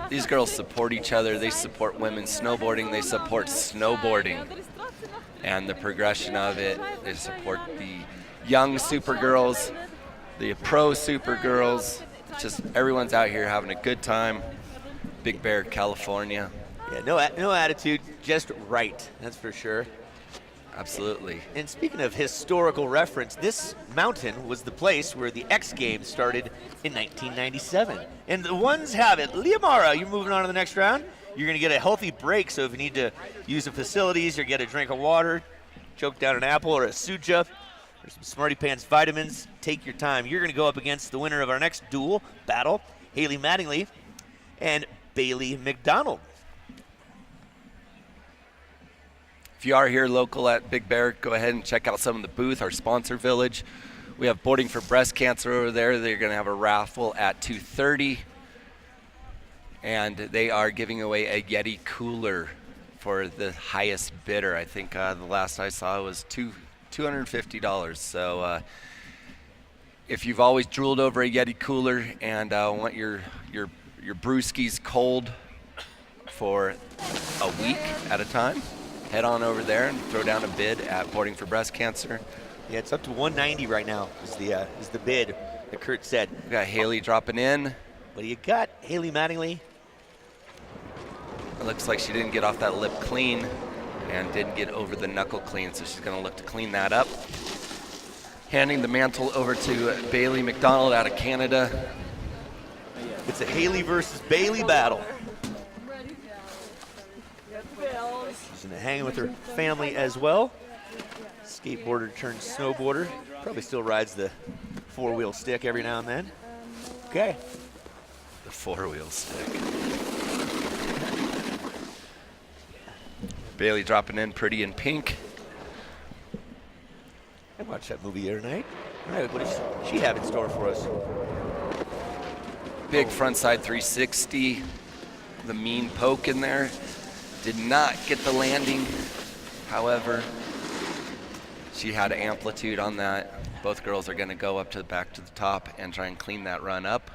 These girls support each other. They support women snowboarding. They support snowboarding and the progression of it. They support the young Supergirls, the pro Supergirls. Just everyone's out here having a good time. Big Bear, California. Yeah, no attitude, just right. That's for sure. Absolutely. And speaking of historical reference, this mountain was the place where the X Games started in 1997. And the ones have it. Liamara, you're moving on to the next round. You're going to get a healthy break, so if you need to use the facilities or get a drink of water, choke down an apple or a suja, or some Smarty Pants vitamins, take your time. You're going to go up against the winner of our next duel battle, Haley Mattingly and Bailey McDonald. If you are here local at Big Bear, go ahead and check out some of the booth, our sponsor village. We have boarding for breast cancer over there. They're going to have a raffle at 2:30. And they are giving away a Yeti cooler for the highest bidder. I think the last I saw was $250. So if you've always drooled over a Yeti cooler and want your brewskis cold for a week at a time, head on over there and throw down a bid at Boarding for Breast Cancer. Yeah, it's up to $190 right now is the bid that Kurt said. We got Haley dropping in. What do you got, Haley Mattingly? It looks like she didn't get off that lip clean and didn't get over the knuckle clean, so she's going to look to clean that up. Handing the mantle over to Bailey McDonald out of Canada. It's a Haley versus Bailey battle. She's going to hang with her family as well. Skateboarder turned snowboarder. Probably still rides the 4-wheel stick every now and then. Okay. The 4-wheel stick. Bailey dropping in pretty in pink. I watched that movie the other night. All right, what does she have in store for us? Big frontside 360. The mean poke in there. Did not get the landing. However, she had amplitude on that. Both girls are going to go up to the back to the top and try and clean that run up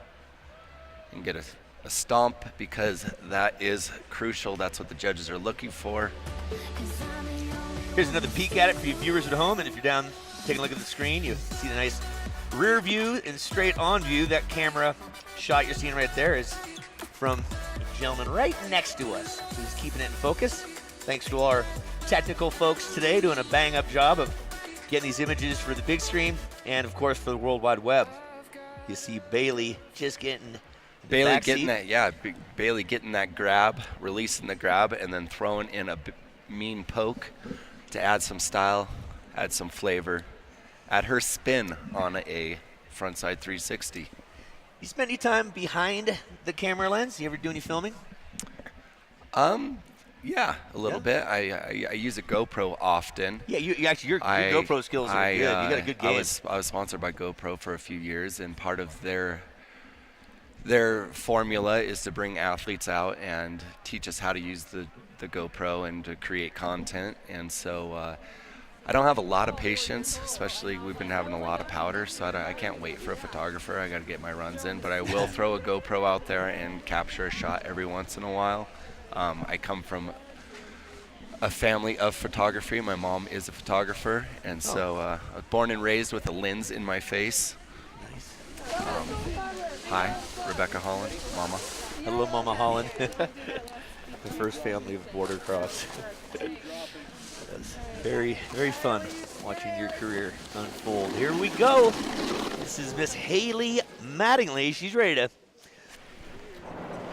and get a stomp, because that is crucial. That's what the judges are looking for. Here's another peek at it for you viewers at home, and if you're down taking a look at the screen, you see the nice rear view and straight on view. That camera shot you're seeing right there is from gentleman right next to us who's keeping it in focus. Thanks to all our technical folks today doing a bang-up job of getting these images for the big screen and, of course, for the World Wide Web. You see Bailey just getting Bailey getting that grab, releasing the grab, and then throwing in a mean poke to add some style, add some flavor, add her spin on a frontside 360. You spend any time behind the camera lens? You ever do any filming? Yeah, a little bit. I use a GoPro often. Yeah, your GoPro skills are good. You got a good game. I was sponsored by GoPro for a few years, and part of their formula is to bring athletes out and teach us how to use the GoPro and to create content. And so I don't have a lot of patience, especially we've been having a lot of powder, so I can't wait for a photographer. I got to get my runs in, but I will throw a GoPro out there and capture a shot every once in a while. I come from a family of photography. My mom is a photographer, and so I was born and raised with a lens in my face. Nice. Hi, Rebecca Holland, Mama. Hello, Mama Holland. The first family of border cross. That's very, very fun watching your career unfold. Here we go. This is Miss Haley Mattingly. She's ready to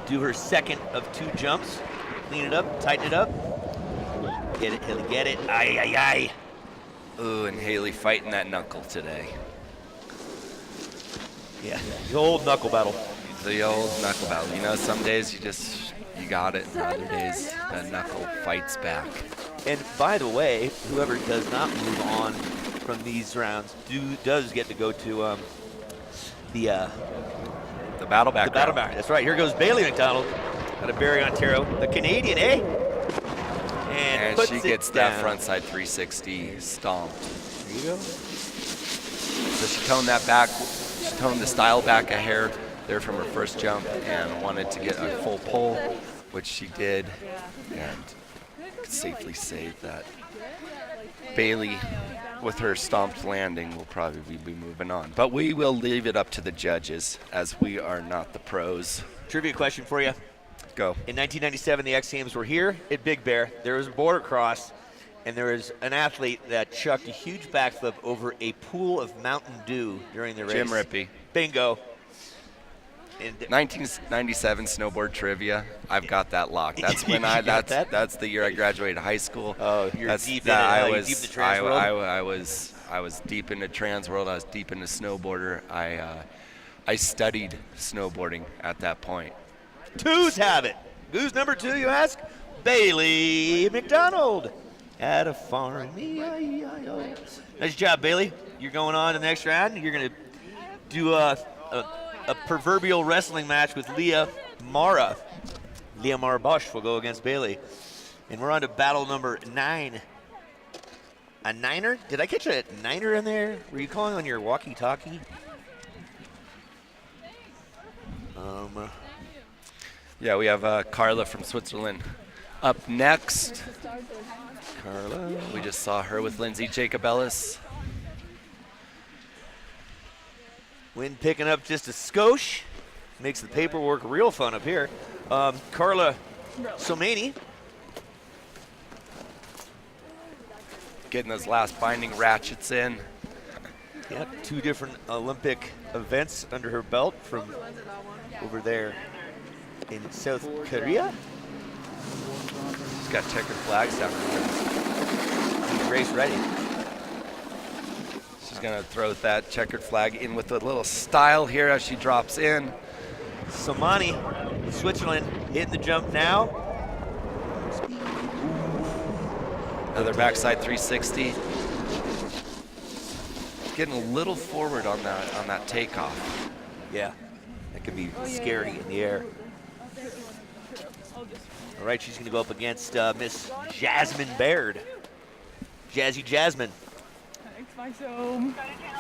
do her second of 2 jumps. Clean it up, tighten it up. Get it, Haley, get it. Aye, aye, aye. Ooh, and Haley fighting that knuckle today. Yeah, the old knuckle battle. The old knuckle battle. You know, some days you got it, and other days that knuckle fights back. And by the way, whoever does not move on from these rounds does get to go to the battle back. The battle back. That's right. Here goes Bailey McDonald out of Barrie, Ontario, the Canadian, eh? And she gets that frontside 360 stomped. There you go. So she toned that back. She toned the style back a hair there from her first jump and wanted to get a full pull, which she did, and could safely say that Bailey, with her stomped landing, will probably be moving on. But we will leave it up to the judges, as we are not the pros. Trivia question for you. Go. In 1997, the X Games were here at Big Bear. There was a border cross, and there was an athlete that chucked a huge backflip over a pool of Mountain Dew during the race. Jim Rippey. Bingo. 1997 snowboard trivia. I've got that locked. That's when that's the year I graduated high school. Oh, you're that's deep in it. I was deep in the trans world. I was deep into trans world. I was deep into snowboarder. I studied snowboarding at that point. Twos have it. Who's number 2, you ask? Bailey McDonald. At a farm. Nice job, Bailey. You're going on to the next round. You're going to do a proverbial wrestling match with Leah Mara. Leah Mara Bosch will go against Bailey. And we're on to battle number 9. A niner? Did I catch a niner in there? Were you calling on your walkie-talkie? Yeah, we have Carla from Switzerland up next. Carla. We just saw her with Lindsay Jacobellis. Wind picking up just a skosh. Makes the paperwork real fun up here. Carla Somani. Getting those last binding ratchets in. Yeah, 2 different Olympic events under her belt from over there in South Korea. She's got checkered flags down there. She's race ready. She's going to throw that checkered flag in with a little style here as she drops in. Somani, Switzerland, hitting the jump now. Another backside 360. Getting a little forward on that takeoff. Yeah, that could be scary in the air. All right, she's going to go up against Miss Jasmine Baird. Jazzy Jasmine.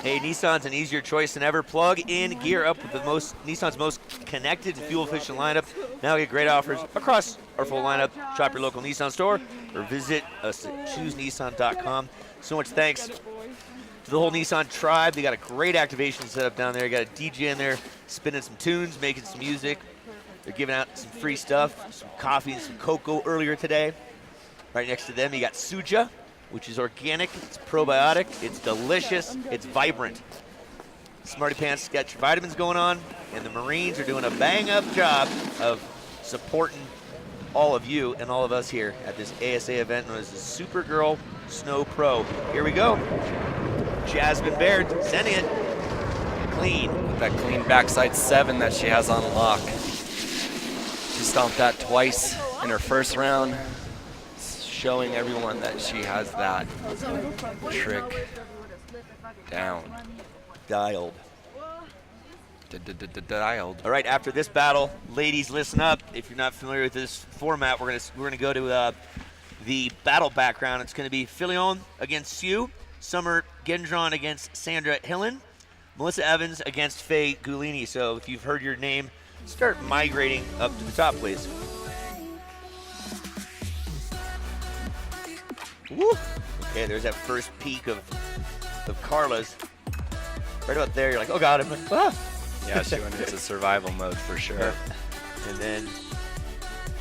Hey, Nissan's an easier choice than ever. Plug in, gear up with Nissan's most connected, fuel-efficient lineup. Now get great offers across our full lineup. Shop your local Nissan store or visit us at choosenissan.com. So much thanks to the whole Nissan tribe. They got a great activation set up down there. Got a DJ in there spinning some tunes, making some music. They're giving out some free stuff, some coffee and some cocoa earlier today. Right next to them, you got Suja, which is organic, it's probiotic, it's delicious, it's vibrant. Smarty Pants got your vitamins going on, and the Marines are doing a bang-up job of supporting all of you and all of us here at this ASA event known as the Supergirl Snow Pro. Here we go. Jasmine Baird sending it clean. With that clean backside 7 that she has on lock. She stomped that twice in her first round, showing everyone that she has that trick down. Dialed. Dialed. All right, after this battle, ladies, listen up. If you're not familiar with this format, we're gonna go to the battle background. It's gonna be Filion against Sue, Summer Gendron against Sandra Hillen, Melissa Evans against Faye Gulini. So if you've heard your name, start migrating up to the top, please. Woo! Okay, there's that first peak of Carla's. Right about there, you're like, oh God, I'm like, ah! Yeah, she went into survival mode for sure. And then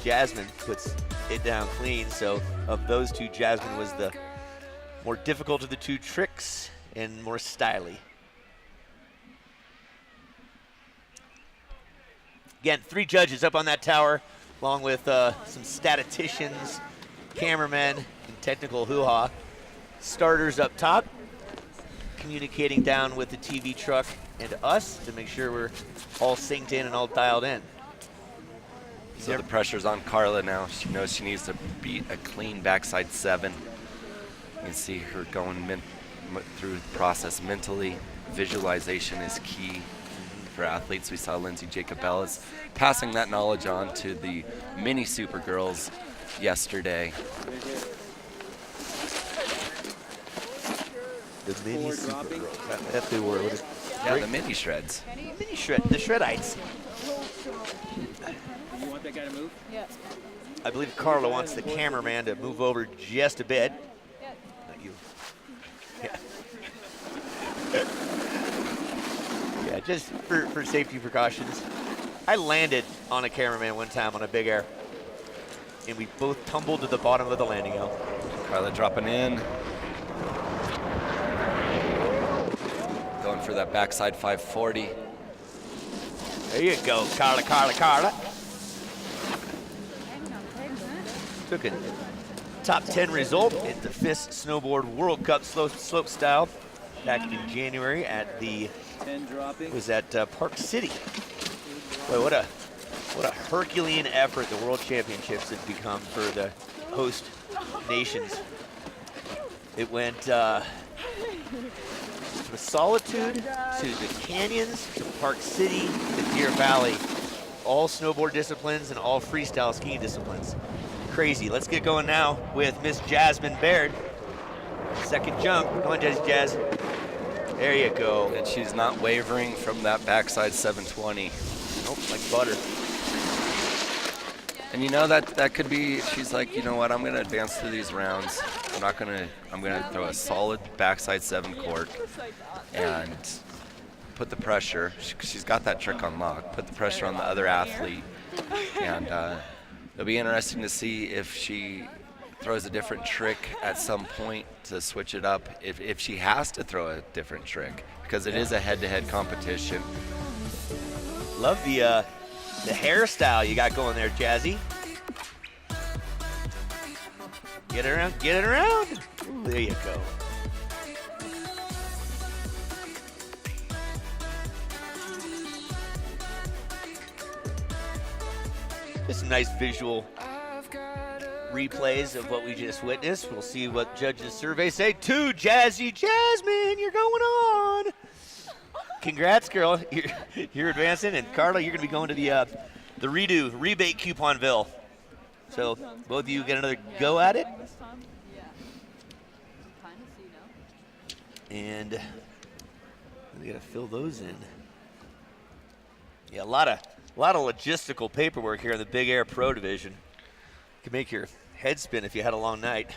Jasmine puts it down clean. So of those two, Jasmine was the more difficult of the two tricks and more stylish. Again, 3 judges up on that tower, along with some statisticians, cameramen, and technical hoo-ha. Starters up top, communicating down with the TV truck and us to make sure we're all synced in and all dialed in. So the pressure's on Carla now. She knows she needs to beat a clean backside 7. You can see her going through the process mentally. Visualization is key for athletes. We saw Lindsay Jacobellas passing that knowledge on to the mini Supergirls yesterday. The mini Supergirls. That they were. Yeah, the mini shreds. Mini shred. The Shredites. You want that guy to move? Yeah. I believe Carla wants the cameraman to move over just a bit. Not you. Yeah. Yeah, just for safety precautions. I landed on a cameraman one time on a big air, and we both tumbled to the bottom of the landing hill. Carla dropping in. Going for that backside 540. There you go, Carla. Took a top 10 result at the FIS Snowboard World Cup slope style back in January at the Park City. Boy, what a Herculean effort the World Championships have become for the host nations. It went from Solitude to the Canyons to Park City to Deer Valley. All snowboard disciplines and all freestyle skiing disciplines. Crazy. Let's get going now with Miss Jasmine Baird. Second jump. Come on, Jazz. There you go. And she's not wavering from that backside 720. Nope, like butter. And you know that could be, she's like, you know what, I'm gonna advance through these rounds. I'm gonna throw a solid backside 7 cork and put the pressure. She's got that trick on lock. Put the pressure on the other athlete. And it'll be interesting to see if she throws a different trick at some point to switch it up, if she has to throw a different trick, because it is a head-to-head competition. Love the hairstyle you got going there, Jazzy. Get it around. Ooh, there you go. Just some nice visual replays of what we just witnessed. We'll see what judges' surveys say. 2, Jazzy Jasmine, you're going on. Congrats, girl. You're advancing, and Carla, you're going to be going to the redo rebate couponville. So both of you get another go at it. And we got to fill those in. Yeah, a lot of logistical paperwork here in the Big Air Pro division. Could make your head spin if you had a long night.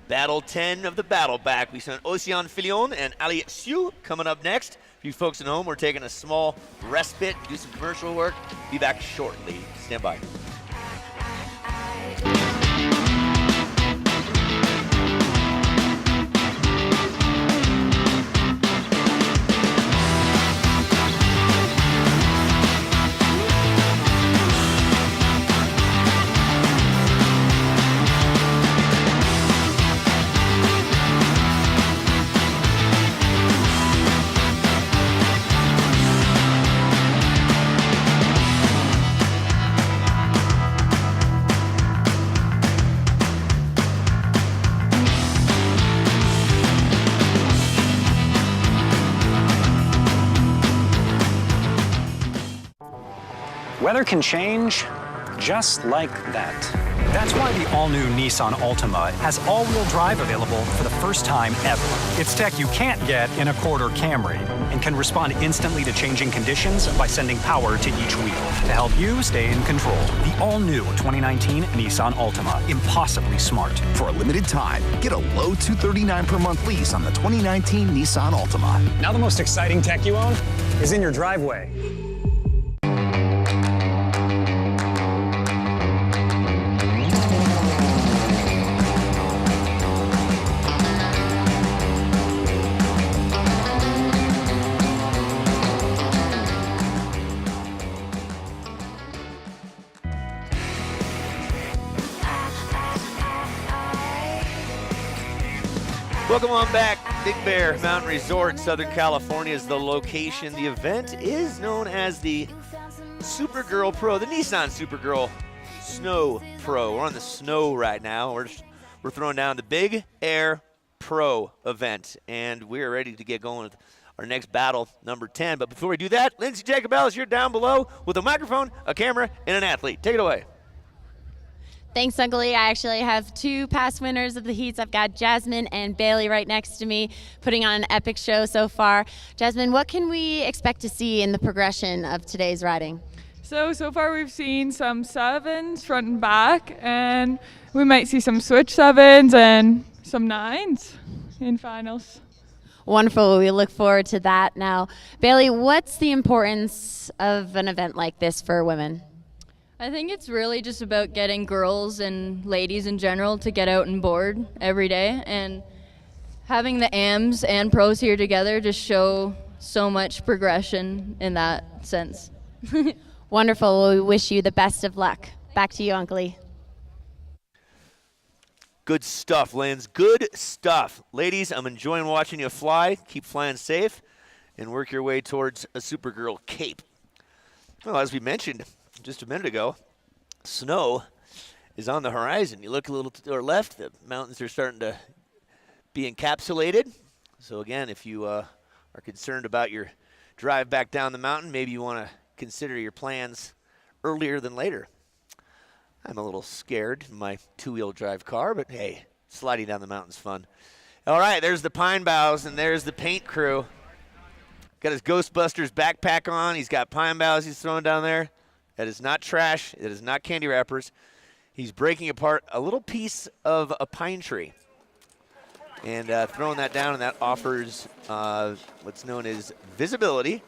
Battle 10 of the battle back. We sent Ocean Filion and Ali Siu coming up next. For you folks at home, we're taking a small respite, do some commercial work. Be back shortly. Stand by. Weather can change just like that. That's why the all-new Nissan Altima has all-wheel drive available for the first time ever. It's tech you can't get in a quarter Camry and can respond instantly to changing conditions by sending power to each wheel to help you stay in control. The all-new 2019 Nissan Altima, impossibly smart. For a limited time, get a low $239 per month lease on the 2019 Nissan Altima. Now the most exciting tech you own is in your driveway. Welcome on back. Big Bear Mountain Resort, Southern California is the location. The event is known as the Supergirl Pro, the Nissan Supergirl Snow Pro. We're on the snow right now. We're throwing down the Big Air Pro event, and we're ready to get going with our next battle, number 10. But before we do that, Lindsay Jacobellis, you're down below with a microphone, a camera, and an athlete. Take it away. Thanks, Uncle Lee. I actually have two past winners of the heats. I've got Jasmine and Bailey right next to me, putting on an epic show so far. Jasmine, what can we expect to see in the progression of today's riding? So far we've seen some sevens front and back, and we might see some switch sevens and some nines in finals. Wonderful. We look forward to that. Now, Bailey, what's the importance of an event like this for women? I think it's really just about getting girls and ladies in general to get out and board every day, and having the AMs and pros here together just show so much progression in that sense. Wonderful. Well, we wish you the best of luck. Back to you, Uncle Lee. Good stuff, Linz. Good stuff. Ladies, I'm enjoying watching you fly. Keep flying safe and work your way towards a Supergirl cape. Well, as we mentioned just a minute ago, snow is on the horizon. You look a little to our left, the mountains are starting to be encapsulated. So again, if you are concerned about your drive back down the mountain, maybe you want to consider your plans earlier than later. I'm a little scared in my two-wheel drive car, but hey, sliding down the mountain's fun. All right, there's the pine boughs, and there's the paint crew. Got his Ghostbusters backpack on. He's got pine boughs he's throwing down there. That is not trash. That is not candy wrappers. He's breaking apart a little piece of a pine tree and throwing that down, and that offers what's known as visibility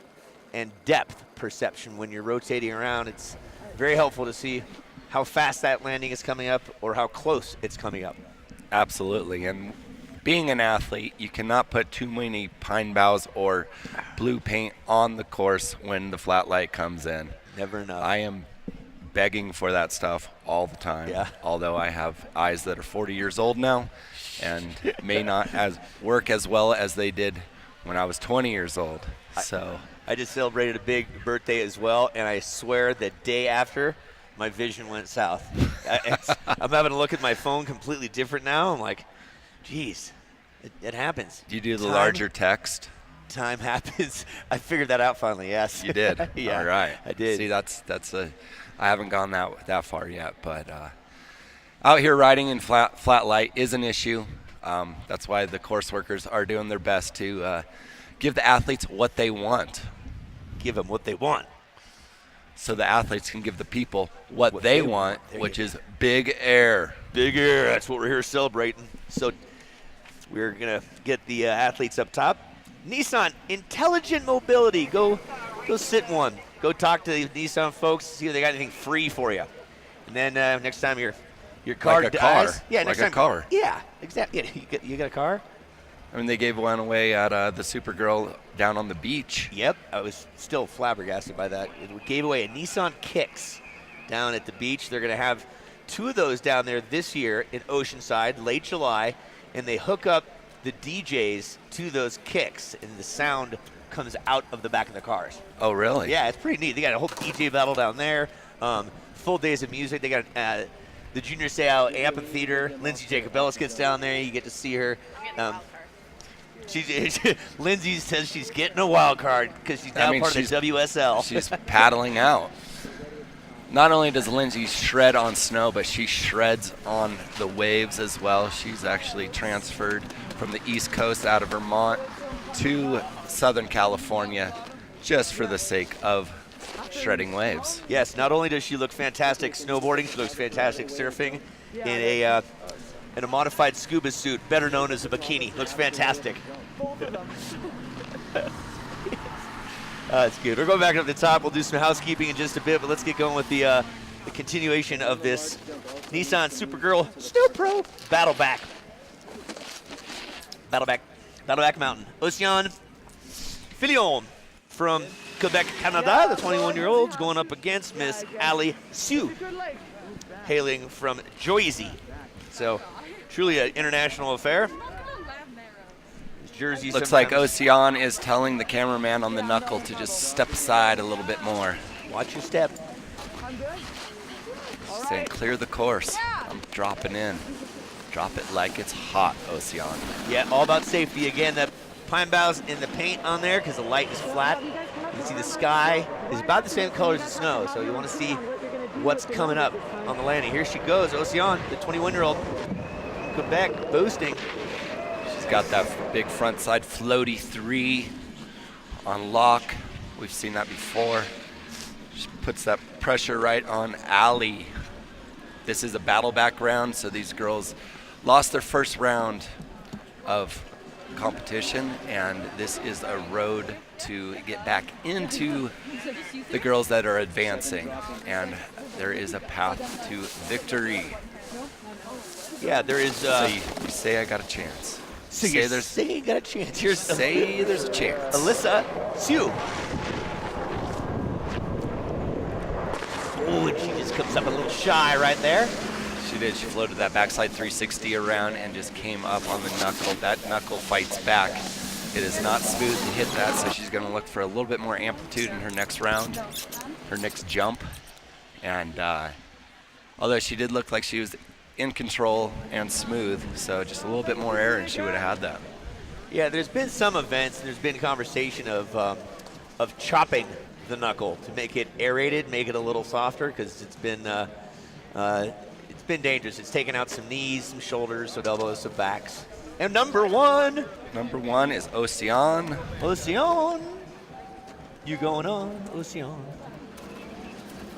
and depth perception when you're rotating around. It's very helpful to see how fast that landing is coming up or how close it's coming up. Absolutely. And being an athlete, you cannot put too many pine boughs or blue paint on the course when the flat light comes in. Never enough. I am begging for that stuff all the time. Yeah. Although I have eyes that are 40 years old now and may not work as well as they did when I was 20 years old. So I just celebrated a big birthday as well, and I swear the day after, my vision went south. I'm having to look at my phone completely different now. I'm like, geez, it happens. Do you do the larger text? Time happens. I figured that out finally, yes. You did? Yeah, all right. I did. See, I haven't gone that far yet, but out here riding in flat light is an issue. That's why the course workers are doing their best to give the athletes what they want. Give them what they want. So the athletes can give the people what they want, which is big air. Big air, that's what we're here celebrating. So We're going to get the athletes up top. Nissan Intelligent Mobility. Go sit in one. Go talk to the Nissan folks, see if they got anything free for you. And then next time your car like a dies. car. Yeah, like next a time. car. Yeah, exactly. Yeah, you got a car? I mean, they gave one away at the Supergirl down on the beach. Yep, I was still flabbergasted by that. It gave away a Nissan Kicks down at the beach. They're going to have 2 of those down there this year in Oceanside, late July, and they hook up the DJs to those kicks, and the sound comes out of the back of the cars. Oh, really? Yeah, it's pretty neat. They got a whole DJ battle down there, full days of music. They got the Junior Seau Amphitheater. Lindsay Jacobellis gets down there. You get to see her. Lindsay says she's getting a wild card because she's now part of the WSL. She's paddling out. Not only does Lindsay shred on snow, but she shreds on the waves as well. She's actually transferred from the East Coast out of Vermont to Southern California just for the sake of shredding waves. Yes, not only does she look fantastic snowboarding, she looks fantastic surfing in a modified scuba suit, better known as a bikini. Looks fantastic. That's good. We're going back up to the top. We'll do some housekeeping in just a bit, but let's get going with the continuation of this Nissan Supergirl Snow Pro Battleback Mountain. Océane Filion from Quebec, Canada, the 21-year-old's going up against Miss Ali Sue, hailing from Jersey. So, truly an international affair. Jersey looks like Océane is telling the cameraman on the knuckle to just step aside a little bit more. Watch your step. She's saying, clear the course. I'm dropping in. Drop it like it's hot, Océane. Yeah, all about safety. Again, the pine boughs in the paint on there because the light is flat. You can see the sky is about the same color as the snow, so you want to see what's coming up on the landing. Here she goes, Océane, the 21-year-old from Quebec, boosting. She's got that big front side floaty 3 on lock. We've seen that before. She puts that pressure right on Ali. This is a battle back round, so these girls lost their first round of competition, and this is a road to get back into the girls that are advancing, and there is a path to victory. Yeah, there is. So you say I got a chance. So you say you got a chance. Here's say there's a chance. Alyssa Sue. Oh, and she just comes up a little shy right there. She did. She floated that backside 360 around and just came up on the knuckle. That knuckle fights back. It is not smooth to hit that, so she's going to look for a little bit more amplitude in her next round, her next jump. And although she did look like she was in control and smooth, so just a little bit more air and she would have had that. Yeah, there's been some events, there's been conversation of chopping the knuckle to make it aerated, make it a little softer, because it's been dangerous. It's taken out some knees, some shoulders, some elbows, some backs. And number one is Océane. Océane, you going on, Océane.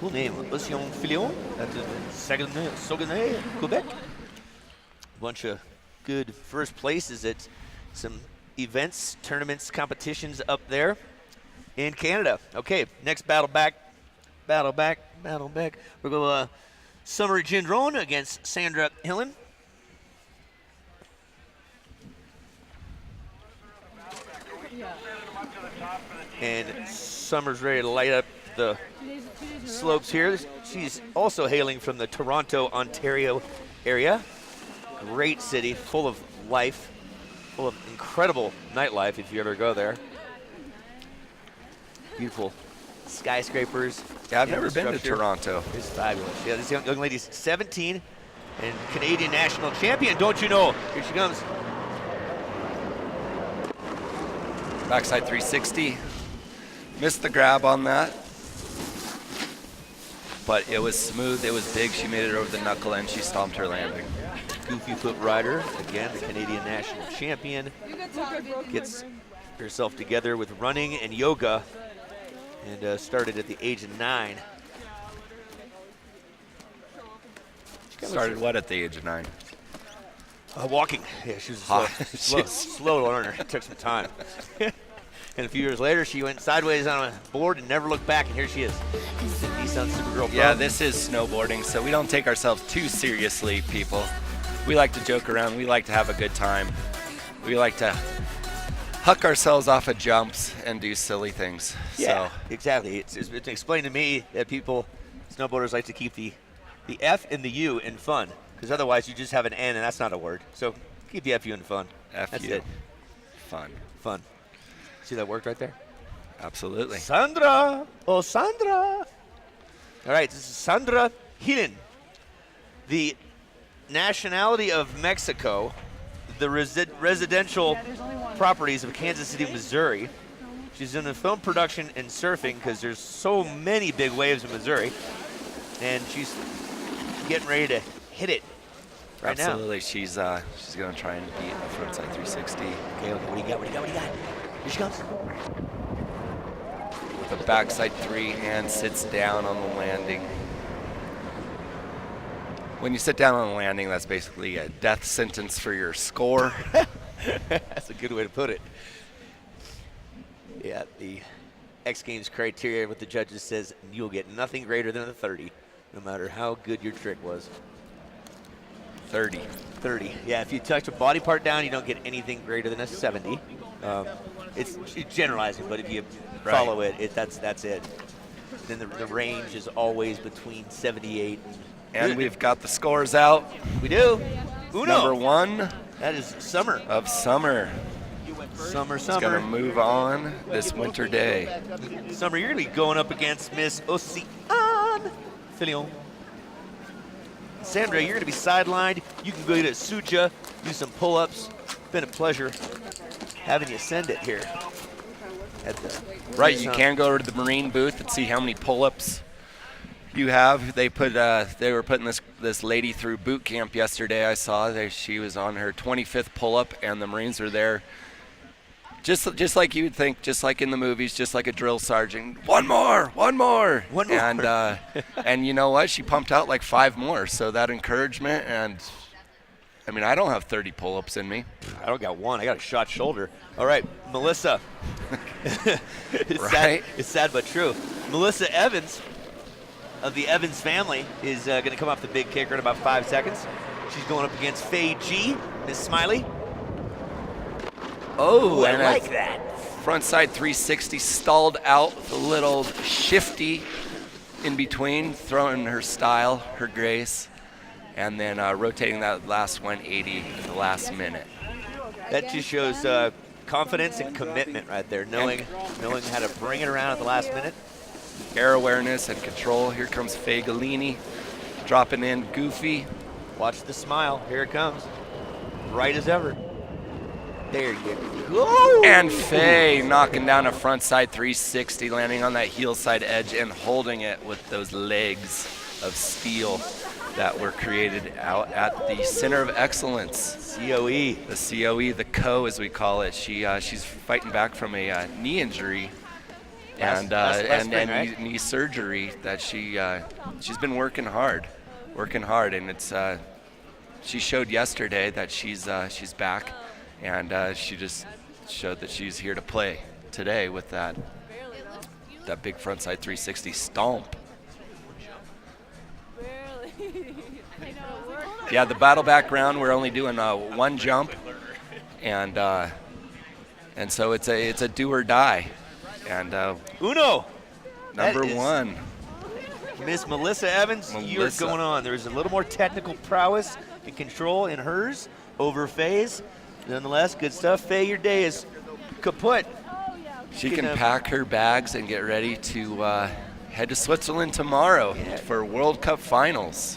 Cool name, Océane Filion at the Saguenay, Quebec. Bunch of good first places at some events, tournaments, competitions up there in Canada. Okay, next battle back. We're going Summer Gendron against Sandra Hillen. And Summer's ready to light up the slopes here. She's also hailing from the Toronto, Ontario area. Great city, full of life, full of incredible nightlife if you ever go there. Beautiful skyscrapers. Yeah, I've never been to Toronto. It's fabulous. Yeah, this young lady's 17 and Canadian national champion, don't you know? Here she comes. Backside 360. Missed the grab on that. But it was smooth, it was big. She made it over the knuckle and she stomped her landing. Goofy foot rider, again, the Canadian national champion. Gets herself together with running and yoga and started at the age of 9. Started what at the age of 9? Walking. Yeah, she was a slow learner. It took some time. And a few years later, she went sideways on a board and never looked back, and here she is. The Nissan Supergirl Pro. Yeah, this is snowboarding, so we don't take ourselves too seriously, people. We like to joke around. We like to have a good time. We like to huck ourselves off of jumps and do silly things. Yeah, so. Exactly. It's explained to me that snowboarders like to keep the F and the U in fun, because otherwise you just have an N, and that's not a word. So keep the FU in fun. That's it. Fun. Fun. See that worked right there? Absolutely. Sandra! Oh, Sandra! All right, this is Sandra Hinen. The nationality of Mexico, the residential properties of Kansas City, Missouri. She's in the film production and surfing because there's so many big waves in Missouri. And she's getting ready to hit it right now. Absolutely. She's going to try and beat a frontside 360. Okay, what do you got? What do you got? Here she comes. With a backside 3 and sits down on the landing. When you sit down on the landing, that's basically a death sentence for your score. That's a good way to put it. Yeah, the X Games criteria with the judges says you'll get nothing greater than a 30, no matter how good your trick was. 30. 30. Yeah, if you touch a body part down, you don't get anything greater than a 70. It's generalizing, but if you follow it, that's it. Then the range is always between 78 and we've got the scores out. We do. Uno. Number 1. That is Summer. Of Summer. Summer. It's going to move on this winter day. Summer, you're going to be going up against Miss Ocean Filion. Sandra, you're going to be sidelined. You can go to Suja, do some pull-ups. It's been a pleasure having you send it here. Right, you can go to the Marine booth and see how many pull-ups you have. They were putting this lady through boot camp yesterday. I saw she was on her 25th pull-up, and the Marines were there. Just like you would think, just like in the movies, just like a drill sergeant. One more. And you know what? She pumped out like 5 more. So that encouragement, and I mean, I don't have 30 pull-ups in me. I don't got one. I got a shot shoulder. All right, Melissa. It's sad but true. Melissa Evans of the Evans family is going to come off the big kicker in about 5 seconds. She's going up against Faye G, Miss Smiley. Oh, I like that. Frontside 360 stalled out, a little shifty in between, throwing her style, her grace, and then rotating that last 180 at the last minute. That just shows confidence and commitment right there, knowing how to bring it around at the last minute. Air awareness and control. Here comes Faye Galini, dropping in goofy. Watch the smile. Here it comes. Right as ever. There you go. And Faye knocking down a frontside 360, landing on that heel side edge and holding it with those legs of steel that were created out at the Center of Excellence. COE. The COE, the CO as we call it. She's fighting back from a knee injury and knee surgery that she's been working hard, and it's she showed yesterday that she's back. And she just showed that she's here to play today with that big frontside 360 stomp. Yeah, the battle background, we're only doing 1 jump, and so it's a do or die. And Uno. Number 1. Miss Melissa Evans, you're going on. There's a little more technical prowess and control in hers over Faye's. Nonetheless, good stuff. Faye, your day is kaput. She can pack her bags and get ready to head to Switzerland tomorrow for World Cup finals.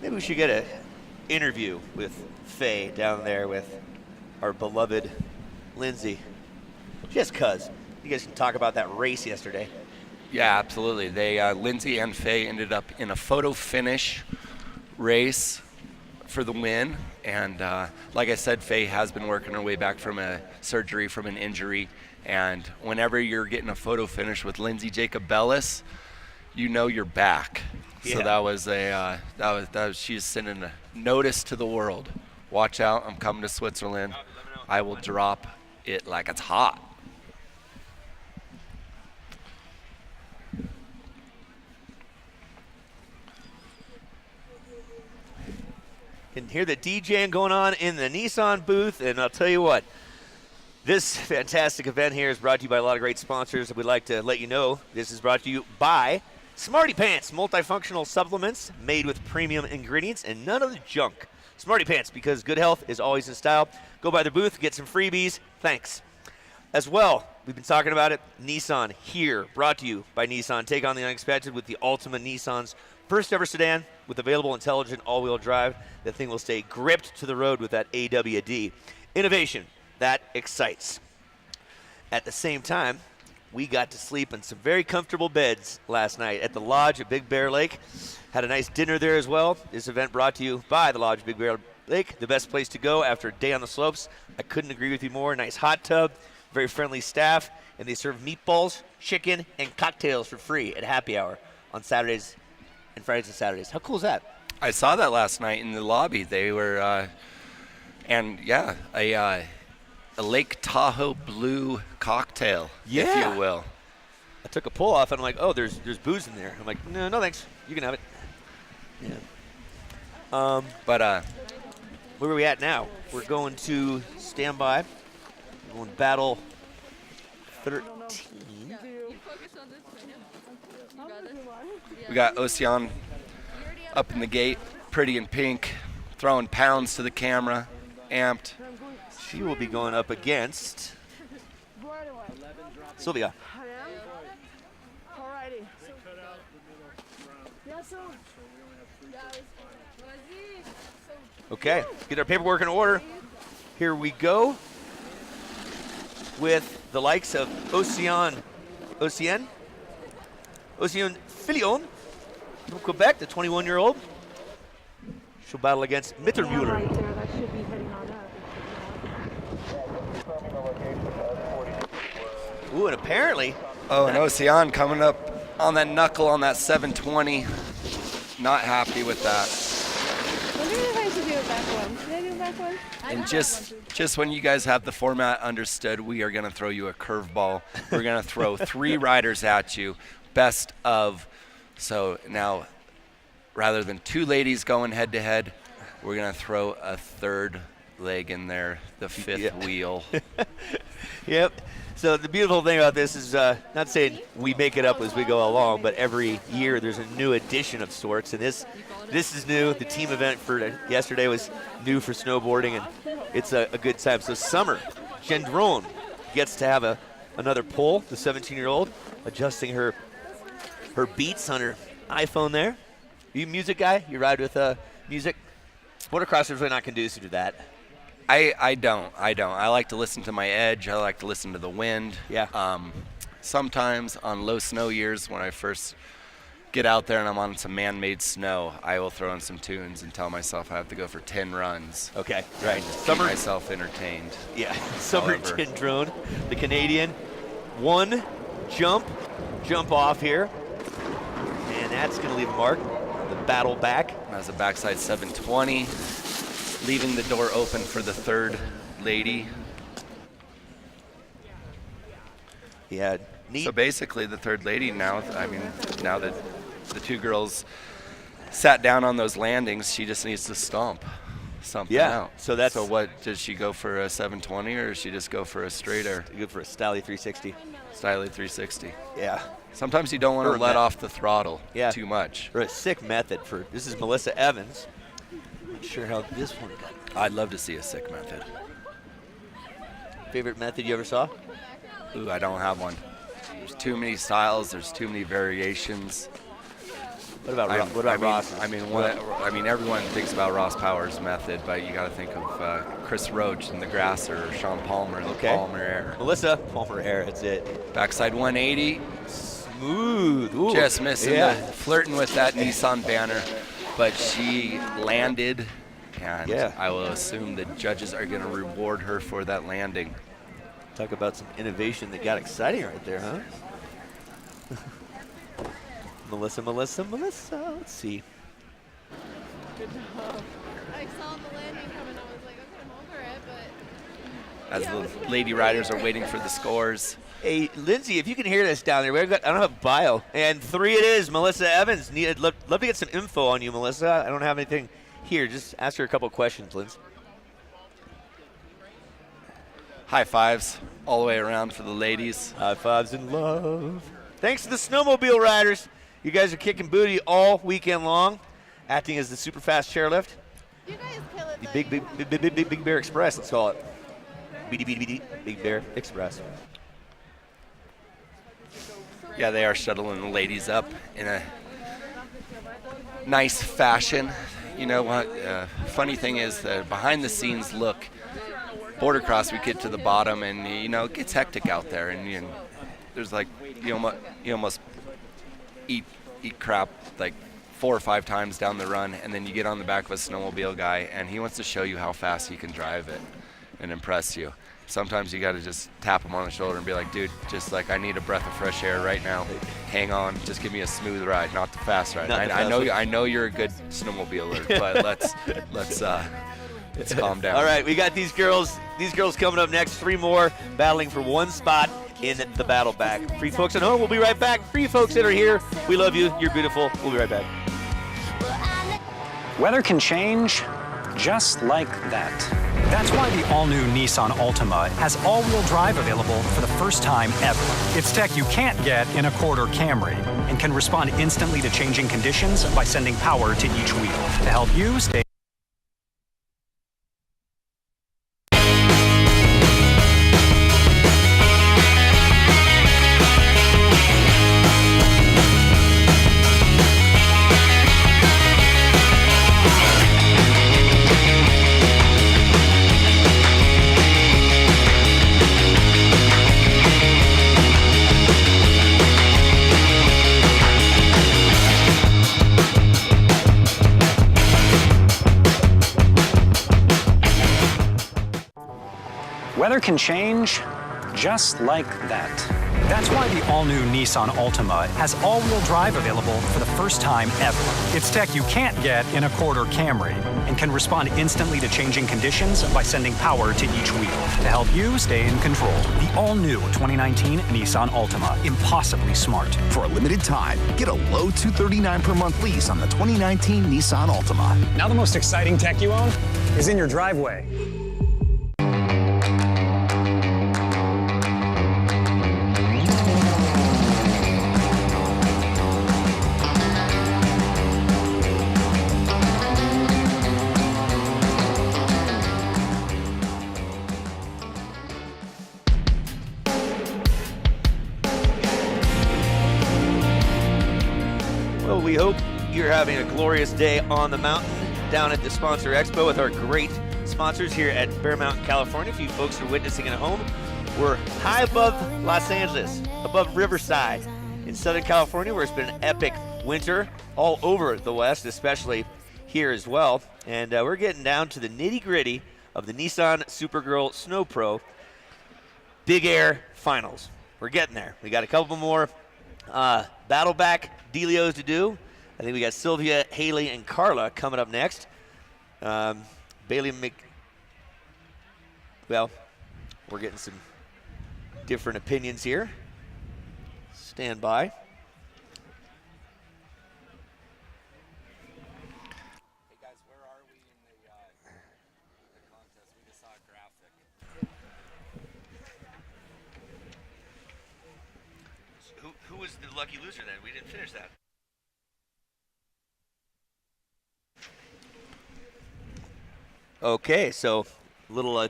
Maybe we should get an interview with Faye down there with our beloved Lindsay. Just because. You guys can talk about that race yesterday. Yeah, absolutely. They Lindsay and Faye ended up in a photo finish race for the win. And like I said, Faye has been working her way back from a surgery, from an injury. And whenever you're getting a photo finish with Lindsay Jacobellis, you know you're back. Yeah. So that was she's sending a notice to the world. watch out, I'm coming to Switzerland. I will drop it like it's hot. Can hear the DJing going on in the Nissan booth, and I'll tell you what, this fantastic event here is brought to you by a lot of great sponsors. We'd like to let you know this is brought to you by Smarty Pants, multifunctional supplements made with premium ingredients and none of the junk. Smarty Pants, because good health is always in style. Go by their booth, get some freebies. Thanks. As well, we've been talking about it, Nissan here, brought to you by Nissan. Take on the unexpected with the Ultima Nissan's first ever sedan with available intelligent all-wheel drive. That thing will stay gripped to the road with that AWD. Innovation, that excites. At the same time, we got to sleep in some very comfortable beds last night at the Lodge at Big Bear Lake. Had a nice dinner there as well. This event brought to you by the Lodge Big Bear Lake, the best place to go after a day on the slopes. I couldn't agree with you more. Nice hot tub, very friendly staff, and they serve meatballs, chicken, and cocktails for free at happy hour on Saturdays and Fridays and Saturdays. How cool is that? I saw that last night in the lobby. They were, a Lake Tahoe blue cocktail, if you will. I took a pull off, and I'm like, oh, there's booze in there. I'm like, no thanks. You can have it. Yeah. Where are we at now? We're going to standby. We're going battle 13. We got Ocean up in the gate, pretty in pink, throwing pounds to the camera, amped. She will be going up against Sylvia. Okay, let's get our paperwork in order. Here we go with the likes of Océan Filion from Quebec, the 21-year-old. She'll battle against Mittermuller. Ooh, and apparently. Oh, and Ocean coming up on that knuckle on that 720. Not happy with that. What are you going to do back one? Did I do back one? And just when you guys have the format understood, we are going to throw you a curveball. We're going to throw 3 riders at you, best of. So now, rather than 2 ladies going head-to-head, we're going to throw a third leg in there, the 5th wheel. Yep. So the beautiful thing about this is not saying we make it up as we go along, but every year there's a new edition of sorts, and this is new. The team event for yesterday was new for snowboarding, and it's a good time. So Summer Gendron gets to have another pull, the 17-year-old, adjusting her beats on her iPhone there. Are you a music guy? You ride with music? Motocross is really not conducive to that. I don't. I like to listen to my edge. I like to listen to the wind. Yeah. Sometimes on low snow years when I first get out there and I'm on some man-made snow, I will throw in some tunes and tell myself I have to go for 10 runs. Okay, right. Keep myself entertained. Yeah. Summer Gendron, the Canadian. 1 jump off here. And that's going to leave a mark. The battle back. That's a backside 720. Leaving the door open for the third lady. Yeah, neat. So basically the third lady now, now that the 2 girls sat down on those landings, she just needs to stomp something out. So what, does she go for a 720 or does she just go for a straight air? You go for a Stally 360. Stally 360. Yeah. Sometimes you don't want to let off the throttle too much. Or a sick method this is Melissa Evans. Not sure how this one got. I'd love to see a sick method. Favorite method you ever saw? Ooh, I don't have one. There's too many styles. There's too many variations. What about Ross? I mean, everyone thinks about Ross Power's method, but you got to think of Chris Roach and the Grasser, or Sean Palmer, the Palmer Air. Melissa Palmer Air, that's it. Backside 180. Smooth. Ooh. Just missing flirting with that Nissan banner. But she landed, and I will assume the judges are going to reward her for that landing. Talk about some innovation that got exciting right there, huh? Melissa. Let's see. Good job. I saw the landing coming. I was like, okay, I'm over it, but. As Yeah, it was the lady riders are waiting for the scores. Hey, Lindsay, if you can hear this down there, I don't have a bio. And 3 it is, Melissa Evans. Love to get some info on you, Melissa. I don't have anything here. Just ask her a couple questions, Lindsay. High fives all the way around for the ladies. High fives in love. Thanks to the snowmobile riders. You guys are kicking booty all weekend long, acting as the super fast chairlift. You guys kill it. The Big Bear Express, let's call it. BD, Big Bear Express. Yeah, they are shuttling the ladies up in a nice fashion. You know what? Funny thing is, the behind the scenes look. Border cross, we get to the bottom, and you know it gets hectic out there, and there's like you almost eat crap like 4 or 5 times down the run, and then you get on the back of a snowmobile guy, and he wants to show you how fast he can drive it and impress you. Sometimes you got to just tap him on the shoulder and be like, dude, just like I need a breath of fresh air right now. Hang on, just give me a smooth ride, not the fast ride. I know you're a good snowmobiler, but let's calm down. All right, we got these girls coming up next. 3 more battling for 1 spot in the battle back. For you folks at home, we'll be right back. For you folks that are here, we love you. You're beautiful. We'll be right back. Weather can change just like that. That's why the all-new Nissan Altima has all-wheel drive available for the first time ever. It's tech you can't get in a quarter Camry and can respond instantly to changing conditions by sending power to each wheel to help you stay. Weather can change just like that. That's why the all-new Nissan Altima has all-wheel drive available for the first time ever. It's tech you can't get in a quarter Camry and can respond instantly to changing conditions by sending power to each wheel to help you stay in control. The all-new 2019 Nissan Altima, impossibly smart. For a limited time, get a low $239 per month lease on the 2019 Nissan Altima. Now the most exciting tech you own is in your driveway. Well, we hope you're having a glorious day on the mountain down at the Sponsor Expo with our great sponsors here at Bear Mountain, California. If you folks are witnessing at home, we're high above Los Angeles, above Riverside in Southern California, where it's been an epic winter all over the West, especially here as well. And we're getting down to the nitty-gritty of the Nissan Supergirl Snow Pro Big Air Finals. We're getting there. We got a couple more battle back dealios to do. I think we got Sylvia, Haley, and Carla coming up next. Bailey well, we're getting some different opinions here. Stand by. Hey guys, where are we in the contest? We just saw a graphic. Who was the lucky loser then? We didn't finish that. Okay, so a little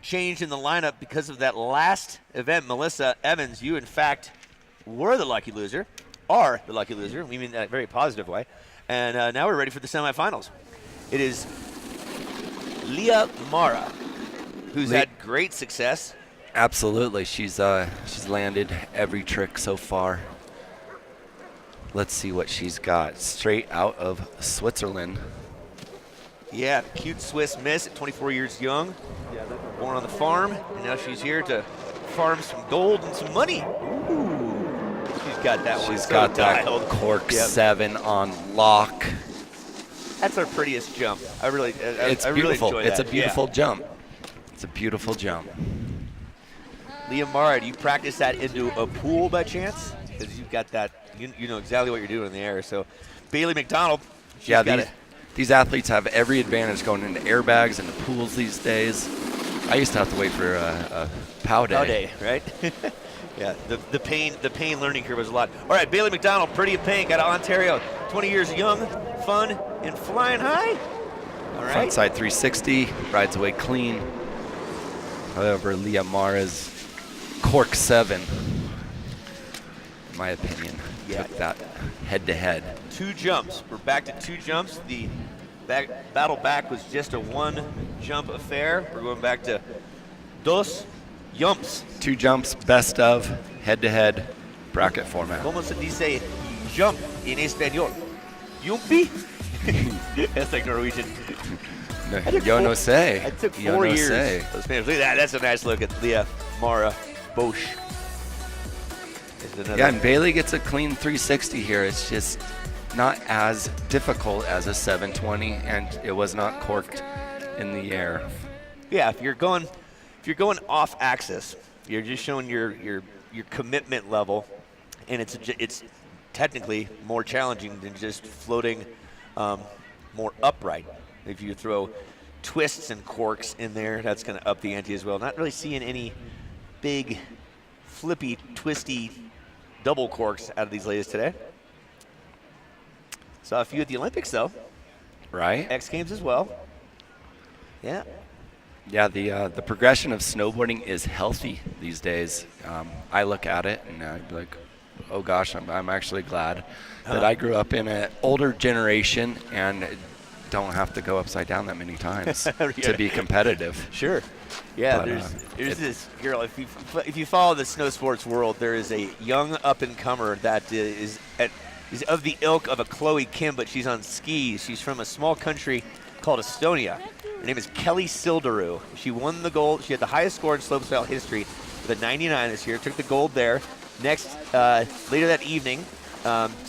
change in the lineup because of that last event. Melissa Evans, you in fact were the lucky loser, are the lucky loser. We mean that in a very positive way. And now we're ready for the semifinals. It is Leah Mara, who's had great success. Absolutely, she's landed every trick so far. Let's see what she's got. Straight out of Switzerland. Yeah, cute Swiss miss at 24 years young. Born on the farm, and now she's here to farm some gold and some money. Ooh, she's got that one. She's got that cork 7 on lock. That's our prettiest jump. I really beautiful. enjoy that. It's a beautiful jump. It's a beautiful jump. Leah Mara, do you practice that into a pool by chance? Because you've got that, you know exactly what you're doing in the air. So Bailey McDonald, these athletes have every advantage going into airbags and pools these days. I used to have to wait for a POW day. POW day, right? Yeah, the pain learning curve was a lot. All right, Bailey McDonald, pretty in pink out of Ontario, 20 years young, fun, and flying high. All right. Frontside 360, rides away clean. However, Leah Mara's cork 7, in my opinion, took that head-to-head. 2 jumps. We're back to 2 jumps. The battle back was just a 1-jump affair. We're going back to dos jumps. 2 jumps, best of, head-to-head, bracket format. ¿Cómo se dice jump en español? Yumpi? That's like Norwegian. No, yo no sé. I took 4 yo no years. sé. Look at that. That's a nice look at Leah Mara Bosch. Yeah, and Bailey gets a clean 360 here. It's just not as difficult as a 720, and it was not corked in the air. Yeah, if you're going off axis, you're just showing your commitment level, and it's technically more challenging than just floating more upright. If you throw twists and corks in there, that's going to up the ante as well. Not really seeing any big flippy, twisty double corks out of these ladies today. Saw a few at the Olympics, though. Right. X Games as well. Yeah. Yeah, the progression of snowboarding is healthy these days. I look at it and I'd be like, oh gosh, I'm actually glad that I grew up in an older generation and don't have to go upside down that many times to be competitive. Sure. Yeah, But, there's this girl. If you follow the snow sports world, there is a young up-and-comer that is of the ilk of a Chloe Kim, but she's on skis. She's from a small country called Estonia. Her name is Kelly Sildaroo. She won the gold. She had the highest score in slopestyle history with a 99 this year. Took the gold there. Next, later that evening,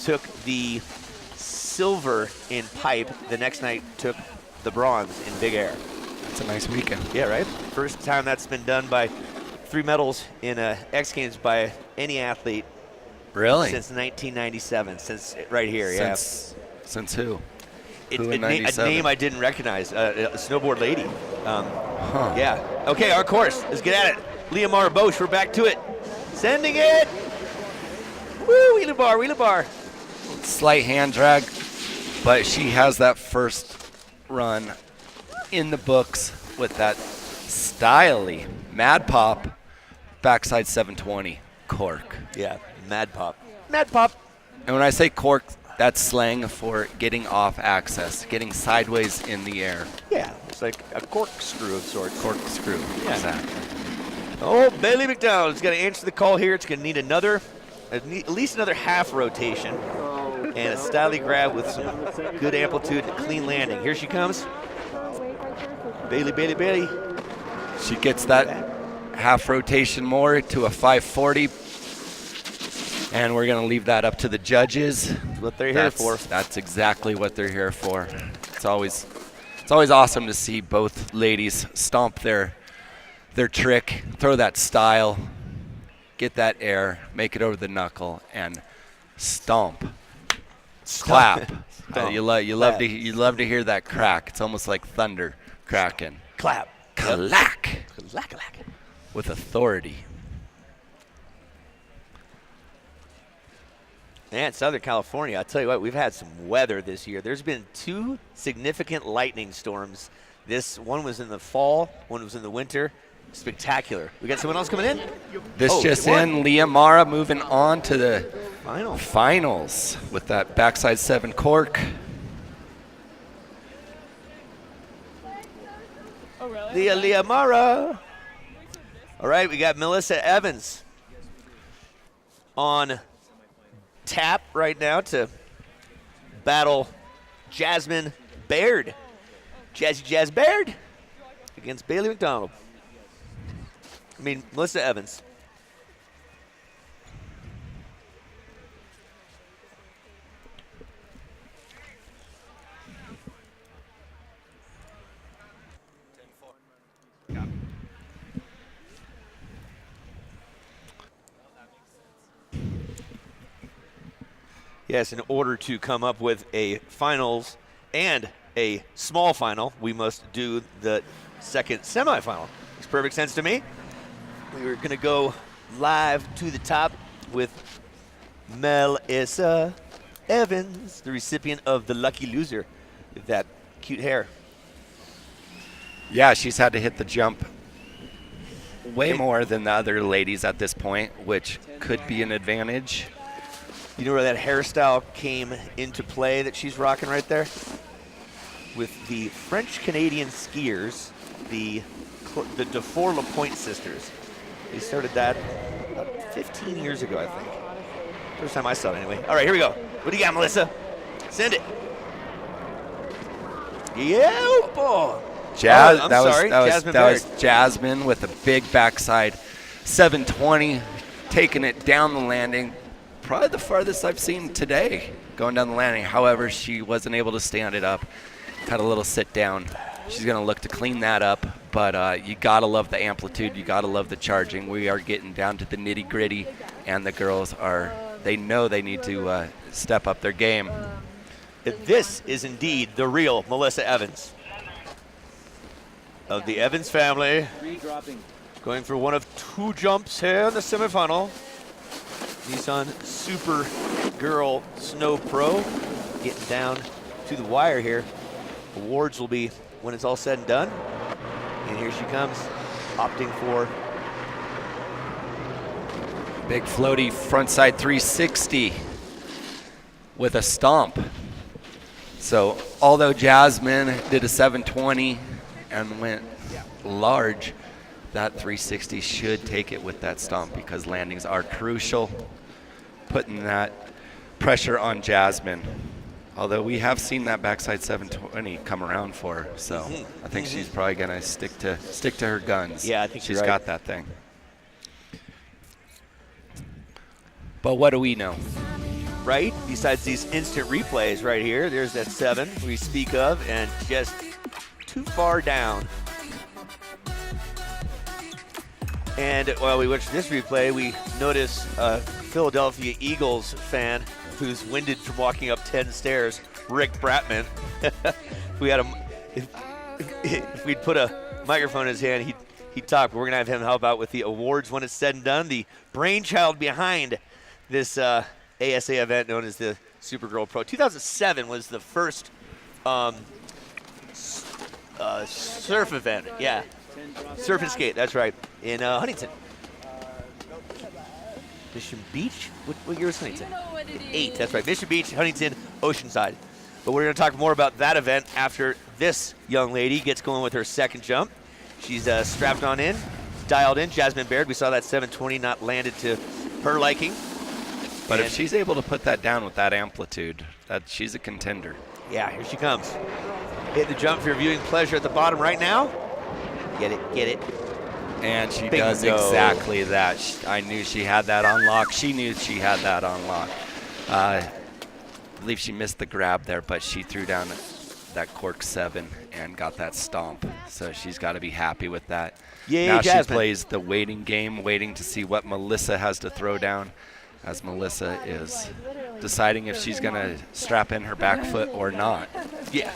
took the silver in pipe. The next night took the bronze in big air. It's a nice weekend. Yeah, right? First time that's been done by 3 medals in X Games by any athlete. Really? Since 1997, since right here, Since who? Who A in 97? name I didn't recognize, a snowboard lady. Yeah. Okay, our course. Let's get at it. Leah Mara Bosch, we're back to it. Sending it. Woo, wheelie bar, wheelie bar. Slight hand drag, but she has that first run in the books with that styly Mad Pop backside 720 cork. Yeah, Mad Pop. Mad Pop. And when I say cork, that's slang for getting off axis, getting sideways in the air. Yeah, it's like a corkscrew of sorts. Corkscrew, yeah. Exactly. Oh, Bailey McDonald's got to answer the call here. It's going to need at least another half rotation and a stylish grab with some good amplitude and clean landing. Here she comes. Bailey. She gets that half rotation more to a 540. And we're going to leave that up to the judges. That's what they're here for. That's exactly what they're here for. It's always awesome to see both ladies stomp their trick, throw that style, get that air, make it over the knuckle, and stomp. Clap. You love to hear that crack. It's almost like thunder cracking. Clap. Clack. Clack. With authority. And Southern California, I'll tell you what, we've had some weather this year. There's been 2 significant lightning storms. One was in the fall, one was in the winter. Spectacular. We got someone else coming in? This just in, Leah Mara moving on to the finals with that backside 7 cork. Oh, really? Leah Mara. All right, we got Melissa Evans on tap right now to battle Jasmine Baird. Jazz Baird against Bailey McDonald. Melissa Evans. Yes, in order to come up with a finals and a small final, we must do the second semifinal. Makes perfect sense to me. We're going to go live to the top with Melissa Evans, the recipient of the lucky loser with that cute hair. Yeah, she's had to hit the jump way more than the other ladies at this point, which could be an advantage. You know where that hairstyle came into play that she's rocking right there? With the French-Canadian skiers, the Dufour Lapointe sisters. They started that about 15 years ago, I think. First time I saw it anyway. All right, here we go. What do you got, Melissa? Send it. Yeah, boy. That was Jasmine with a big backside 720, taking it down the landing. Probably the farthest I've seen today going down the landing. However, she wasn't able to stand it up. Had a little sit down. She's going to look to clean that up, but you got to love the amplitude. You got to love the charging. We are getting down to the nitty gritty, and the girls they know they need to step up their game. This is indeed the real Melissa Evans of the Evans family. Going for one of two jumps here in the semifinal. Nissan Supergirl Snow Pro getting down to the wire here. Awards will be when it's all said and done. And here she comes, opting for big floaty frontside 360 with a stomp. So although Jasmine did a 720 and went large, that 360 should take it with that stomp because landings are crucial, putting that pressure on Jasmine. Although we have seen that backside 720 come around for her, so I think she's probably gonna stick to her guns. Yeah, I think she's right. got that thing. But what do we know? Right, besides these instant replays right here, there's that 7 we speak of, and just too far down. And while we watch this replay, we notice a Philadelphia Eagles fan who's winded from walking up 10 stairs, Rick Bratman. If we'd put a microphone in his hand, he'd talk. But we're gonna have him help out with the awards when it's said and done. The brainchild behind this ASA event known as the Supergirl Pro. 2007 was the first surf event. Yeah, surf and skate. That's right, in Huntington. Mission Beach? What year was Huntington? 8, that's right. Mission Beach, Huntington, Oceanside. But we're going to talk more about that event after this young lady gets going with her second jump. She's strapped on in, dialed in. Jasmine Baird, we saw that 720 not landed to her liking. But if she's able to put that down with that amplitude, she's a contender. Yeah, here she comes. Hit the jump for your viewing pleasure at the bottom right now. Get it. And she does exactly that. I knew she had that on lock. She knew she had that on lock. I believe she missed the grab there, but she threw down that cork 7 and got that stomp. So she's got to be happy with that. Yay, now Jasmine. She plays the waiting game, waiting to see what Melissa has to throw down, as Melissa is deciding if she's going to strap in her back foot or not. Yeah,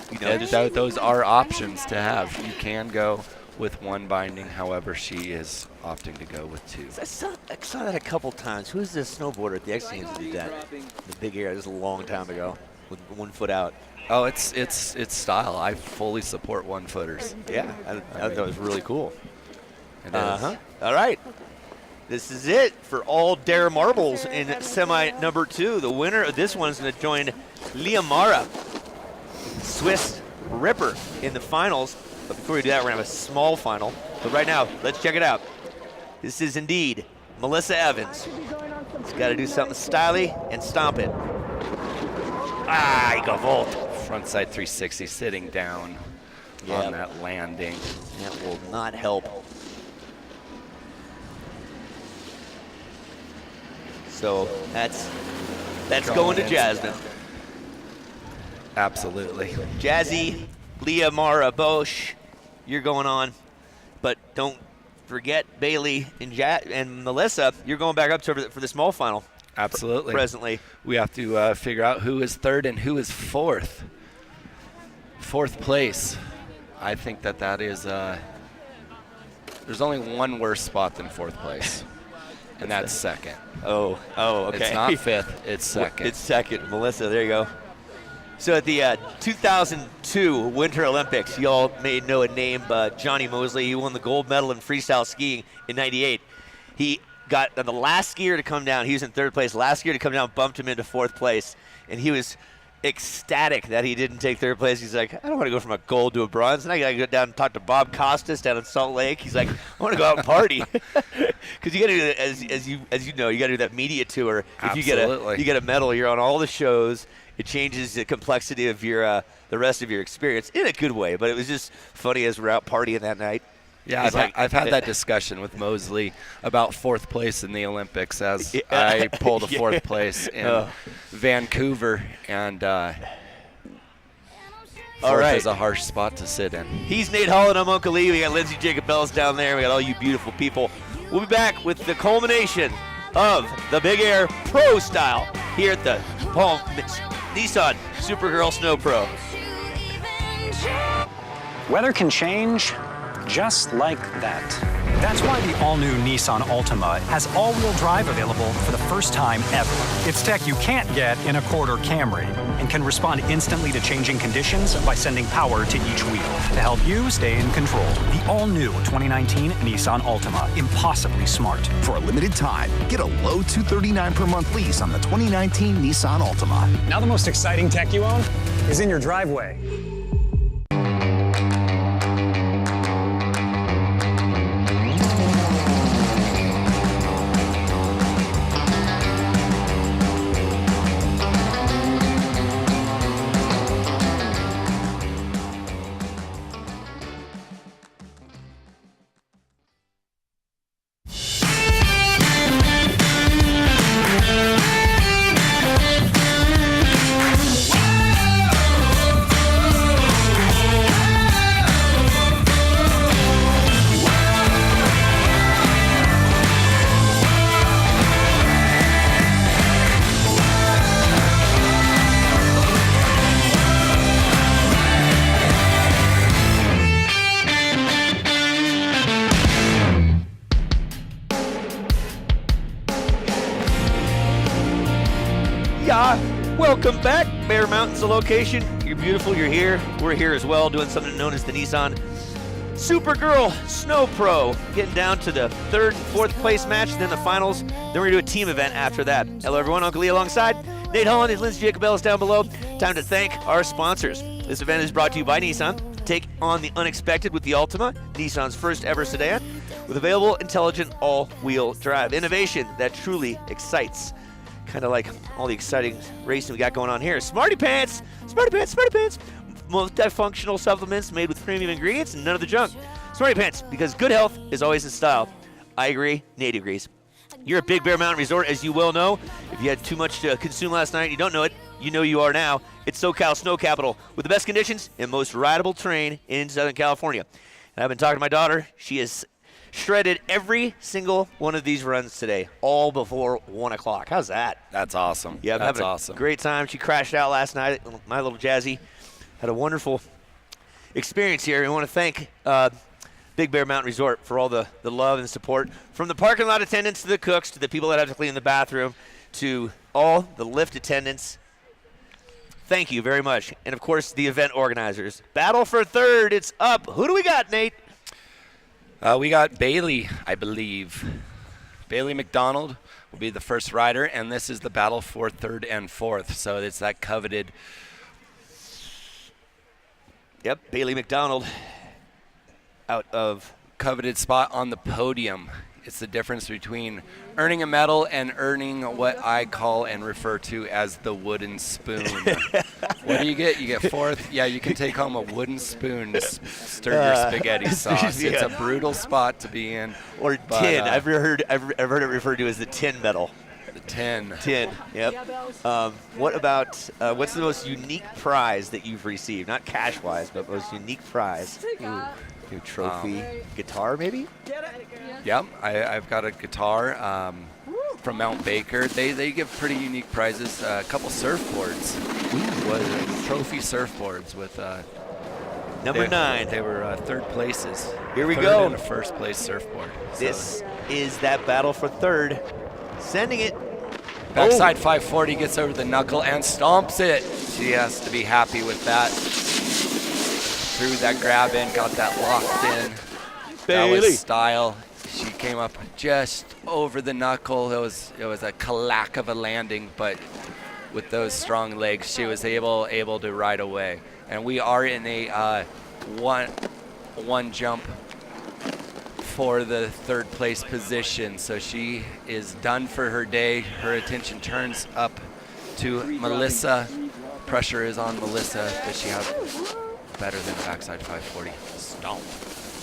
those are options to have. You can go with one binding, however, she is opting to go with 2. I saw that a couple times. Who's the snowboarder at the X Games who did that? The big air, this was a long time ago, with 1 foot out. Oh, it's style. I fully support 1-footers. Yeah, I thought it was really cool. It is. All right. This is it for all Dare Marbles in semi number 2. The winner of this one's going to join Leah Mara, Swiss Ripper, in the finals. But before we do that, we're going to have a small final. But right now, let's check it out. This is indeed Melissa Evans. She's got to do something styly and stomp it. You go volt. Frontside 360 sitting down on that landing. That will not help. So that's going to Jasmine. Absolutely. Jazzy, Leah Mara Bosch, you're going on. But don't forget Bailey and Melissa, you're going back up for the small final. Absolutely. Presently. We have to figure out who is third and who is fourth. Fourth place. I think that is, there's only one worse spot than fourth place, and that's second. Oh, okay. It's not fifth, it's second. It's second. Melissa, there you go. So at the 2002 Winter Olympics, you all may know a name, Johnny Mosley. He won the gold medal in freestyle skiing in '98. He got the last skier to come down. He was in third place. Last skier to come down bumped him into fourth place, and he was ecstatic that he didn't take third place. He's like, I don't want to go from a gold to a bronze, and I got to go down and talk to Bob Costas down in Salt Lake. He's like, I want to go out and party, because you got to do that, as you know, you got to do that media tour. If you get a medal, you're on all the shows. It changes the complexity of your the rest of your experience in a good way. But it was just funny as we're out partying that night. Yeah, I've had that discussion with Mosley about fourth place in the Olympics, as I pulled a fourth place in Vancouver, and fourth is a harsh spot to sit in. He's Nate Hall, and I'm Uncle Lee. We got Lindsay Jacob Bells down there. We got all you beautiful people. We'll be back with the culmination of the Big Air Pro Style here at the Nissan Supergirl Snow Pro. Weather can change just like that. That's why the all-new Nissan Altima has all-wheel drive available for the first time ever. It's tech you can't get in a Accord or Camry and can respond instantly to changing conditions by sending power to each wheel to help you stay in control. The all-new 2019 Nissan Altima, impossibly smart. For a limited time, get a low $239 per month lease on the 2019 Nissan Altima. Now the most exciting tech you own is in your driveway. Welcome back. Bear Mountain's the location. You're beautiful. You're here. We're here as well, doing something known as the Nissan Supergirl Snow Pro. Getting down to the third and fourth place match, and then the finals. Then we're going to do a team event after that. Hello, everyone. Uncle Lee alongside Nate Holland and Lindsay Jacob Bells down below. Time to thank our sponsors. This event is brought to you by Nissan. Take on the unexpected with the Altima, Nissan's first ever sedan, with available intelligent all-wheel drive. Innovation that truly excites. Kind of like all the exciting racing we got going on here. Smarty Pants! Smarty Pants! Smarty Pants! Multifunctional supplements made with premium ingredients and none of the junk. Smarty Pants, because good health is always in style. I agree. Nate agrees. You're at Big Bear Mountain Resort, as you well know. If you had too much to consume last night and you don't know it, you know you are now. It's SoCal Snow Capital with the best conditions and most rideable terrain in Southern California. And I've been talking to my daughter. She has shredded every single one of these runs today, all before 1 o'clock. How's that? That's awesome. Yeah, I'm having a great time. She crashed out last night. My little Jazzy had a wonderful experience here. We want to thank Big Bear Mountain Resort for all the love and support. From the parking lot attendants to the cooks to the people that have to clean the bathroom to all the lift attendants. Thank you very much. And, of course, the event organizers. Battle for third. It's up. Who do we got, Nate? We got Bailey, I believe. Bailey McDonald will be the first rider, and this is the battle for third and fourth. So it's that coveted. Yep, Bailey McDonald out of coveted spot on the podium. It's the difference between earning a medal and earning what I call and refer to as the wooden spoon. What do you get? You get fourth. Yeah, you can take home a wooden spoon to stir your spaghetti sauce. Yeah. It's a brutal spot to be in. Or tin. I've heard it referred to as the tin medal. The tin. Tin. Yep. What about what's the most unique prize that you've received? Not cash-wise, but most unique prize. New trophy, guitar maybe? Yep, I've got a guitar. from Mount Baker. They give pretty unique prizes. A couple surfboards. Was trophy surfboards with number 9. They were third places. Here we third go. And a first place surfboard. This is that battle for third. Sending it. Backside 540 gets over the knuckle and stomps it. She has to be happy with that. Threw that grab in, got that locked in. Bailey. That was style. She came up just over the knuckle. It was a clack of a landing, but with those strong legs, she was able to ride away. And we are in a one jump for the third place position. So she is done for her day. Her attention turns up to Melissa. Pressure is on Melissa. Does she have better than backside 540? Stomp.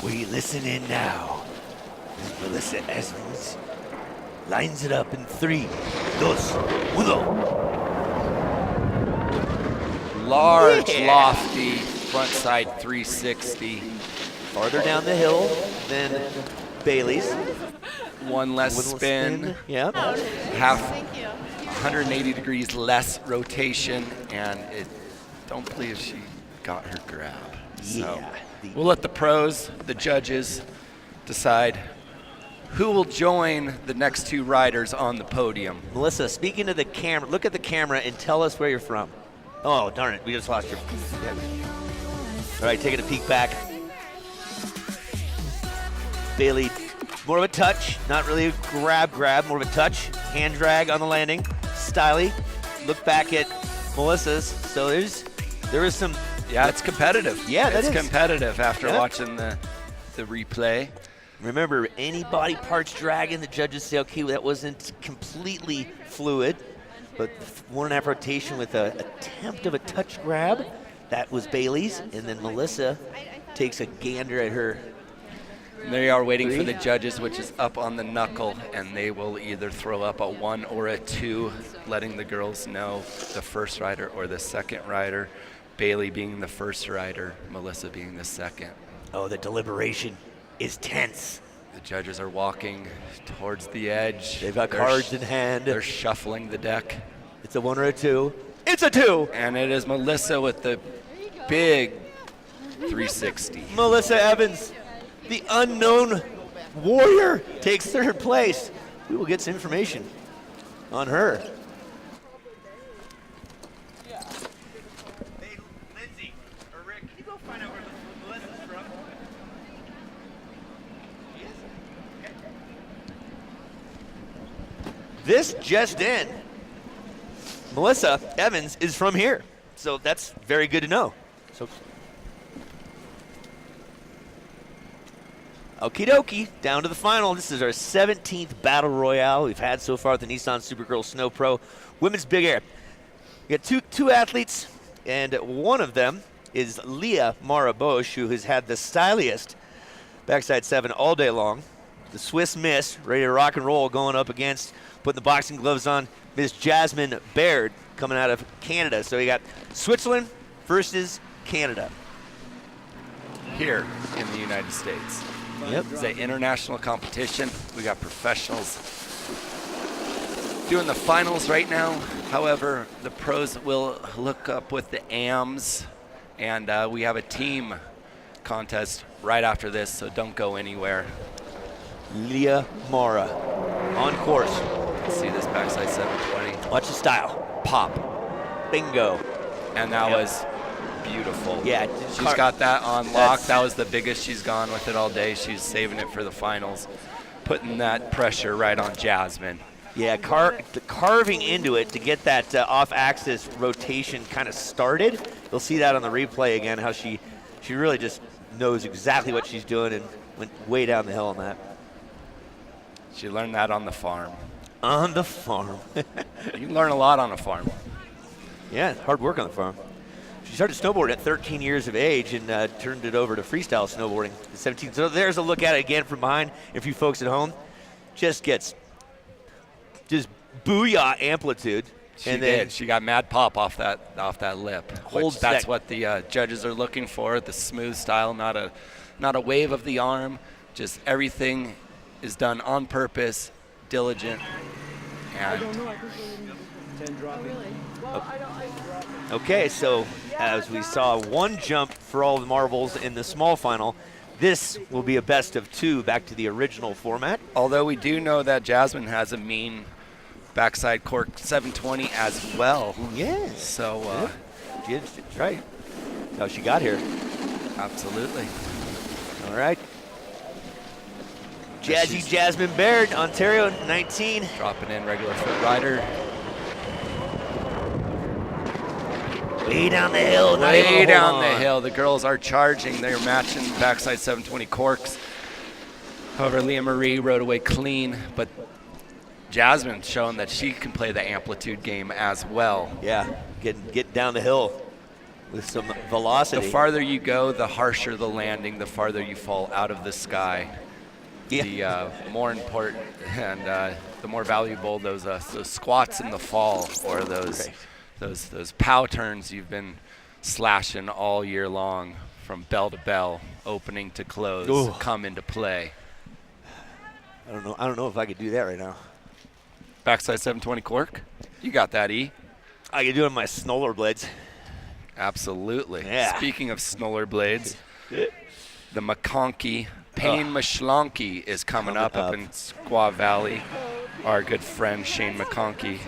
We listen in now. Melissa Evans lines it up in 3, 2, 1. Large, lofty frontside 360. Farther down the hill than Bailey's. One less spin. Yeah. Half 180 degrees less rotation, and don't believe she got her grab. So we'll let the pros, the judges, decide who will join the next 2 riders on the podium. Melissa, speaking to the camera, look at the camera and tell us where you're from. Oh, darn it, we just lost your. Yeah. All right, taking a peek back. Bailey, more of a touch, not really a grab, more of a touch. Hand drag on the landing, styly. Look back at Melissa's. So there is some. Yeah, it's competitive. Yeah, it's competitive after watching the replay. Remember, any body parts dragging, the judges say, okay, that wasn't completely fluid, but 1.5 rotation with an attempt of a touch grab. That was Bailey's, and then Melissa takes a gander at her. They are waiting for the judges, which is up on the knuckle, and they will either throw up a 1 or a 2, letting the girls know the first rider or the second rider. Bailey being the first rider, Melissa being the second. Oh, the deliberation is tense. The judges are walking towards the edge. They've got cards in hand. They're shuffling the deck. It's a 1 or a 2. It's a 2! And it is Melissa with the big 360. Melissa Evans, the unknown warrior, takes third place. We will get some information on her. Hey, Lindsay, or Rick, can you go find out where Melissa's from? This just in. Melissa Evans is from here, so that's very good to know. So, okie dokie, down to the final. This is our 17th Battle Royale we've had so far at the Nissan Supergirl Snow Pro Women's Big Air. We got two athletes, and one of them is Leah Mara Bosch, who has had the styliest backside 7 all day long. The Swiss Miss, ready to rock and roll, going up against, putting the boxing gloves on, Miss Jasmine Baird, coming out of Canada. So you got Switzerland versus Canada. Here in the United States. Yep. It's an international competition. We got professionals doing the finals right now. However, the pros will look up with the AMs, and we have a team contest right after this, so don't go anywhere. Leah Mara on course. Let's see this backside 720. Watch the style. Pop. Bingo. And that was beautiful. Yeah. She's got that on lock. That was the biggest she's gone with it all day. She's saving it for the finals, putting that pressure right on Jasmine. Yeah, the carving into it to get that off-axis rotation kind of started. You'll see that on the replay again, how she really just knows exactly what she's doing and went way down the hill on that. She learned that on the farm. On the farm. You can learn a lot on a farm. Yeah, hard work on the farm. She started snowboarding at 13 years of age and turned it over to freestyle snowboarding at 17. So there's a look at it again from behind. If you folks at home, just gets just booyah amplitude. She got mad pop off that lip. Holds that's that. what the judges are looking for. The smooth style, not a wave of the arm. Just everything is done on purpose, diligent, And okay, so as we saw one jump for all the marbles in the small final, this will be a best of 2 back to the original format. Although we do know that Jasmine has a mean backside cork 720 as well. Yes. So, that's right. That's how she got here. Absolutely. All right. Jazzy Jasmine Baird, Ontario, 19. Dropping in regular foot rider. Way down the hill. Way down the hill. The girls are charging. They're matching backside 720 corks. However, Leah Marie rode away clean, but Jasmine showing that she can play the amplitude game as well. Yeah, get down the hill with some velocity. The farther you go, the harsher the landing, the farther you fall out of the sky. Yeah. The more important and the more valuable those squats in the fall, or those pow turns you've been slashing all year long from bell to bell, opening to close, come into play. I don't know if I could do that right now. Backside 720 cork, you got that, E. I could do it on my Snoller blades. Absolutely. Yeah. Speaking of Snoller blades, the McConkey Payne Mashlanky is coming up in Squaw Valley. Our good friend Shane McConkey,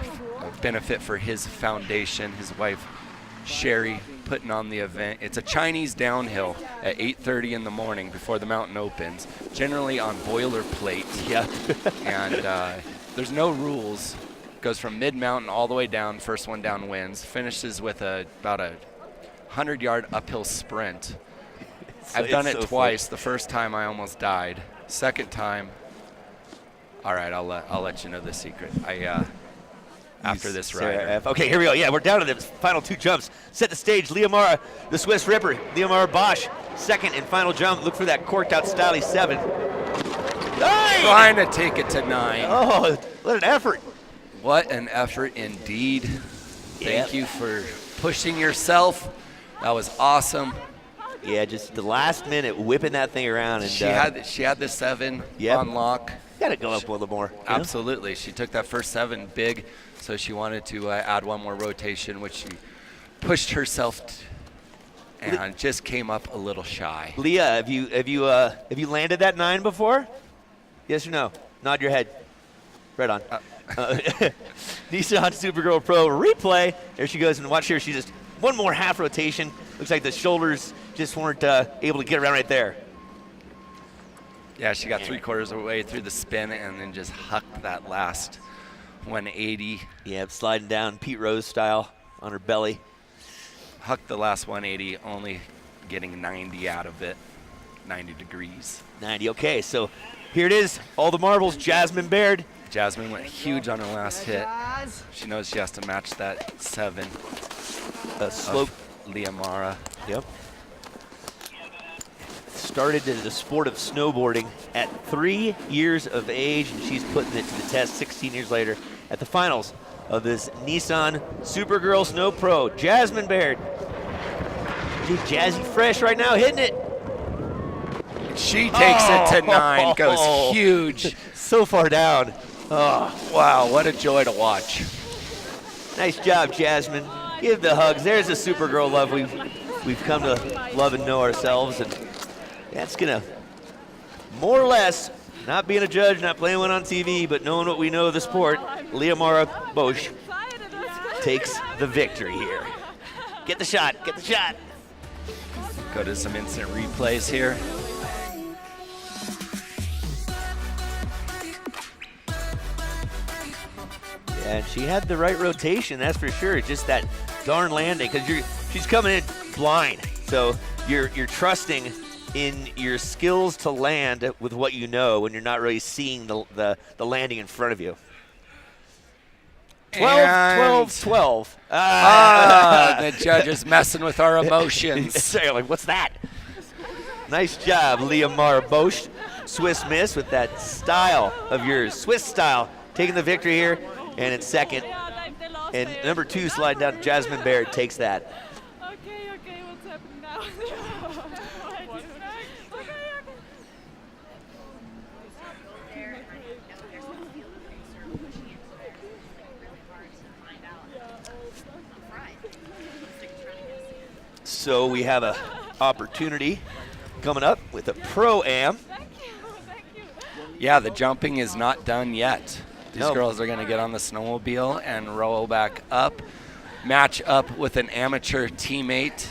a benefit for his foundation, his wife Sherry putting on the event. It's a Chinese downhill at 8:30 in the morning before the mountain opens, generally on boilerplate. Yeah. And there's no rules. Goes from mid-mountain all the way down, first one down wins. Finishes with about a 100-yard uphill sprint. I've done it twice. The first time I almost died. Second time, all right, I'll let you know the secret. After this rider. Okay, here we go. Yeah, we're down to the final 2 jumps. Set the stage. Leomara, the Swiss Ripper. Leomara Bosch, second and final jump. Look for that corked out Staley 7. Trying to take it to 9. Oh, what an effort. What an effort indeed. Thank you for pushing yourself. That was awesome. Yeah, just the last minute whipping that thing around. And she had the 7 on lock. Got to go up a little more. Absolutely. She took that first 7 big, so she wanted to add one more rotation, which she pushed herself and just came up a little shy. Leah, have you landed that 9 before? Yes or no? Nod your head. Right on. Nissan Supergirl Pro replay. There she goes, and watch here. She just one more half rotation. Looks like the shoulders just weren't able to get around right there. Yeah, she got 3/4 of the way through the spin and then just hucked that last 180. Yeah, sliding down Pete Rose style on her belly. Hucked the last 180, only getting 90 out of it. 90 degrees. 90, okay, so here it is. All the marbles, Jasmine Baird. Jasmine went huge on her last hit. She knows she has to match that 7. Slope. Leomara. Yep. Started the sport of snowboarding at 3 years of age, and she's putting it to the test 16 years later at the finals of this Nissan Supergirl Snow Pro. Jasmine Baird. She's jazzy fresh right now, hitting it. She takes it to 9, goes huge. So far down. Oh, wow, what a joy to watch. Nice job, Jasmine. Give the hugs. There's the Supergirl love we've come to love and know ourselves, and that's gonna more or less, not being a judge, not playing one on TV, but knowing what we know of the sport, Leomara Bosch takes the victory here. Get the shot, get the shot. Go to some instant replays here. Yeah, and she had the right rotation, that's for sure. Just that darn landing, because she's coming in blind, so you're trusting in your skills to land with what you know when you're not really seeing the landing in front of you. 12, 12. The judge is messing with our emotions. Sorry, like, what's that? Nice job, Leomara Bosch. Swiss miss with that style of yours. Swiss style, taking the victory here. And in second, and number 2 sliding down, Jasmine Baird takes that. Okay, what's happening now? So we have a opportunity coming up with a Pro-Am. Yeah, the jumping is not done yet. These Nope. girls are going to get on the snowmobile and roll back up, match up with an amateur teammate,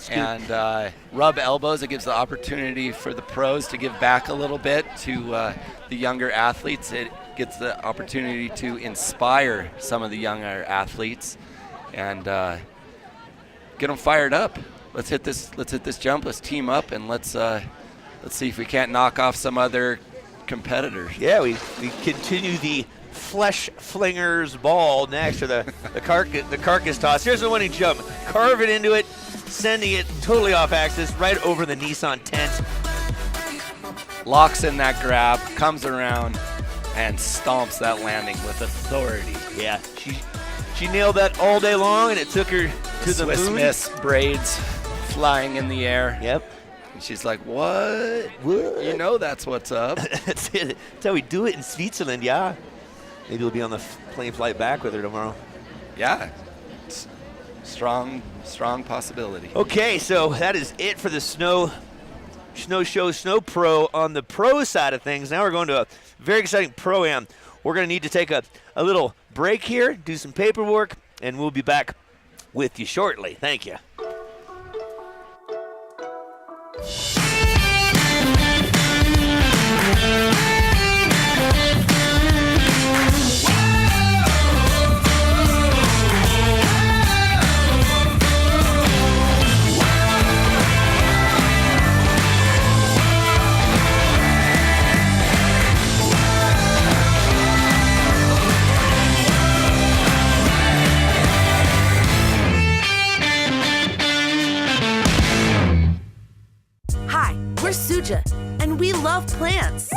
and rub elbows. It gives the opportunity for the pros to give back a little bit to the younger athletes. It gets the opportunity to inspire some of the younger athletes and get them fired up. Let's hit this jump. Let's team up and let's see if we can't knock off some other competitors. Yeah, we continue the Flesh Flingers ball next to the carcass toss. Here's the winning jump. Carve it into it, sending it totally off axis right over the Nissan tent. Locks in that grab, comes around, and stomps that landing with authority. Yeah, she nailed that all day long, and it took her to the Swiss moon. Miss braids flying in the air. Yep. And she's like, what? You know that's what's up. That's it. That's how we do it in Switzerland, yeah. Maybe we'll be on the plane flight back with her tomorrow. Yeah. Strong possibility. Okay, so that is it for the Snow Show, Snow Pro on the pro side of things. Now we're going to a very exciting Pro-Am. We're going to need to take a little break here, do some paperwork, and we'll be back with you shortly. Thank you. We're Suja, and we love plants.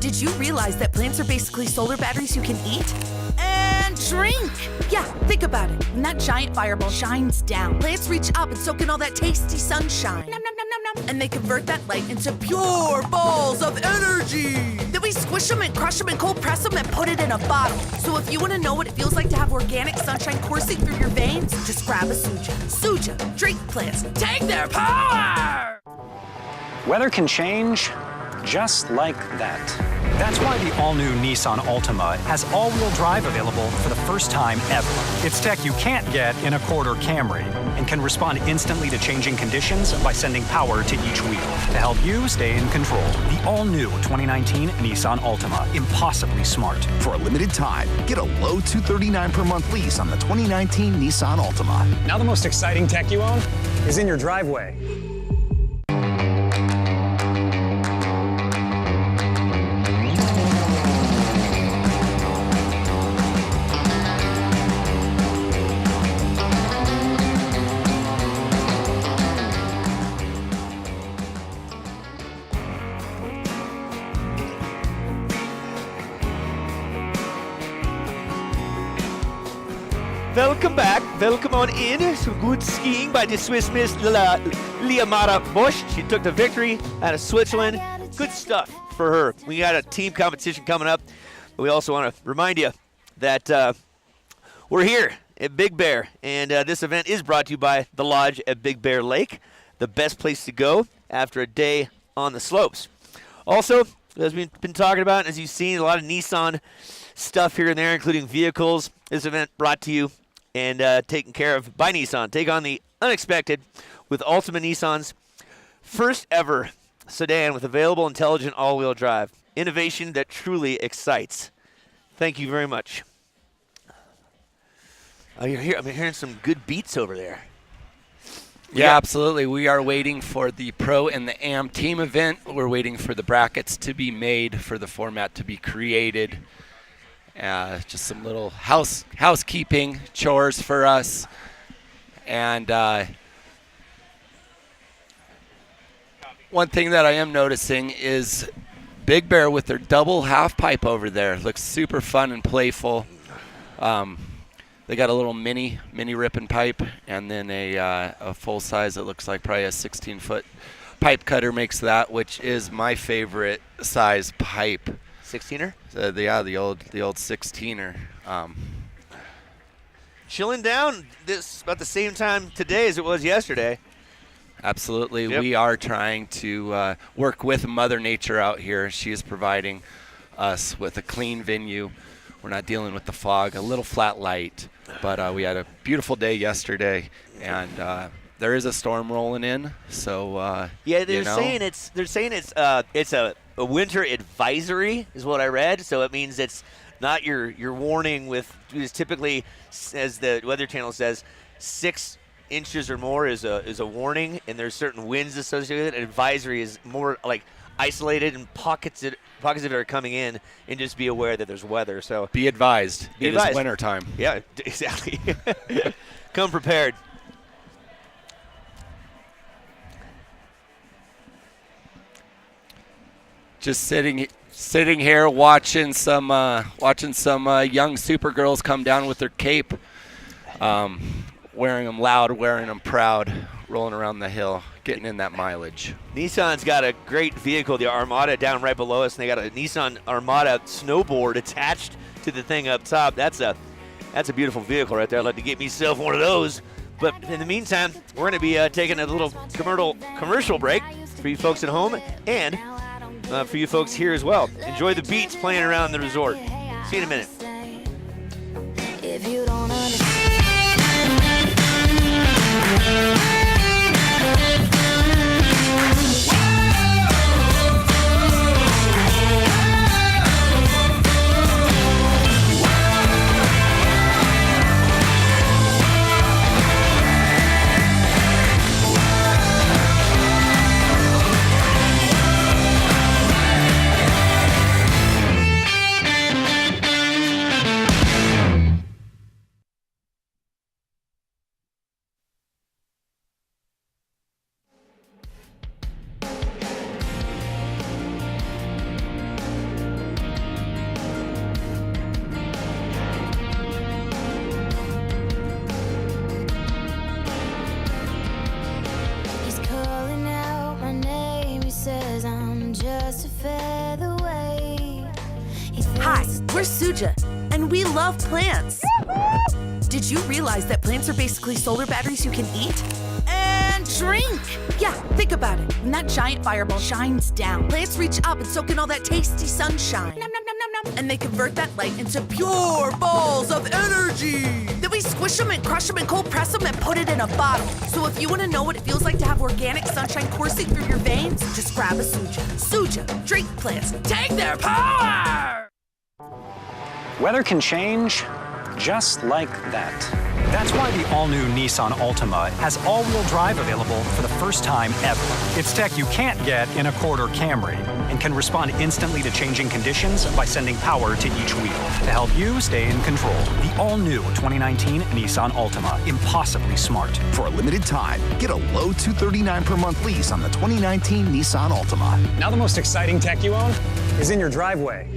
Did you realize that plants are basically solar batteries you can eat and drink? Yeah, think about it. When that giant fireball shines down, plants reach up and soak in all that tasty sunshine. Nom, nom, nom, nom, nom. And they convert that light into pure balls of energy. Then we squish them and crush them and cold press them and put it in a bottle. So if you want to know what it feels like to have organic sunshine coursing through your veins, just grab a Suja. Suja, drink plants, take their power! Weather can change just like that. That's why the all-new Nissan Altima has all-wheel drive available for the first time ever. It's tech you can't get in a Accord or Camry and can respond instantly to changing conditions by sending power to each wheel to help you stay in control. The all-new 2019 Nissan Altima, impossibly smart. For a limited time, get a low $239 per month lease on the 2019 Nissan Altima. Now the most exciting tech you own is in your driveway. Welcome back. Welcome on in. Some good skiing by the Swiss Miss Liamara Busch. She took the victory out of Switzerland. Good stuff for her. We got a team competition coming up. But we also want to remind you that we're here at Big Bear, and this event is brought to you by the Lodge at Big Bear Lake, the best place to go after a day on the slopes. Also, as we've been talking about, as you've seen, a lot of Nissan stuff here and there, including vehicles. This event brought to you and taken care of by Nissan. Take on the unexpected with Ultima Nissan's first ever sedan with available intelligent all-wheel drive. Innovation that truly excites. Thank you very much. Oh, you're here. I'm hearing some good beats over there. Yeah, absolutely. We are waiting for the Pro and the Am team event. We're waiting for the brackets to be made, for the format to be created. Just some little housekeeping chores for us. And one thing that I am noticing is Big Bear with their double half pipe over there. Looks super fun and playful. They got a little mini ripping pipe, and then a full size that looks like probably a 16-foot pipe cutter makes that, which is my favorite size pipe. 16er? The old 16er. Chilling down this about the same time today as it was yesterday. Absolutely. Yep. We are trying to work with Mother Nature out here. She is providing us with a clean venue. We're not dealing with the fog, a little flat light, but we had a beautiful day yesterday, and there is a storm rolling in. So they're saying it's a winter advisory is what I read. So it means it's not your warning with is typically, as the Weather Channel says, 6 inches or more is a warning, and there's certain winds associated with it. An advisory is more like isolated and pockets of it are coming in, and just be aware that there's weather. So be advised. It is winter time. Yeah, exactly. Come prepared. Just sitting here watching some young Supergirls come down with their cape, wearing them loud, wearing them proud, rolling around the hill, getting in that mileage. Nissan's got a great vehicle, the Armada, down right below us, and they got a Nissan Armada snowboard attached to the thing up top. That's a beautiful vehicle right there. I'd like to get myself one of those. But in the meantime, we're going to be taking a little commercial break for you folks at home and for you folks here as well. Enjoy the beats playing around the resort. See you in a minute. If you don't understand. Hi, we're Suja, and we love plants. Did you realize that plants are basically solar batteries you can eat and drink? Yeah, think about it. When that giant fireball shines down, plants reach up and soak in all that tasty sunshine. Nom, nom, nom, nom, nom. And they convert that light into pure balls of energy. Then we squish them and crush them and cold press them and put it in a bottle. So if you want to know what it feels like to have organic sunshine coursing through your veins, just grab a Suja. Suja, drink plants, take their power! Weather can change just like that. That's why the all-new Nissan Altima has all-wheel drive available for the first time ever. It's tech you can't get in a quarter Camry and can respond instantly to changing conditions by sending power to each wheel to help you stay in control. The all-new 2019 Nissan Altima, impossibly smart. For a limited time, get a low $239 per month lease on the 2019 Nissan Altima. Now the most exciting tech you own is in your driveway.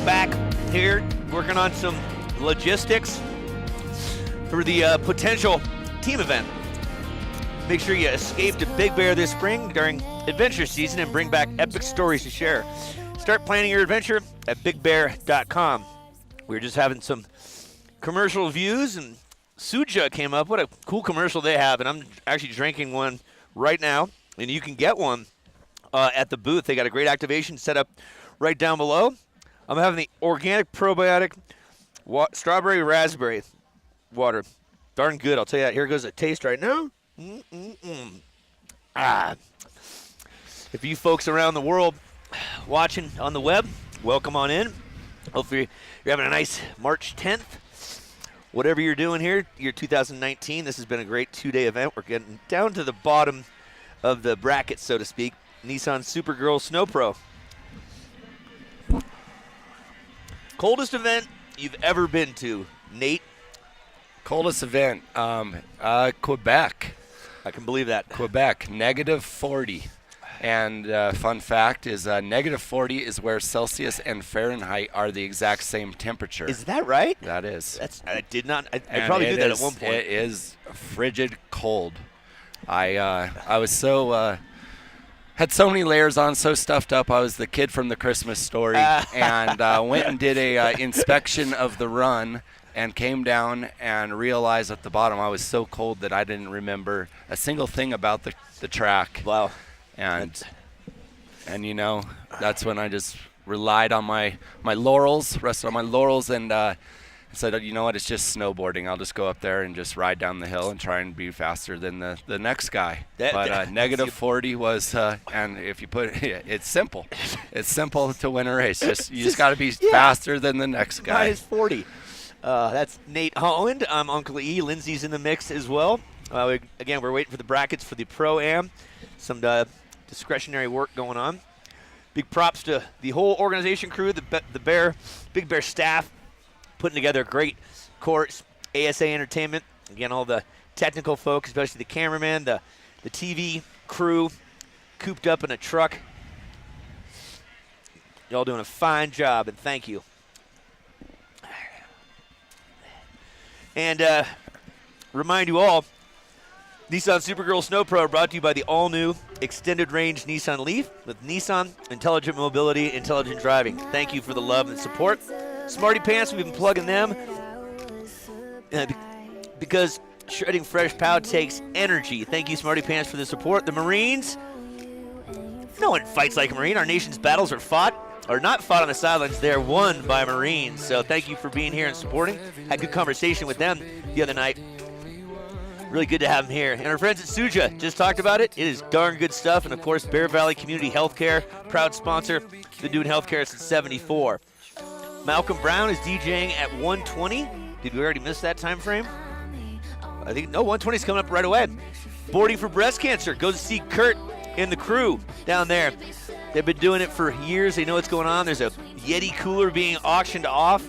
Back here working on some logistics for the potential team event. Make sure you escape to Big Bear this spring during adventure season and bring back epic stories to share. Start planning your adventure at bigbear.com. We were just having some commercial views, and Suja came up. What a cool commercial they have, and I'm actually drinking one right now, and you can get one at the booth. They got a great activation set up right down below. I'm having the organic probiotic strawberry raspberry water. Darn good, I'll tell you that. Here goes a taste right now. Ah. If you folks around the world watching on the web, welcome on in. Hopefully you're having a nice March 10th. Whatever you're doing here, year 2019, this has been a great 2-day event. We're getting down to the bottom of the bracket, so to speak. Nissan Supergirl Snow Pro. Coldest event you've ever been to, Nate? Coldest event, Quebec. I can believe that. Quebec, -40. And fun fact is -40 is where Celsius and Fahrenheit are the exact same temperature. Is that right? That is. I did not. I probably knew that at one point. It is frigid cold. I was so had so many layers on, so stuffed up. I was the kid from the Christmas Story, and went and did a inspection of the run, and came down and realized at the bottom I was so cold that I didn't remember a single thing about the track. Wow. And you know, that's when I just relied on my laurels, rested on my laurels, and said, you know what, it's just snowboarding. I'll just go up there and just ride down the hill and try and be faster than the next guy. But -40 was, and if you put it's simple. It's simple to win a race. You just got to be faster than the next guy. -40. That's Nate Holland. I'm Uncle E. Lindsay's in the mix as well. Again, we're waiting for the brackets for the Pro-Am. Some discretionary work going on. Big props to the whole organization crew, the Big Bear staff, putting together a great course. ASA Entertainment, again, all the technical folks, especially the cameraman, the TV crew, cooped up in a truck. Y'all doing a fine job, and thank you. And remind you all, Nissan Supergirl Snow Pro brought to you by the all-new extended range Nissan Leaf with Nissan Intelligent Mobility, Intelligent Driving. Thank you for the love and support. Smarty Pants, we've been plugging them because shredding fresh pow takes energy. Thank you, Smarty Pants, for the support. The Marines, no one fights like a Marine. Our nation's battles are not fought on the sidelines. They're won by Marines. So thank you for being here and supporting. Had a good conversation with them the other night. Really good to have them here. And our friends at Suja just talked about it. It is darn good stuff. And, of course, Bear Valley Community Healthcare, proud sponsor. Been doing healthcare since '74. Malcolm Brown is DJing at 1:20. Did we already miss that time frame? I think, no, 1:20 is coming up right away. Boarding for breast cancer. Go to see Kurt and the crew down there. They've been doing it for years. They know what's going on. There's a Yeti cooler being auctioned off.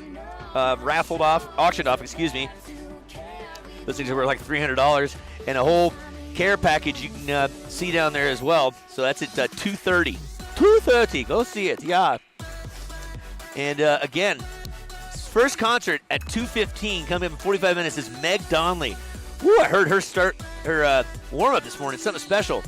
Those things are worth like $300, and a whole care package you can see down there as well. So that's at 2:30. 2:30. Go see it. Yeah. And again, first concert at 2:15. Coming up in 45 minutes is Meg Donnelly. Woo! I heard her start her warm up this morning. Something special.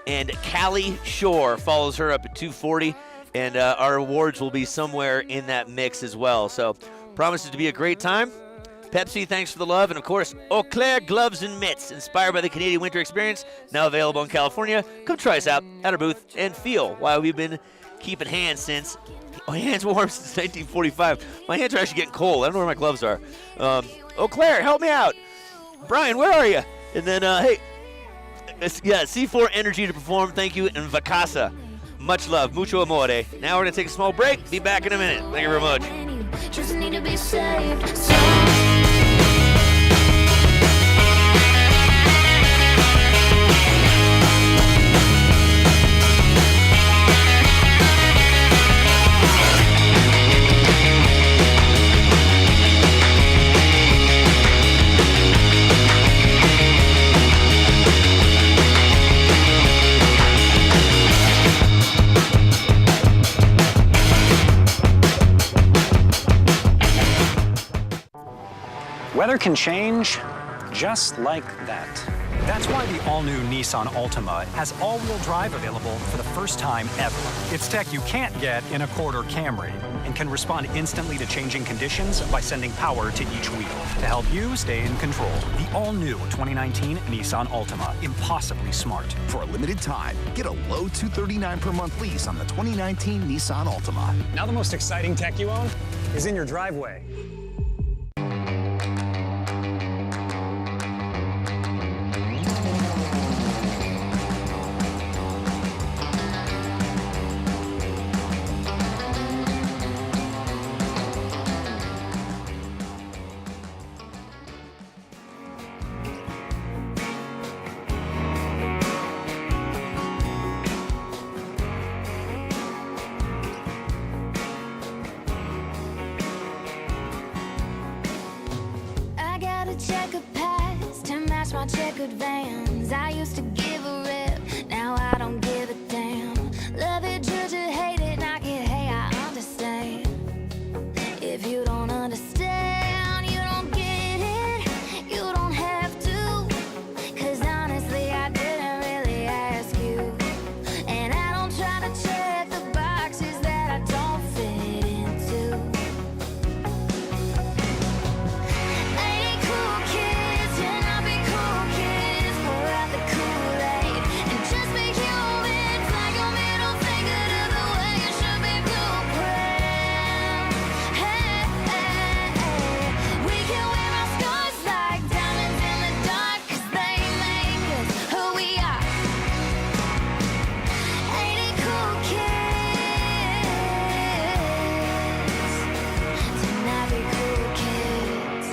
And Callie Shore follows her up at 2:40. And our awards will be somewhere in that mix as well. So promises to be a great time. Pepsi, thanks for the love. And, of course, Eau Claire Gloves and Mitts, inspired by the Canadian winter experience, now available in California. Come try us out at our booth and feel why we've been keeping hands warm since 1945. My hands are actually getting cold. I don't know where my gloves are. Eau Claire, help me out. Brian, where are you? And then, hey, C4 Energy to perform. Thank you. And Vacasa. Much love. Mucho amore. Now we're going to take a small break. Be back in a minute. Thank you very much. Just need to be saved. Weather can change just like that. That's why the all-new Nissan Altima has all-wheel drive available for the first time ever. It's tech you can't get in a Accord or Camry and can respond instantly to changing conditions by sending power to each wheel to help you stay in control. The all-new 2019 Nissan Altima. Impossibly smart. For a limited time, get a low $239 per month lease on the 2019 Nissan Altima. Now the most exciting tech you own is in your driveway. Checkered past to match my checkered vans. I used to give a rip, now Now I don't give a damn. Love it, judge it, hate it, knock it, hey, I understand. If you don't understand, you don't get it, you don't have to. 'Cause honestly, I didn't really ask you. And I don't try to check the boxes that I don't fit into. Ain't cool kids, cannot be cool kids. Pour out the Kool-Aid and just be human. Flag your middle finger to the way it should be blueprint. Hey, hey, hey. We can wear our scars like diamonds in the dark, 'cause they make us who we are. Ain't it cool kids to not be cool kids?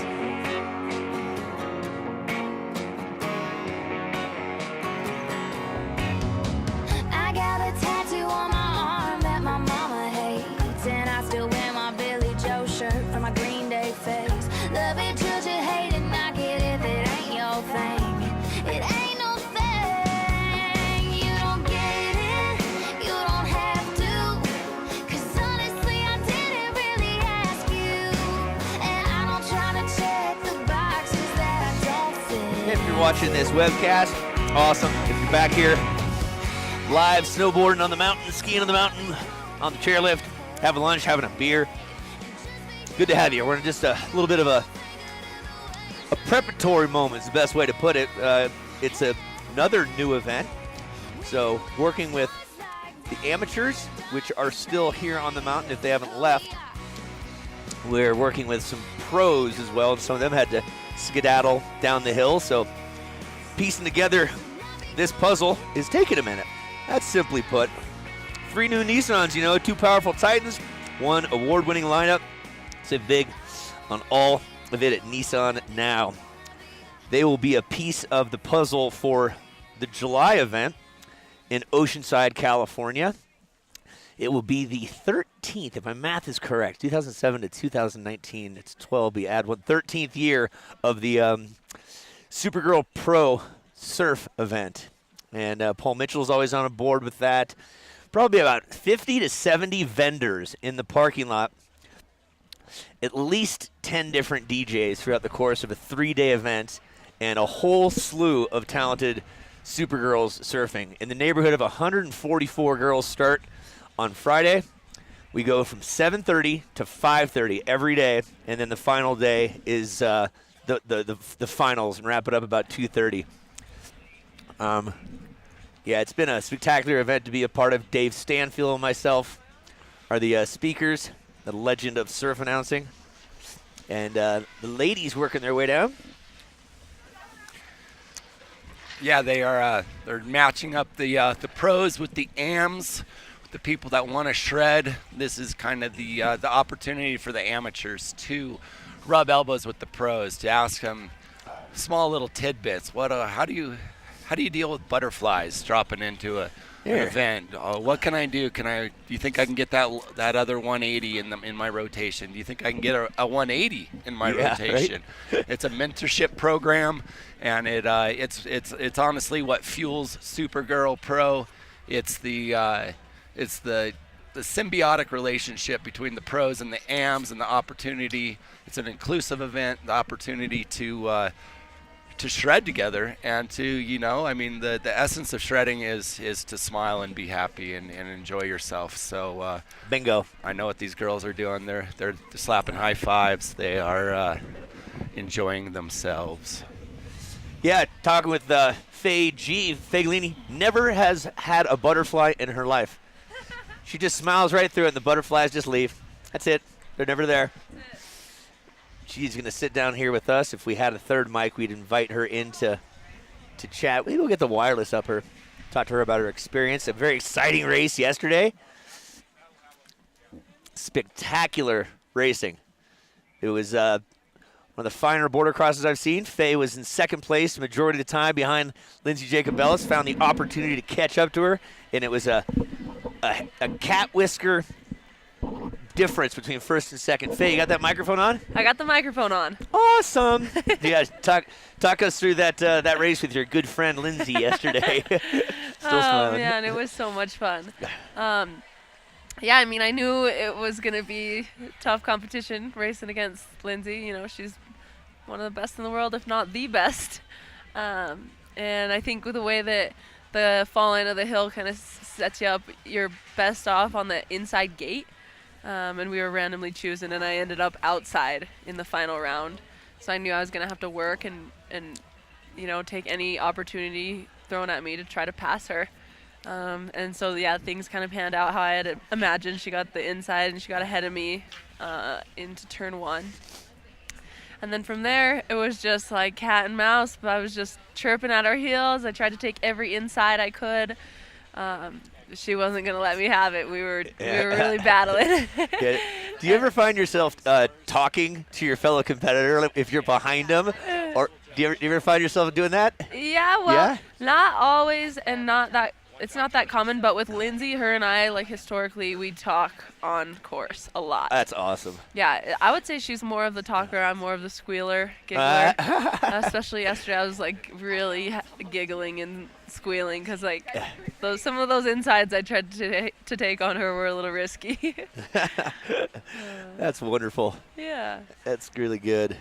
I got a tattoo on my arm that my mama hates, and I still wear my Billy Joe shirt for my Green Day face. Love it, judge it, hate it, knock it if it ain't your thing. It ain't no thing. You don't get it, you don't have to. 'Cause honestly, I didn't really ask you. And I don't try to check the boxes that I don't fit. If you're watching this webcast, awesome. If you're back here live snowboarding on the mountain, skiing on the mountain, on the chairlift, having lunch, having a beer, good to have you. We're in just a little bit of a preparatory moment is the best way to put it. It's another new event. So working with the amateurs, which are still here on the mountain if they haven't left. We're working with some pros as well, and some of them had to skedaddle down the hill. So piecing together this puzzle is taking a minute. That's simply put. 3 new Nissans, 2 powerful Titans, 1 award-winning lineup. Save big on all of it at Nissan now. They will be a piece of the puzzle for the July event in Oceanside, California. It will be the 13th, if my math is correct, 2007 to 2019. It's 12, we add one, 13th year of the Supergirl Pro Surf event. And Paul Mitchell's always on board with that. Probably about 50 to 70 vendors in the parking lot. At least 10 different DJs throughout the course of a 3-day event, and a whole slew of talented Supergirls surfing. In the neighborhood of 144 girls start on Friday. We go from 7:30 to 5:30 every day, and then the final day is the finals, and wrap it up about 2:30. Yeah, it's been a spectacular event to be a part of. Dave Stanfield and myself are the speakers, the legend of surf announcing. And the ladies working their way down. Yeah, they are. They're matching up the pros with the AMs, with the people that want to shred. This is kind of the opportunity for the amateurs to rub elbows with the pros, to ask them small little tidbits. How do you deal with butterflies dropping into an event? What can I do? Do you think I can get that other 180 in my rotation? Do you think I can get a 180 in my rotation? Right? It's a mentorship program, and it's honestly what fuels Supergirl Pro. It's the symbiotic relationship between the pros and the AMs, and the opportunity. It's an inclusive event, the opportunity to shred together, and to the essence of shredding is to smile and be happy and enjoy yourself. So bingo. I know what these girls are doing. They're slapping high fives. They are enjoying themselves. Yeah, talking with Faye G. Faglini never has had a butterfly in her life. She just smiles right through it, and the butterflies just leave. That's it. They're never there. She's going to sit down here with us. If we had a third mic, we'd invite her in to chat. Maybe we'll get the wireless up her, talk to her about her experience. A very exciting race yesterday. Spectacular racing. It was one of the finer border crosses I've seen. Faye was in second place the majority of the time behind Lindsay Jacobellis. Found the opportunity to catch up to her, and it was a cat whisker difference between first and second. Faye, you got that microphone on? I got the microphone on. Awesome. Yeah, talk us through that race with your good friend Lindsay yesterday. Still smiling. Man, it was so much fun. Yeah, I mean, I knew it was going to be tough competition racing against Lindsay. You know, she's one of the best in the world, if not the best. And I think with the way that the fall end of the hill kind of sets you up, you're best off on the inside gate. And we were randomly choosing, and I ended up outside in the final round. So I knew I was going to have to work and you know, take any opportunity thrown at me to try to pass her. And so, yeah, things kind of panned out how I had imagined. She got the inside, and she got ahead of me into turn 1. And then from there, it was just like cat and mouse. But I was just chirping at her heels. I tried to take every inside I could. She wasn't going to let me have it. We were really battling. Yeah. Do you ever find yourself talking to your fellow competitor if you're behind them? Or do you ever find yourself doing that? Yeah, well, not always, and it's not that common, but with Lindsay, her and I, like, historically, we talk on course a lot. That's awesome. Yeah, I would say she's more of the talker. I'm more of the squealer, giggler. Especially yesterday, I was, like, really giggling and squealing because, like, some of those insides I tried to take on her were a little risky. That's wonderful. Yeah. That's really good.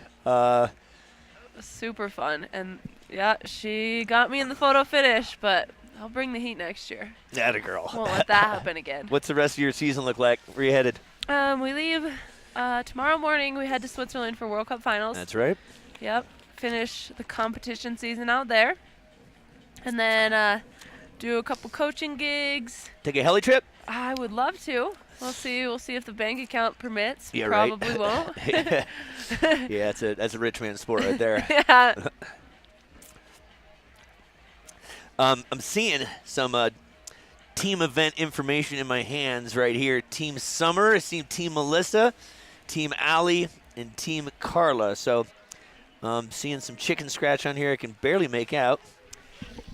Super fun. And, yeah, she got me in the photo finish, but I'll bring the heat next year. Atta girl. Won't let that happen again. What's the rest of your season look like? Where are you headed? We leave tomorrow morning. We head to Switzerland for World Cup finals. That's right. Yep. Finish the competition season out there. And then do a couple coaching gigs. Take a heli trip? I would love to. We'll see. We'll see if the bank account permits. Yeah, Probably right. won't. Yeah, that's a rich man sport right there. Yeah. I'm seeing some team event information in my hands right here. Team Summer, I see Team Melissa, Team Allie, and Team Carla. So seeing some chicken scratch on here I can barely make out.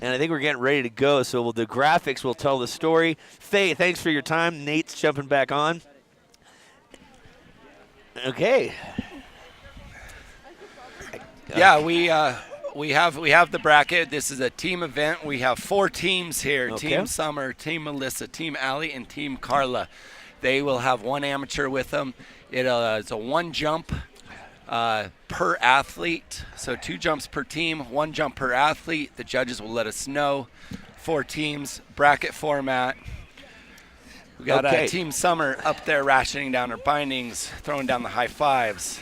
And I think we're getting ready to go. So the graphics will tell the story. Faye, thanks for your time. Nate's jumping back on. Okay. Yeah, we have the bracket. This is a team event. We have 4 teams here. Okay. Team Summer, Team Melissa, Team Allie, and Team Carla. They will have 1 amateur with them. It's a 1 jump per athlete. So 2 jumps per team, 1 jump per athlete. The judges will let us know. 4 teams, bracket format. We got Team Summer up there rationing down her bindings, throwing down the high fives.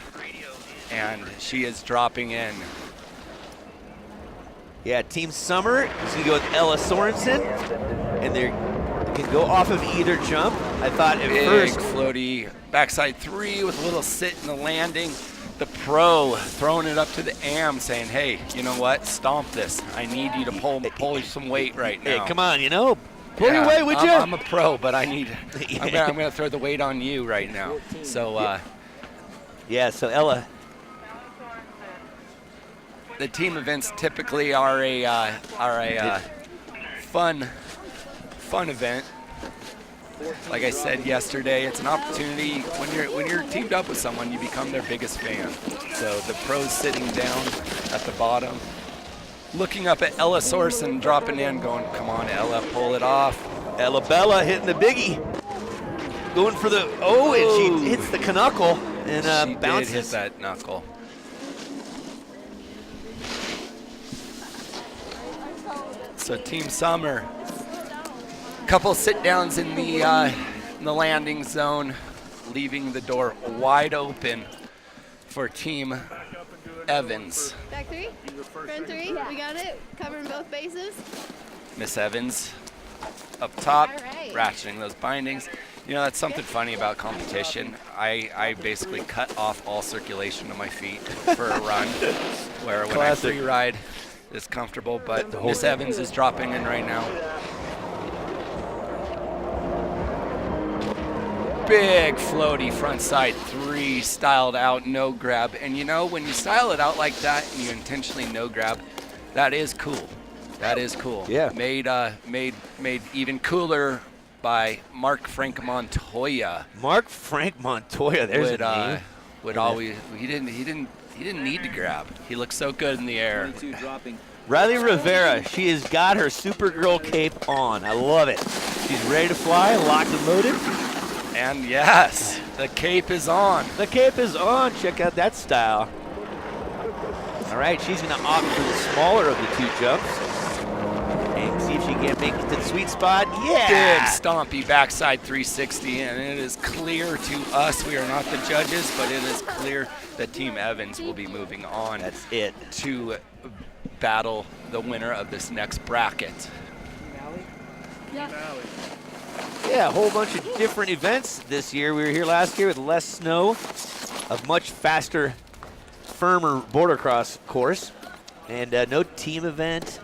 And she is dropping in. Yeah, Team Summer is going to go with Ella Sorensen, and they can go off of either jump. I thought at Big first floaty backside 3 with a little sit in the landing. The pro throwing it up to the AM saying, hey, you know what, stomp this. I need you to pull some weight right now. Hey, come on, pull your weight, would you? I'm a pro, but I'm going to throw the weight on you right now. So, so Ella. The team events typically are a fun event. Like I said yesterday, it's an opportunity when you're teamed up with someone, you become their biggest fan. So the pros sitting down at the bottom, looking up at Ella Sorensen dropping in, going, "Come on, Ella, pull it off." Ella Bella hitting the biggie, going for the and she hits the knuckle and she bounces. did hit that knuckle. So Team Summer, couple sit downs in the landing zone, leaving the door wide open for Team Evans. Back 3? Front 3? We got it? Covering both bases? Miss Evans up top, All right. ratcheting those bindings. You know, that's something funny about competition. I basically cut off all circulation of my feet for a run, where when I free ride, it's comfortable, but Miss Evans is dropping in right now. Big floaty front side 3, styled out, no grab. And you know, when you style it out like that and you intentionally no grab, that is cool. That is cool. Yeah. Made even cooler by Mark Frank Montoya. Mark Frank Montoya, there's a name. He didn't need to grab. He looked so good in the air. Riley Rivera, she has got her Supergirl cape on. I love it. She's ready to fly, locked and loaded. And yes, the cape is on. The cape is on. Check out that style. All right, she's going to opt for the smaller of the 2 jumps. And see if she can't make it to the sweet spot. Yeah! Big stompy backside 360, and it is clear to us, we are not the judges, but it is clear that Team Evans will be moving on. That's it. To battle the winner of this next bracket. Yeah, a whole bunch of different events this year. We were here last year with less snow, a much faster, firmer border cross course, and no team event.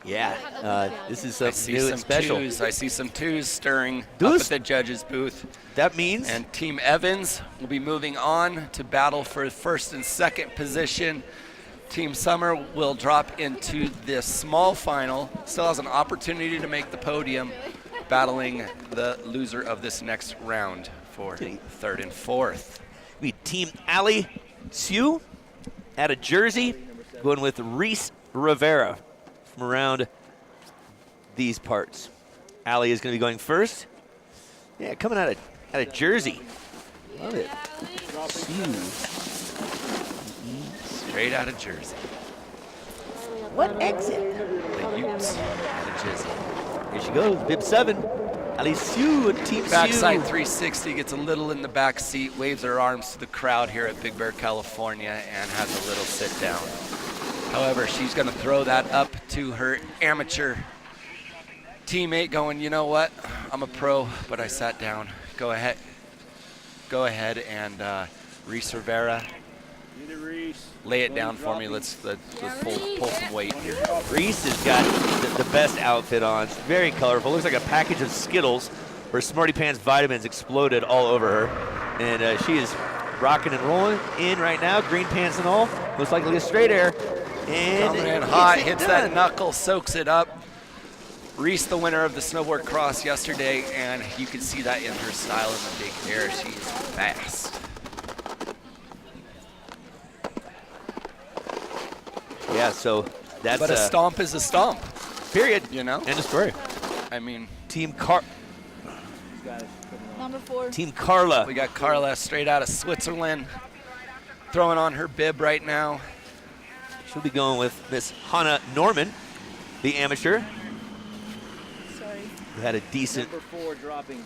Yeah, this is something new and special. I see some twos stirring up at the judges' booth. That means? And Team Evans will be moving on to battle for first and second position. Team Summer will drop into the small final, still has an opportunity to make the podium, battling the loser of this next round for third and fourth. We Team Ali Sue out of Jersey, going with Reese Rivera from around these parts. Ali is going to be going first. Yeah, coming out of Jersey. Love it. Straight out of Jersey. What exit? The Utes out of Jersey. Here she goes, bib 7. Ali Sue and Team Backside Sue. 360, gets a little in the back seat, waves her arms to the crowd here at Big Bear, California, and has a little sit down. However, she's going to throw that up to her amateur teammate going, you know what? I'm a pro, but I sat down. Go ahead and Reese Rivera, lay it down for me. Let's pull some weight here. Reese has got the best outfit on. It's very colorful. Looks like a package of Skittles where Smarty Pants vitamins exploded all over her. And she is rocking and rolling in right now, green pants and all. Most likely a straight air. And coming in hot, hits that knuckle, soaks it up. Reese, the winner of the snowboard cross yesterday, and you can see that in her style in the big air. She's fast. Yeah, so that's but a stomp is a stomp. Period. You know? End of story. I mean, Number 4. Team Carla. We got Carla straight out of Switzerland, throwing on her bib right now. She'll be going with Miss Hannah Norman, the amateur. We had a decent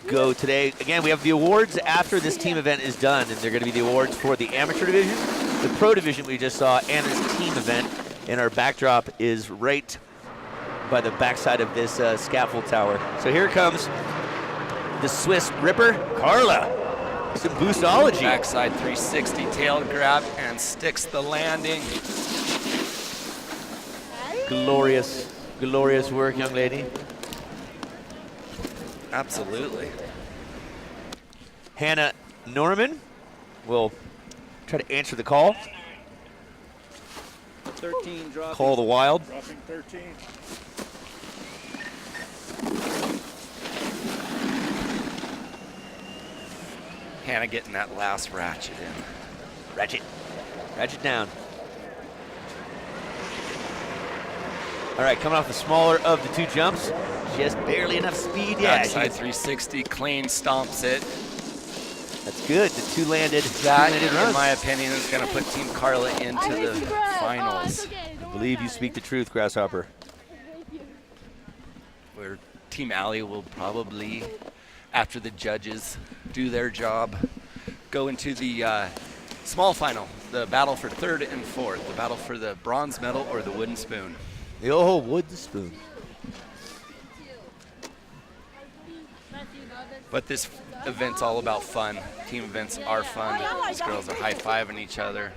go today. Again, we have the awards after this team event is done, and they're going to be the awards for the amateur division, the pro division we just saw, and this team event. And our backdrop is right by the backside of this scaffold tower. So here comes the Swiss Ripper, Carla. Some boostology. Backside 360 tail grab and sticks the landing. Glorious, glorious work, young lady. Absolutely. Hannah Norman will try to answer the call. 13 dropping. Call the wild. Dropping 13. Hannah getting that last ratchet in. Ratchet down. All right, coming off the smaller of the 2 jumps. Just barely enough speed. Yeah, backside 360, clean stomps it. That's good. The 2 landed. That, runs. in my opinion, is going to put Team Carla into the finals. I believe you speak the truth, Grasshopper. Where Team Ali will probably, after the judges do their job, go into the small final, the battle for third and fourth, the battle for the bronze medal or the wooden spoon. The old wooden spoon. But this event's all about fun. Team events are fun. These girls are high-fiving each other,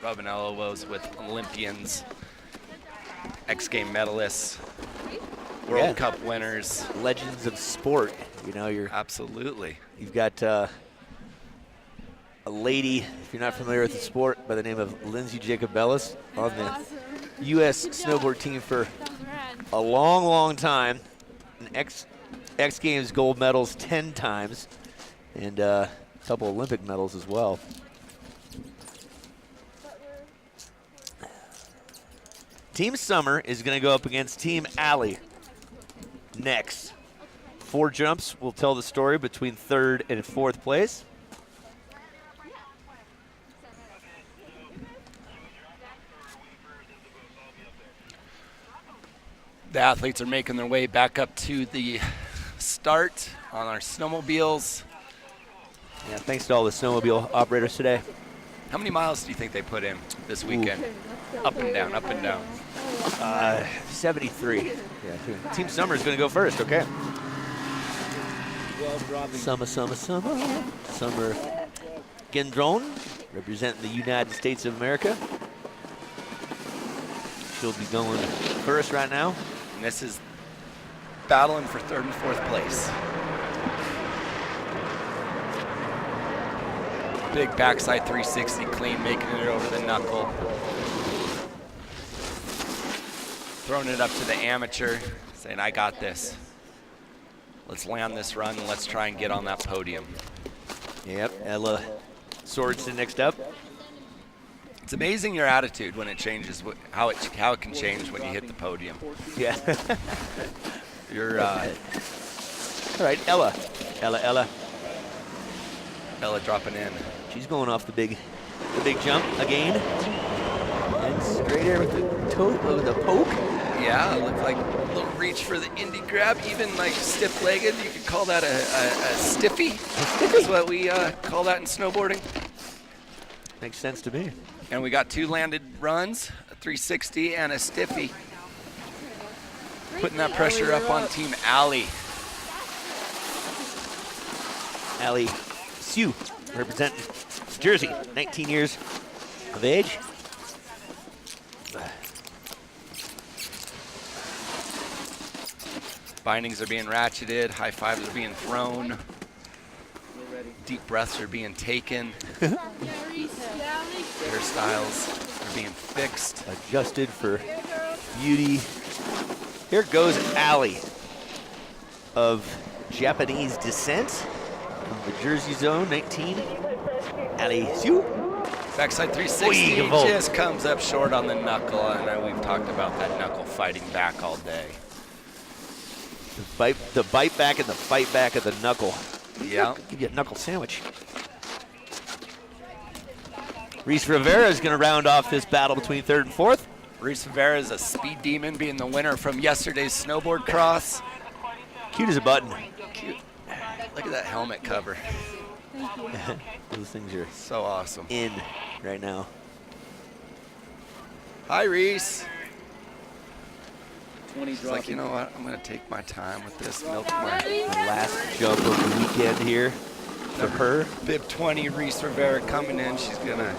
rubbing elbows with Olympians, X-Game medalists, World Cup winners. Legends of sport. You know, you're absolutely. You've got a lady, if you're not familiar with the sport, by the name of Lindsay Jacobellis on the U.S. snowboard team for a long, long time. An X Games gold medals 10 times and a couple Olympic medals as well. Team Summer is going to go up against Team Allie next. 4 jumps will tell the story between 3rd and 4th place. The athletes are making their way back up to the start on our snowmobiles. Yeah, thanks to all the snowmobile operators today. How many miles do you think they put in this weekend? Up and down, up and down. 73. Yeah, Team Summer is going to go first, okay. Summer. Summer Gendron, representing the United States of America. She'll be going first right now. And this is battling for 3rd and 4th place. Big backside 360 clean, making it over the knuckle. Throwing it up to the amateur, saying, I got this. Let's land this run and let's try and get on that podium. Yep, Ella Sorensen next up. It's amazing your attitude when it changes, how it can change when you hit the podium. Yeah. You're all right, Ella dropping in. She's going off the big jump again. And straight there with the poke. Yeah, it looked like a little reach for the indie grab, even like stiff-legged. You could call that a stiffy. That's what we call that in snowboarding. Makes sense to me. And we got 2 landed runs, a 360 and a stiffy. Putting that pressure up on Team Allie. Allie Sue, representing Jersey, 19 years of age. Bindings are being ratcheted, high fives are being thrown, deep breaths are being taken, hairstyles are being fixed. Adjusted for beauty. Here goes Allie of Japanese descent from the Jersey zone, 19. Allie Sue. Backside 360 just comes up short on the knuckle, and we've talked about that knuckle fighting back all day. The bite back and the fight back of the knuckle. Yeah. Give you a knuckle sandwich. Reese Rivera is going to round off this battle between 3rd and 4th. Reese Rivera is a speed demon, being the winner from yesterday's snowboard cross. Cute as a button. Cute. Look at that helmet cover. Those things are so awesome. In right now. Hi, Reese. She's like, you know what? I'm going to take my time with this. Milk my last jump of the weekend here for her. Bib 20, Reese Rivera coming in. She's going to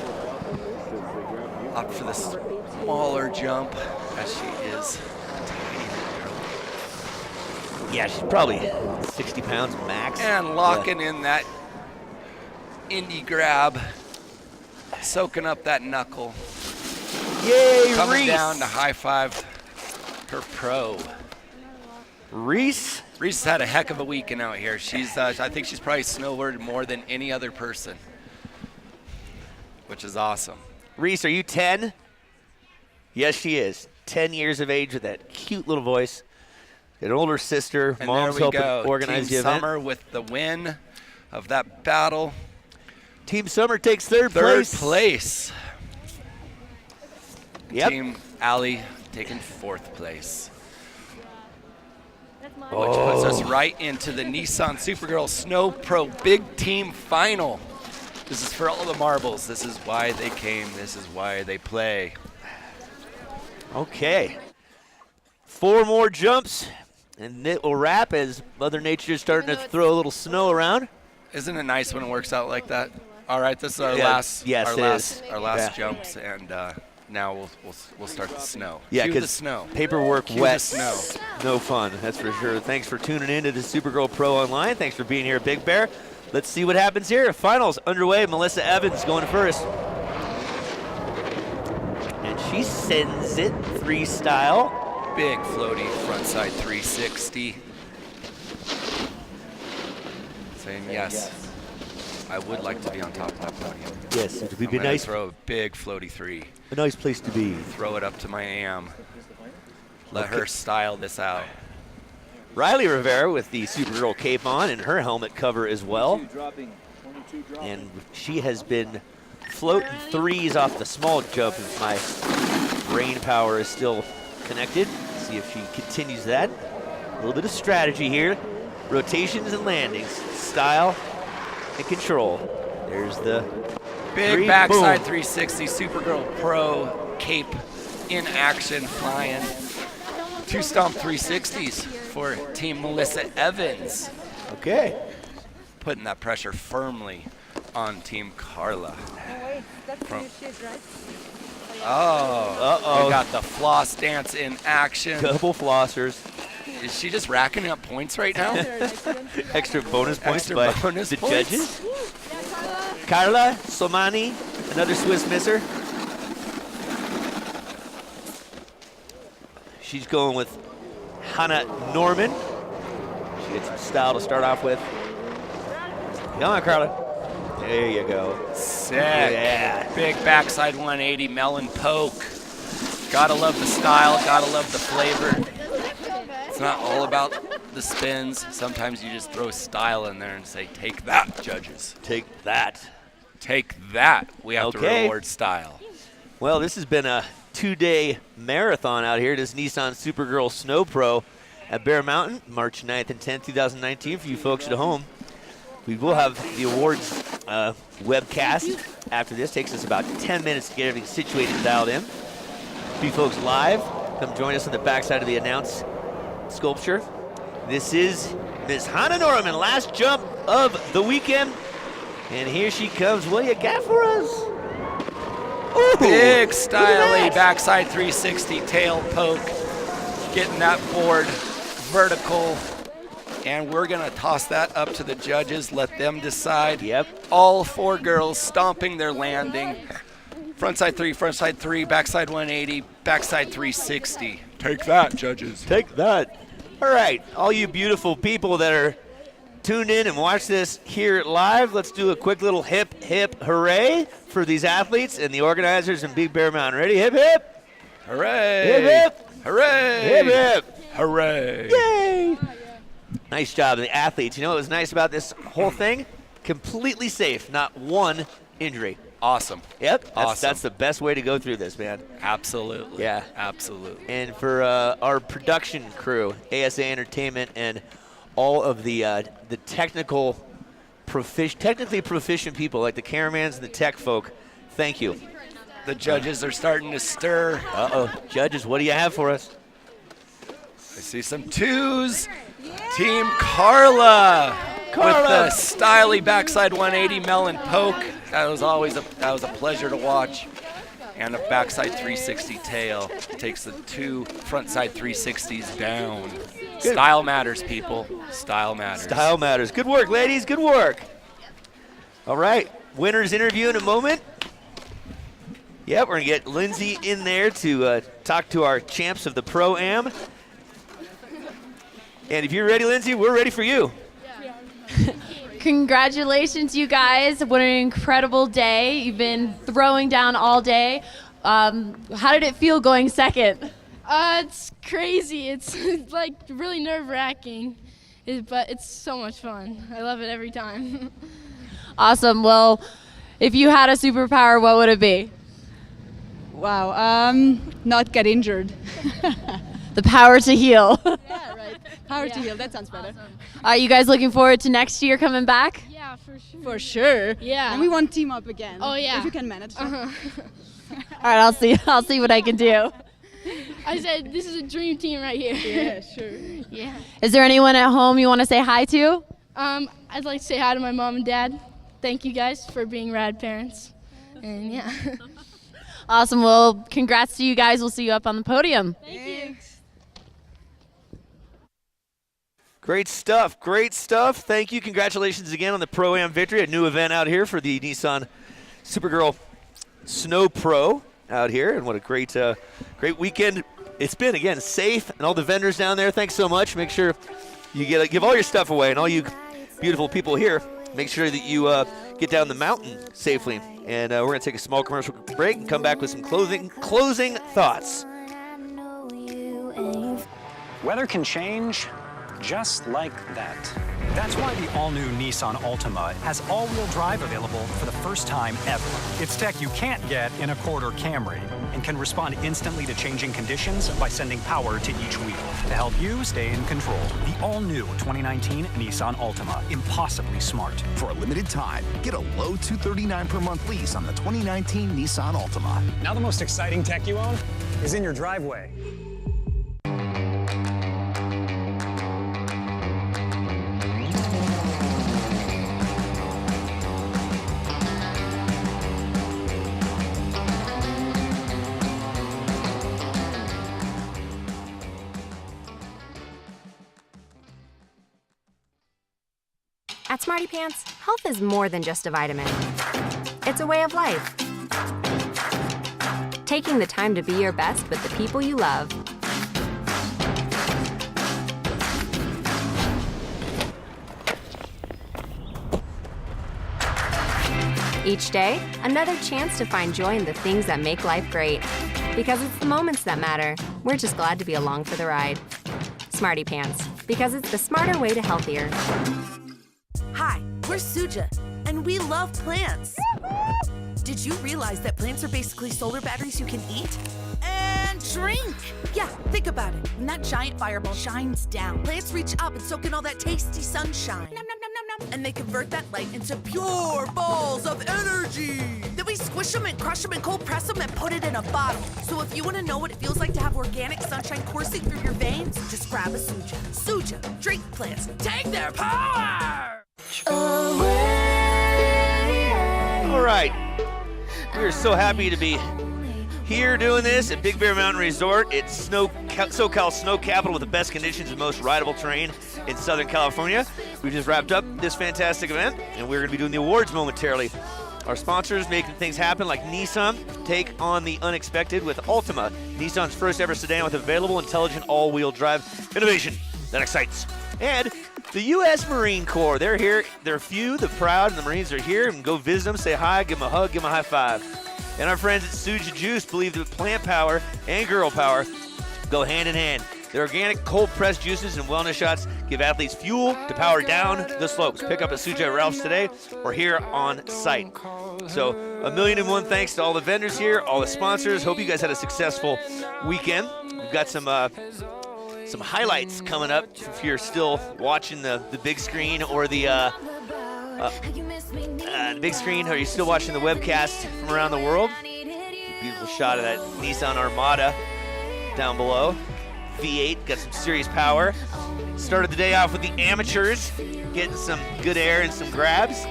opt for the smaller jump, as she is a tiny girl. Yeah, she's probably 60 pounds max. And locking in that indie grab, soaking up that knuckle. Yay, Coming Reese. down to high five her pro. Reese had a heck of a weekend out here. She's, I think she's probably snowboarded more than any other person, which is awesome. Reese, are you 10? Yes, she is. 10 years of age with that cute little voice. An older sister. And Mom's there we helping go. organize Team the event. Summer with the win of that battle. Team Summer takes third place. Yep. Team Allie taking 4th place. Which Oh. puts us right into the Nissan Supergirl Snow Pro Big Team Final. This is for all the marbles. This is why they came. This is why they play. Okay. 4 more jumps, and it will wrap as Mother Nature is starting to throw a little snow around. Isn't it nice when it works out like that? All right, this is our Yeah, last, yes, our it last, is. our last Yeah. jumps, and now we'll start the snow. Yeah, Cue the because snow. paperwork Cue wet, the snow. no fun, that's for sure. Thanks for tuning in to the Supergirl Pro Online. Thanks for being here at Big Bear. Let's see what happens here. Finals underway. Melissa Evans going first. And she sends it 3 style. Big floaty frontside 360. saying yes. I would like to be on top of that podium. Yes, it would be I'm gonna nice. Throw a big floaty 3. A nice place to be. Throw it up to my am. Let her style this out. Riley Rivera with the Supergirl cape on and her helmet cover as well. And she has been floating 3s off the small jump if my brain power is still connected. See if she continues that. A little bit of strategy here. Rotations and landings. Style and control. There's the big backside 360 Supergirl Pro cape in action flying. 2 stomp 360s for Team Melissa Evans. Okay. Putting that pressure firmly on Team Carla. We got the floss dance in action. Couple flossers. Is she just racking up points right now? Extra bonus points Extra by bonus the points. judges. Carla Somani, another Swiss misser. She's going with Hannah Norman. She gets some style to start off with. Come on, Carla. There you go. Sick. Yeah. Big backside 180 melon poke. Gotta love the style, gotta love the flavor. It's not all about the spins. Sometimes you just throw style in there and say, take that, judges. Take that. Take that. We have to reward style. Well, this has been a 2-day marathon out here. This Nissan Supergirl Snow Pro at Bear Mountain, March 9th and 10th, 2019. For you folks at home, we will have the awards webcast after this. Takes us about 10 minutes to get everything situated and dialed in. For you folks live, come join us on the backside of the announce sculpture. This is Miss Hannah Norman, last jump of the weekend. And here she comes. What do you got for us? Ooh, big styly backside 360 tail poke. Getting that board vertical. And we're going to toss that up to the judges, let them decide. Yep. All 4 girls stomping their landing. Frontside 3, backside 180, backside 360. Take that, judges. Take that. All right, all you beautiful people that are tuned in and watch this here live, let's do a quick little hip, hip, hooray for these athletes and the organizers in Big Bear Mountain. Ready? Hip, hip. Hooray. Hip, hip. Hooray. Hip, hip. Hooray. Yay. Nice job, the athletes. You know what was nice about this whole thing? Completely safe, not one injury. Awesome. Yep, awesome. That's the best way to go through this, man. Absolutely. Yeah. Absolutely. And for our production crew, ASA Entertainment, and all of the technically proficient people like the cameramans and the tech folk, thank you. The judges are starting to stir. Uh-oh. Judges, what do you have for us? I see some 2s. Team Carla with the styly backside 180 melon poke. That was a pleasure to watch. And a backside 360 tail takes the 2 frontside 360s down. Good. Style matters, people. Style matters. Style matters. Good work, ladies. Good work. All right. Winners interview in a moment. Yeah, we're going to get Lindsay in there to talk to our champs of the Pro-Am. And if you're ready, Lindsay, we're ready for you. Congratulations, you guys. What an incredible day. You've been throwing down all day. How did it feel going second? It's crazy. It's like really nerve-wracking, but it's so much fun. I love it every time. Awesome. Well, if you had a superpower, what would it be? Wow, not get injured. The power to heal. Yeah, right. Power to heal. That sounds better. Awesome. Are you guys looking forward to next year coming back? Yeah, for sure. For sure. Yeah. And we want team up again. Oh yeah. If you can manage. Uh-huh. All right, I'll see what I can do. I said this is a dream team right here. Yeah, sure. Yeah. Is there anyone at home you want to say hi to? I'd like to say hi to my mom and dad. Thank you guys for being rad parents. And yeah. Awesome. Well, congrats to you guys. We'll see you up on the podium. Thank you. Great stuff. Great stuff. Thank you. Congratulations again on the Pro-Am victory. A new event out here for the Nissan Supergirl Snow Pro out here. And what a great weekend it's been. Again, safe. And all the vendors down there, thanks so much. Make sure you give all your stuff away. And all you beautiful people here, make sure that you get down the mountain safely. And we're going to take a small commercial break and come back with some closing thoughts. Weather can change just like that. That's why the all-new Nissan Altima has all-wheel drive available for the first time ever. It's tech you can't get in a Accord or Camry and can respond instantly to changing conditions by sending power to each wheel to help you stay in control. The all-new 2019 Nissan Altima, impossibly smart. For a limited time, get a low $239 per month lease on the 2019 Nissan Altima. Now the most exciting tech you own is in your driveway. At Smarty Pants, health is more than just a vitamin. It's a way of life. Taking the time to be your best with the people you love. Each day, another chance to find joy in the things that make life great. Because it's the moments that matter. We're just glad to be along for the ride. Smarty Pants, because it's the smarter way to healthier. Hi, we're Suja, and we love plants. Did you realize that plants are basically solar batteries you can eat and drink? Yeah, think about it. When that giant fireball shines down, plants reach up and soak in all that tasty sunshine. Nom, nom, nom, nom, nom. And they convert that light into pure balls of energy. Then we squish them and crush them and cold press them and put it in a bottle. So if you want to know what it feels like to have organic sunshine coursing through your veins, just grab a Suja. Suja, drink plants, take their power! All right. We are so happy to be here doing this at Big Bear Mountain Resort. It's SoCal snow capital with the best conditions and most rideable terrain in Southern California. We just wrapped up this fantastic event, and we're going to be doing the awards momentarily. Our sponsors making things happen like Nissan take on the unexpected with Altima, Nissan's first ever sedan with available intelligent all-wheel drive innovation that excites. And the U.S. Marine Corps, they're here. They're few, the proud, and the Marines are here. And go visit them, say hi, give them a hug, give them a high five. And our friends at Suja Juice believe that plant power and girl power go hand in hand. Their organic cold-pressed juices and wellness shots give athletes fuel to power down the slopes. Pick up a Suja at Ralph's today or here on site. So 1,000,001 thanks to all the vendors here, all the sponsors. Hope you guys had a successful weekend. We've got some highlights coming up if you're still watching the big screen or the big screen, or you're still watching the webcast from around the world. Beautiful shot of that Nissan Armada down below. V8, got some serious power. Started the day off with the amateurs, getting some good air and some grabs,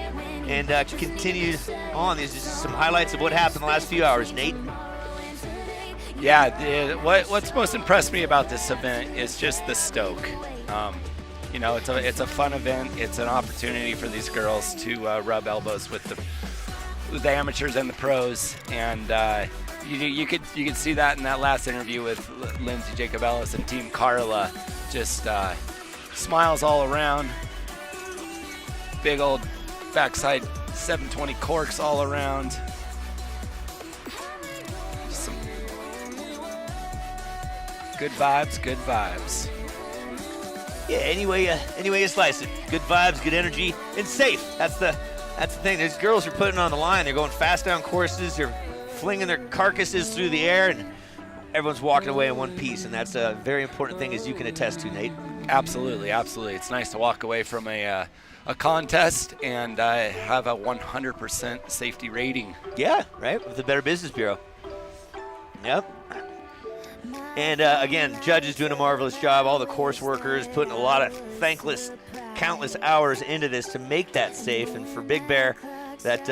and continued on. These are just some highlights of what happened the last few hours. Nate? Yeah, what's most impressed me about this event is just the stoke. You know, it's a fun event. It's an opportunity for these girls to rub elbows with the amateurs and the pros, and you could see that in that last interview with Lindsay Jacobellis and Team Carla. Just smiles all around. Big old backside 720 corks all around. Good vibes, good vibes. Yeah, any way you slice it. Good vibes, good energy, and safe. That's the thing. These girls are putting on the line. They're going fast down courses. They're flinging their carcasses through the air, and everyone's walking away in one piece. And that's a very important thing, as you can attest to, Nate. Absolutely, absolutely. It's nice to walk away from a contest and have a 100% safety rating. Yeah, right, with the Better Business Bureau. Yep. And again, judges doing a marvelous job. All the course workers putting a lot of thankless, countless hours into this to make that safe. And for Big Bear, that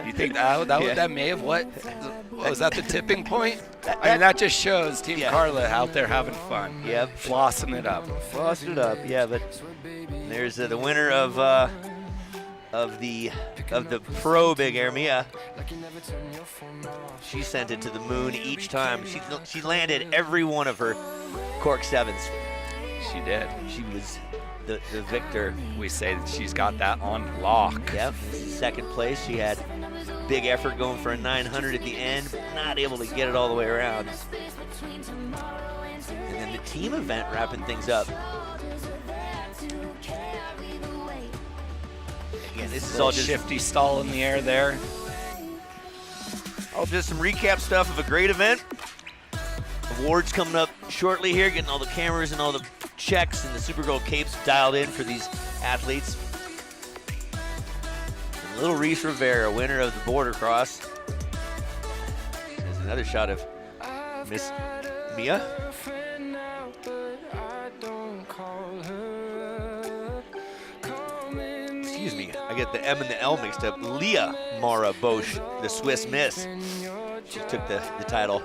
you think that may have what was that the tipping point? I mean, that just shows Team Carla out there having fun. Yep, flossing it up. Flossing it up. Yeah, but there's the winner of the pro Big Air, Mia. She sent it to the moon each time. She landed every one of her cork sevens. She did. She was the victor. We say that she's got that on lock. Yep, second place. She had big effort going for a 900 at the end, but not able to get it all the way around. And then the team event wrapping things up. Again, this is all just shifty stall in the air there. All just some recap stuff of a great event. Awards coming up shortly here, getting all the cameras and all the checks and the Supergirl capes dialed in for these athletes. And Little Reese Rivera, winner of the border cross. There's another shot of Miss Mia. Excuse me, I get the M and the L mixed up. Leah Mara Bosch, the Swiss Miss. She took the title.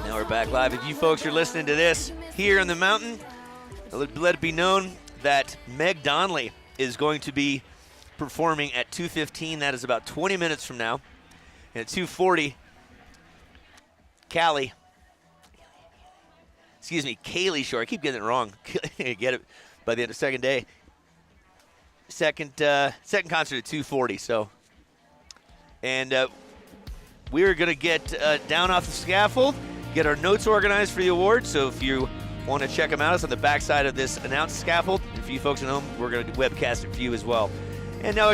Now we're back live. If you folks are listening to this here on the mountain, let it be known that Meg Donnelly is going to be performing at 2:15. That is about 20 minutes from now. And at 2:40, Kaylee Shore. I keep getting it wrong. Get it by the end of second day. Second concert at 2:40. So, and we're gonna get down off the scaffold, get our notes organized for the awards. So if you want to check them out, it's on the backside of this announced scaffold. And for you folks at home, we're gonna webcast it for you as well. And now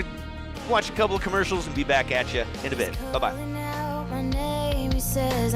watch a couple of commercials and be back at you in a bit. Bye bye. My name, he says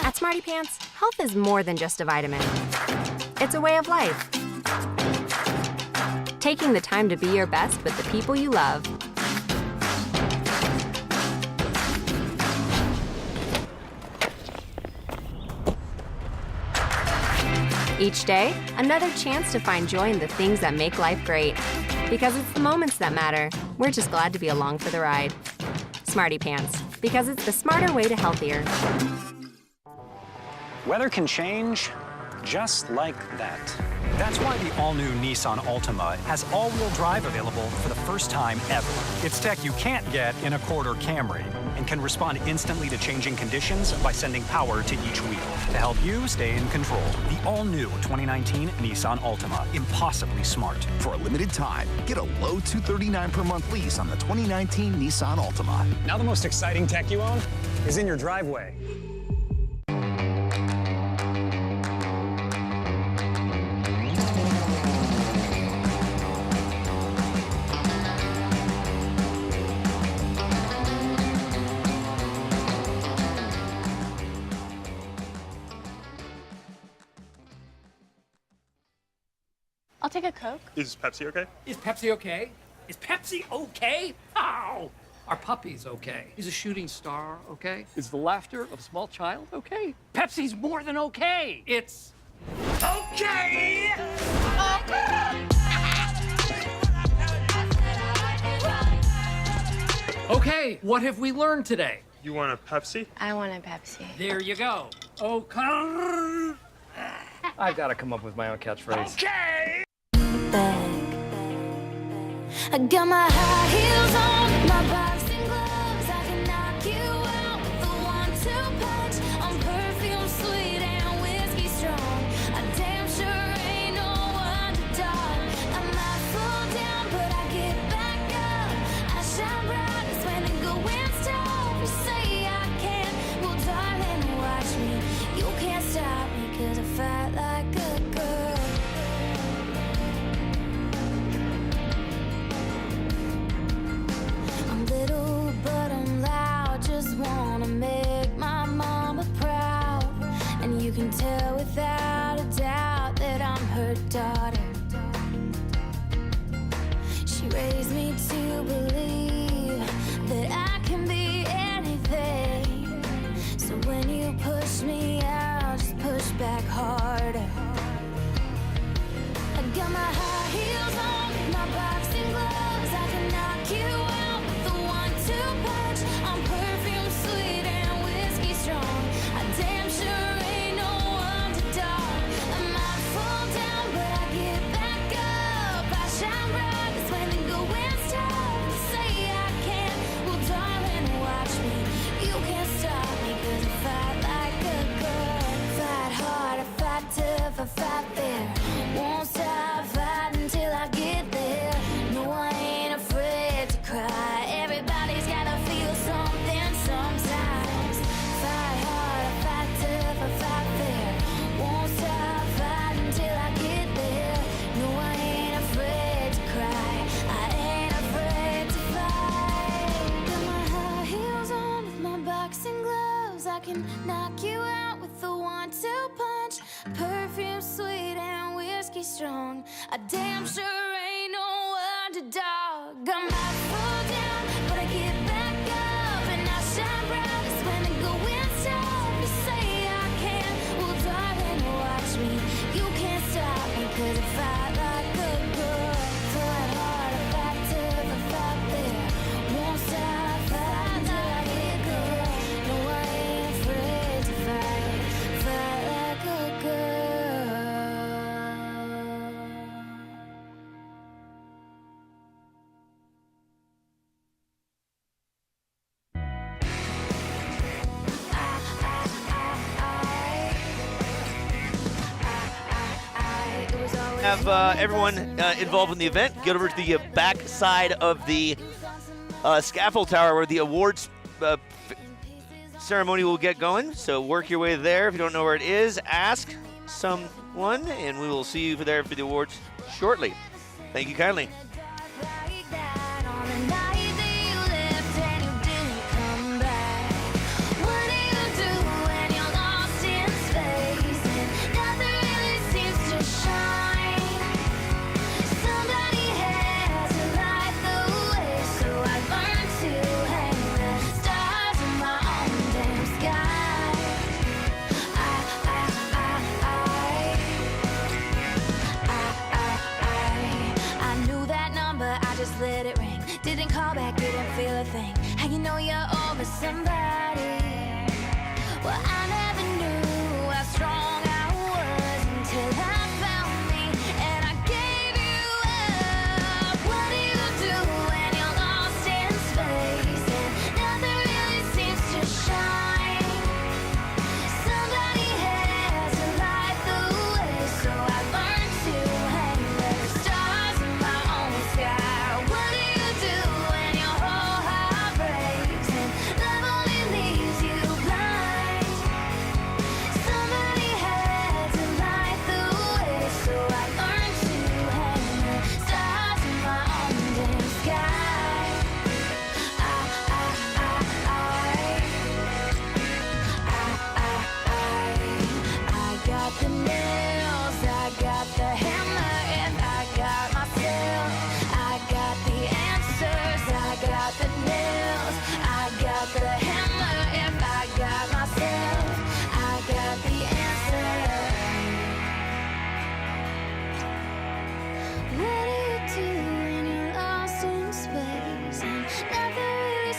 At Smarty Pants, health is more than just a vitamin. It's a way of life. Taking the time to be your best with the people you love. Each day, another chance to find joy in the things that make life great. Because it's the moments that matter. We're just glad to be along for the ride. Smarty Pants, because it's the smarter way to healthier. Weather can change just like that. That's why the all-new Nissan Altima has all-wheel drive available for the first time ever. It's tech you can't get in a Accord or Camry and can respond instantly to changing conditions by sending power to each wheel to help you stay in control. The all-new 2019 Nissan Altima, impossibly smart. For a limited time, get a low $239 per month lease on the 2019 Nissan Altima. Now the most exciting tech you own is in your driveway. I'll take a Coke. Is Pepsi okay? Is Pepsi okay? Is Pepsi okay? How? Our puppy's okay. Is a shooting star okay? Is the laughter of a small child okay? Pepsi's more than okay. It's okay. Okay, what have we learned today? You want a Pepsi? I want a Pepsi. There you go. Okay. I've got to come up with my own catchphrase. Okay. I got my high heels on, my boxing gloves. I can knock you out with a 1-2 punch. I'm perfume sweet and whiskey strong. I damn sure ain't no underdog. I might fall down, but I get back up. I shine brightest when the going's tough. You say I can't, well darling, watch me. You can't stop me 'cause I fight like a girl. Little but I'm loud, just wanna make my mama proud. And you can tell without a doubt that I'm her daughter. She raised me to believe that I can be anything. So when you push me out, just push back harder. I got my high heels on, my boxing gloves. I can knock you out with a 1-2 punch. I'm perfume sweet and whiskey strong. I damn sure ain't no underdog. I might fall down, but I get back up. I shine brightest when the going's tough. You say I can't, well darling, watch me. You can't stop me 'cause I fight like a girl. Fight hard, I fight tough, I fight fair. Won't stop fighting till I get there. No, I ain't afraid to cry. Everybody's gotta feel something sometimes. Fight hard, I fight tough, I fight fair. Won't stop fighting till I get there. No, I ain't afraid to cry. I ain't afraid to fight. Got my high heels on with my boxing gloves. I can knock you out with a 1-2 punch. Perfume sweet and whiskey strong. I damn sure ain't no underdog. I might fall down, but I get back up. And I shine brightest when the going's tough. You say I can't, well darling, watch me. You can't stop me 'cause I fight like a girl. Fight hard, I fight tough, I fight fair. Won't stop fighting till I get there. No, I ain't afraid to fight. Fight like a girl. Have everyone involved in the event get over to the back side of the scaffold tower where the awards ceremony will get going. So work your way there. If you don't know where it is, ask someone, and we will see you there for the awards shortly. Thank you kindly. Let it ring. Didn't call back, didn't feel a thing. How you know you're over somebody? Well, I never knew how strong I was until I found me and I gave you up. What do you do when you're lost in space and nothing really seems to shine? Somebody had to light the way, so I learned to hang the stars in my own sky.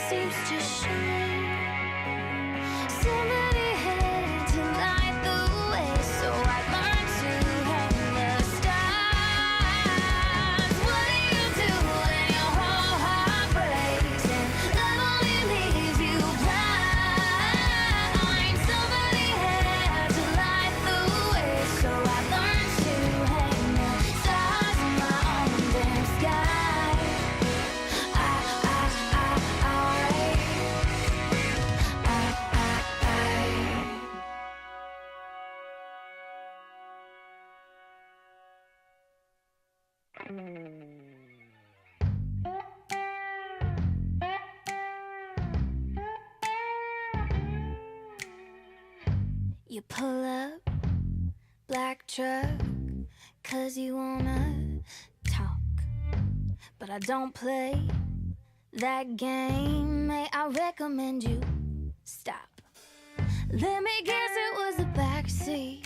Seems to shine. Somebody had to lie. You pull up, black truck, 'cause you wanna talk. But I don't play that game. May I recommend you stop? Let me guess, it was the backseat.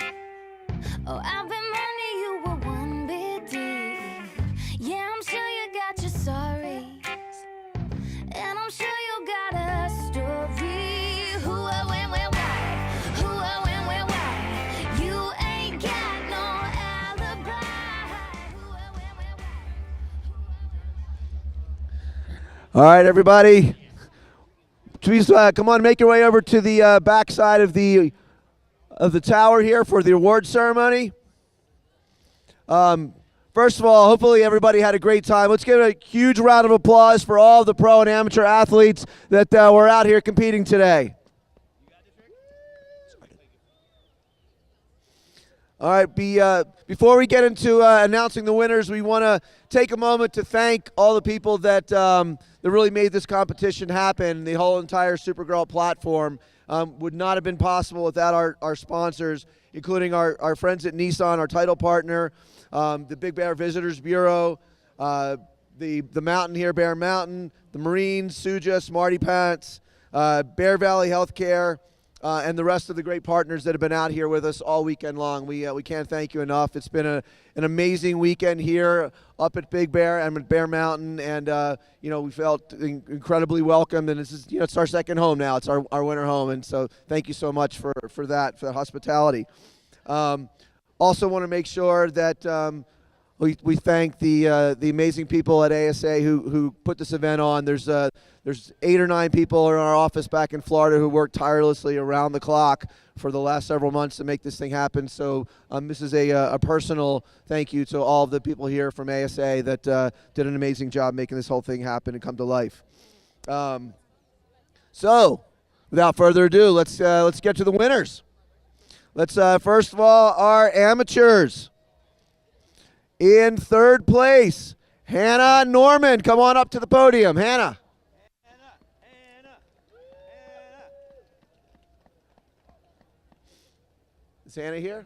Oh, I've been running, you were one bit deep. Yeah, I'm sure you got your sorries, and I'm sure you got a story. Who, when, where, why? Who, when, where, why? You ain't got no alibi. All right, everybody. Please come on, make your way over to the back side of the tower here for the award ceremony. First of all, hopefully everybody had a great time. Let's give a huge round of applause for all of the pro and amateur athletes that were out here competing today. All right, before we get into announcing the winners, we want to take a moment to thank all the people that really made this competition happen. The whole entire Supergirl platform would not have been possible without our sponsors, including our friends at Nissan, our title partner, the Big Bear Visitors Bureau, the mountain here, Bear Mountain, the Marines, Suja, Smarty Pants, Bear Valley Healthcare, and the rest of the great partners that have been out here with us all weekend long. We can't thank you enough. It's been an amazing weekend here up at Big Bear and at Bear Mountain, and we felt incredibly welcomed. And it's our second home now. It's our winter home, and so thank you so much for that hospitality. Also want to make sure that we thank the amazing people at ASA who put this event on. There's 8 or 9 people in our office back in Florida who worked tirelessly around the clock for the last several months to make this thing happen. So this is a personal thank you to all of the people here from ASA that did an amazing job making this whole thing happen and come to life. So without further ado, let's get to the winners. Let's first of all, our amateurs. In third place, Hannah Norman. Come on up to the podium, Hannah. Is Hannah here?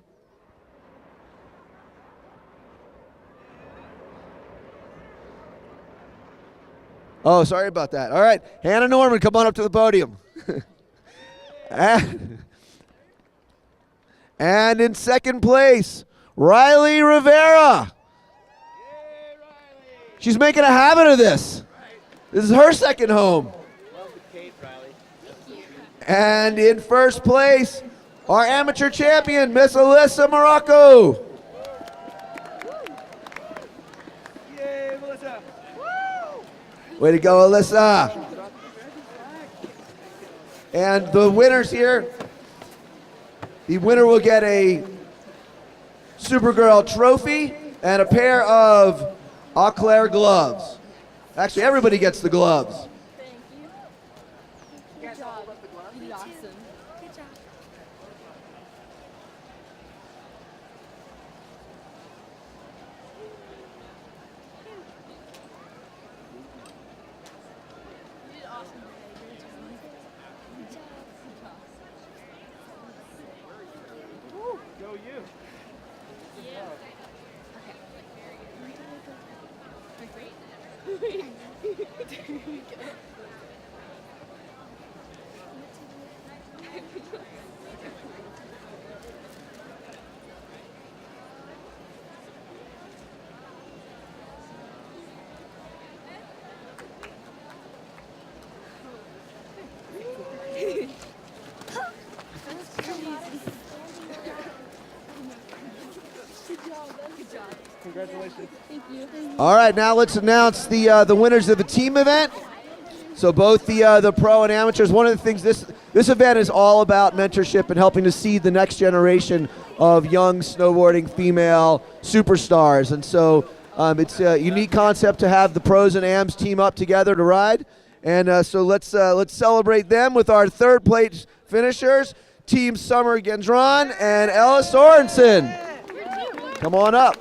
Oh, sorry about that. All right, Hannah Norman, come on up to the podium. And in second place, Riley Rivera. She's making a habit of this. This is her second home. And in first place, our amateur champion, Miss Alyssa Morocco. Yay, Melissa. Way to go, Alyssa. And the winners here, the winner will get a Supergirl trophy and a pair of Eau Claire gloves. Actually, everybody gets the gloves. Thank you. Good job. You did awesome. Good job. You did awesome. Good job. Woo. Go you. Yeah. Congratulations. Thank you. All right, now let's announce the winners of the team event. So both the pro and amateurs. One of the things this event is all about mentorship and helping to seed the next generation of young snowboarding female superstars. And so it's a unique concept to have the pros and AMs team up together to ride. And so let's celebrate them with our third place finishers, Team Summer Gendron and Ella Sorensen. Come on up.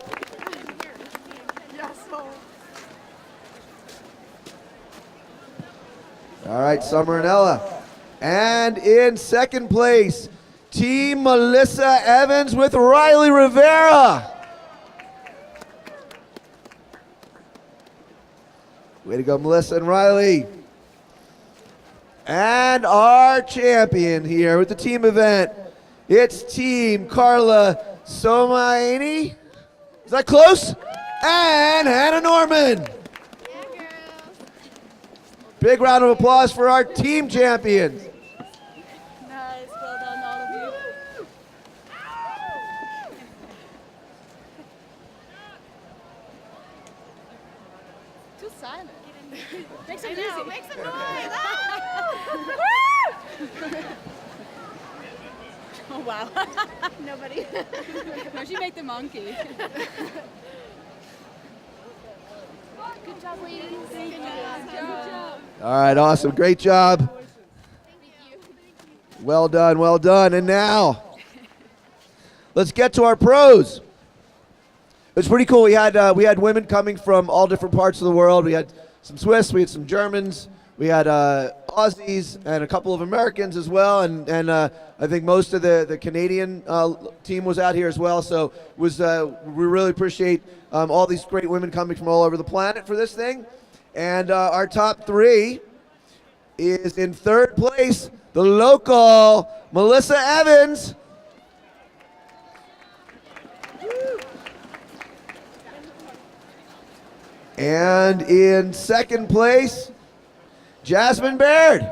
All right, Summer and Ella. And in second place, Team Melissa Evans with Riley Rivera. Way to go, Melissa and Riley. And our champion here with the team event, it's Team Carla Somaini. Is that close? And Hannah Norman. Big round of applause for our team champions. Nice, well done, all of you. Too silent. Make some music. Make some noise. Oh wow. Nobody. No, she made the monkey. Good job, ladies. Good job. All right, awesome. Great job. Well done, well done. And now, let's get to our pros. It was pretty cool. We had women coming from all different parts of the world. We had some Swiss, we had some Germans, we had Aussies, and a couple of Americans as well. And I think most of the Canadian team was out here as well. So we really appreciate all these great women coming from all over the planet for this thing. And our top three is in third place, the local Melissa Evans. And in second place, Jasmine Baird.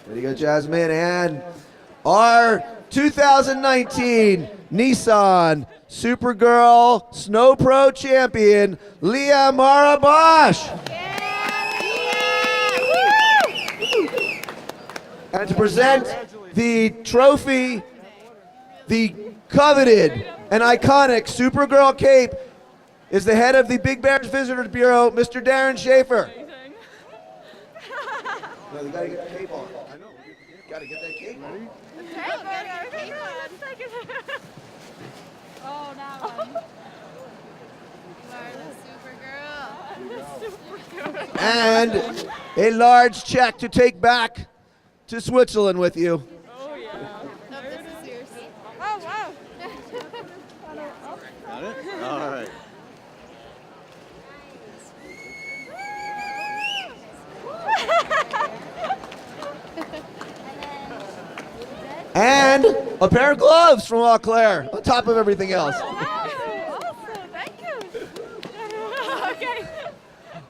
There you go, Jasmine. And our 2019 Nissan Supergirl Snow Pro champion, Leah Mara Bosch. And to present the trophy, the coveted and iconic Supergirl cape, is the head of the Big Bears Visitors Bureau, Mr. Darren Schaefer. No, you gotta get the cape on. I know. You gotta get that cape on. Oh, that one. You are the Supergirl. And a large check to take back to Switzerland with you. Oh, yeah. No, this is yours. Oh, wow. Got it? All right. And a pair of gloves from Eau Claire, on top of everything else.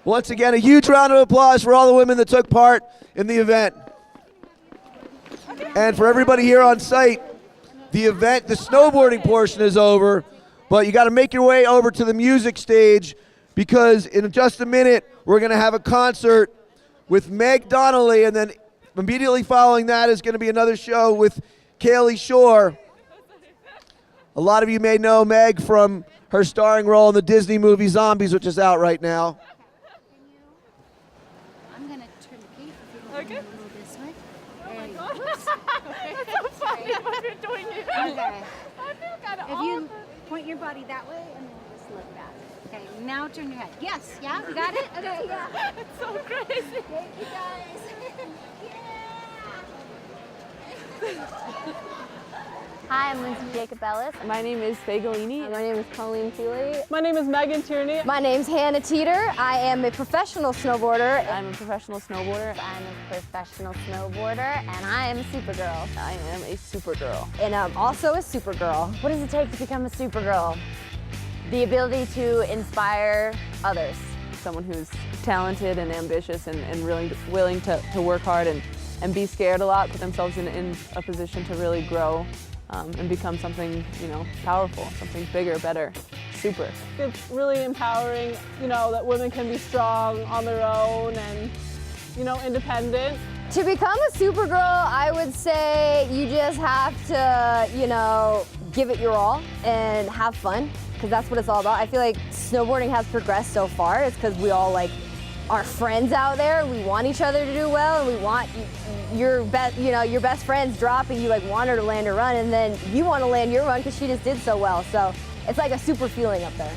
Once again, a huge round of applause for all the women that took part in the event. And for everybody here on site, the event, the snowboarding portion is over, but you got to make your way over to the music stage, because in just a minute, we're going to have a concert with Meg Donnelly, and then immediately following that is going to be another show with Kaylee Shore. A lot of you may know Meg from her starring role in the Disney movie Zombies, which is out right now. I'm going to turn the cape if you don't want to go this way. Oh my God. That's so funny when you're doing it. Okay. I feel kind of If you point your body that way and then just look back. Okay, now turn your head. Yes, yeah, you got it? Okay, yeah. It's so crazy. Thank you guys. Hi, I'm Lindsay Jacob Ellis. My name is Faye Galini. My name is Colleen Feely. My name is Megan Tierney. My name's Hannah Teeter. I am a professional snowboarder. I'm a professional snowboarder. I'm a professional snowboarder, and I am a Supergirl. I am a Supergirl. And I'm also a Supergirl. What does it take to become a Supergirl? The ability to inspire others. Someone who's talented and ambitious and really willing to work hard and be scared a lot, put themselves in a position to really grow and become something, powerful, something bigger, better, super. It's really empowering, that women can be strong on their own and, independent. To become a Supergirl, I would say you just have to, give it your all and have fun, because that's what it's all about. I feel like snowboarding has progressed so far. It's because we all are friends out there. We want each other to do well, and we want your best friend's dropping. You want her to land her run, and then you want to land your run because she just did so well. So it's like a super feeling up there.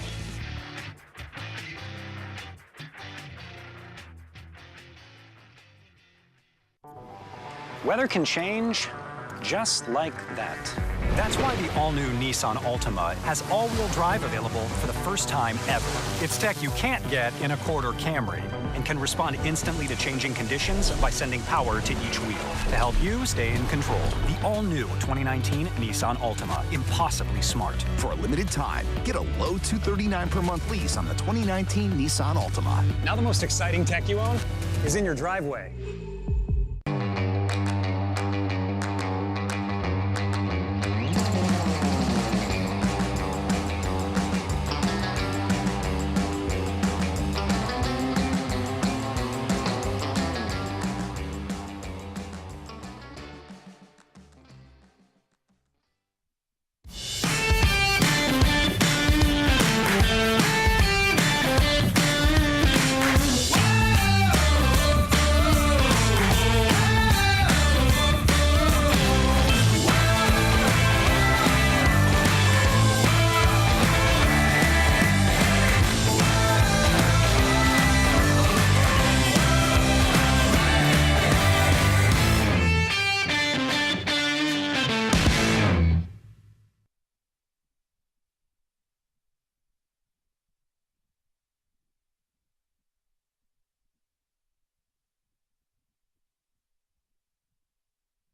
Weather can change just like that. That's why the all-new Nissan Altima has all-wheel drive available for the first time ever. It's tech you can't get in a Accord or Camry and can respond instantly to changing conditions by sending power to each wheel to help you stay in control. The all-new 2019 Nissan Altima, impossibly smart. For a limited time, get a low $239 per month lease on the 2019 Nissan Altima. Now the most exciting tech you own is in your driveway.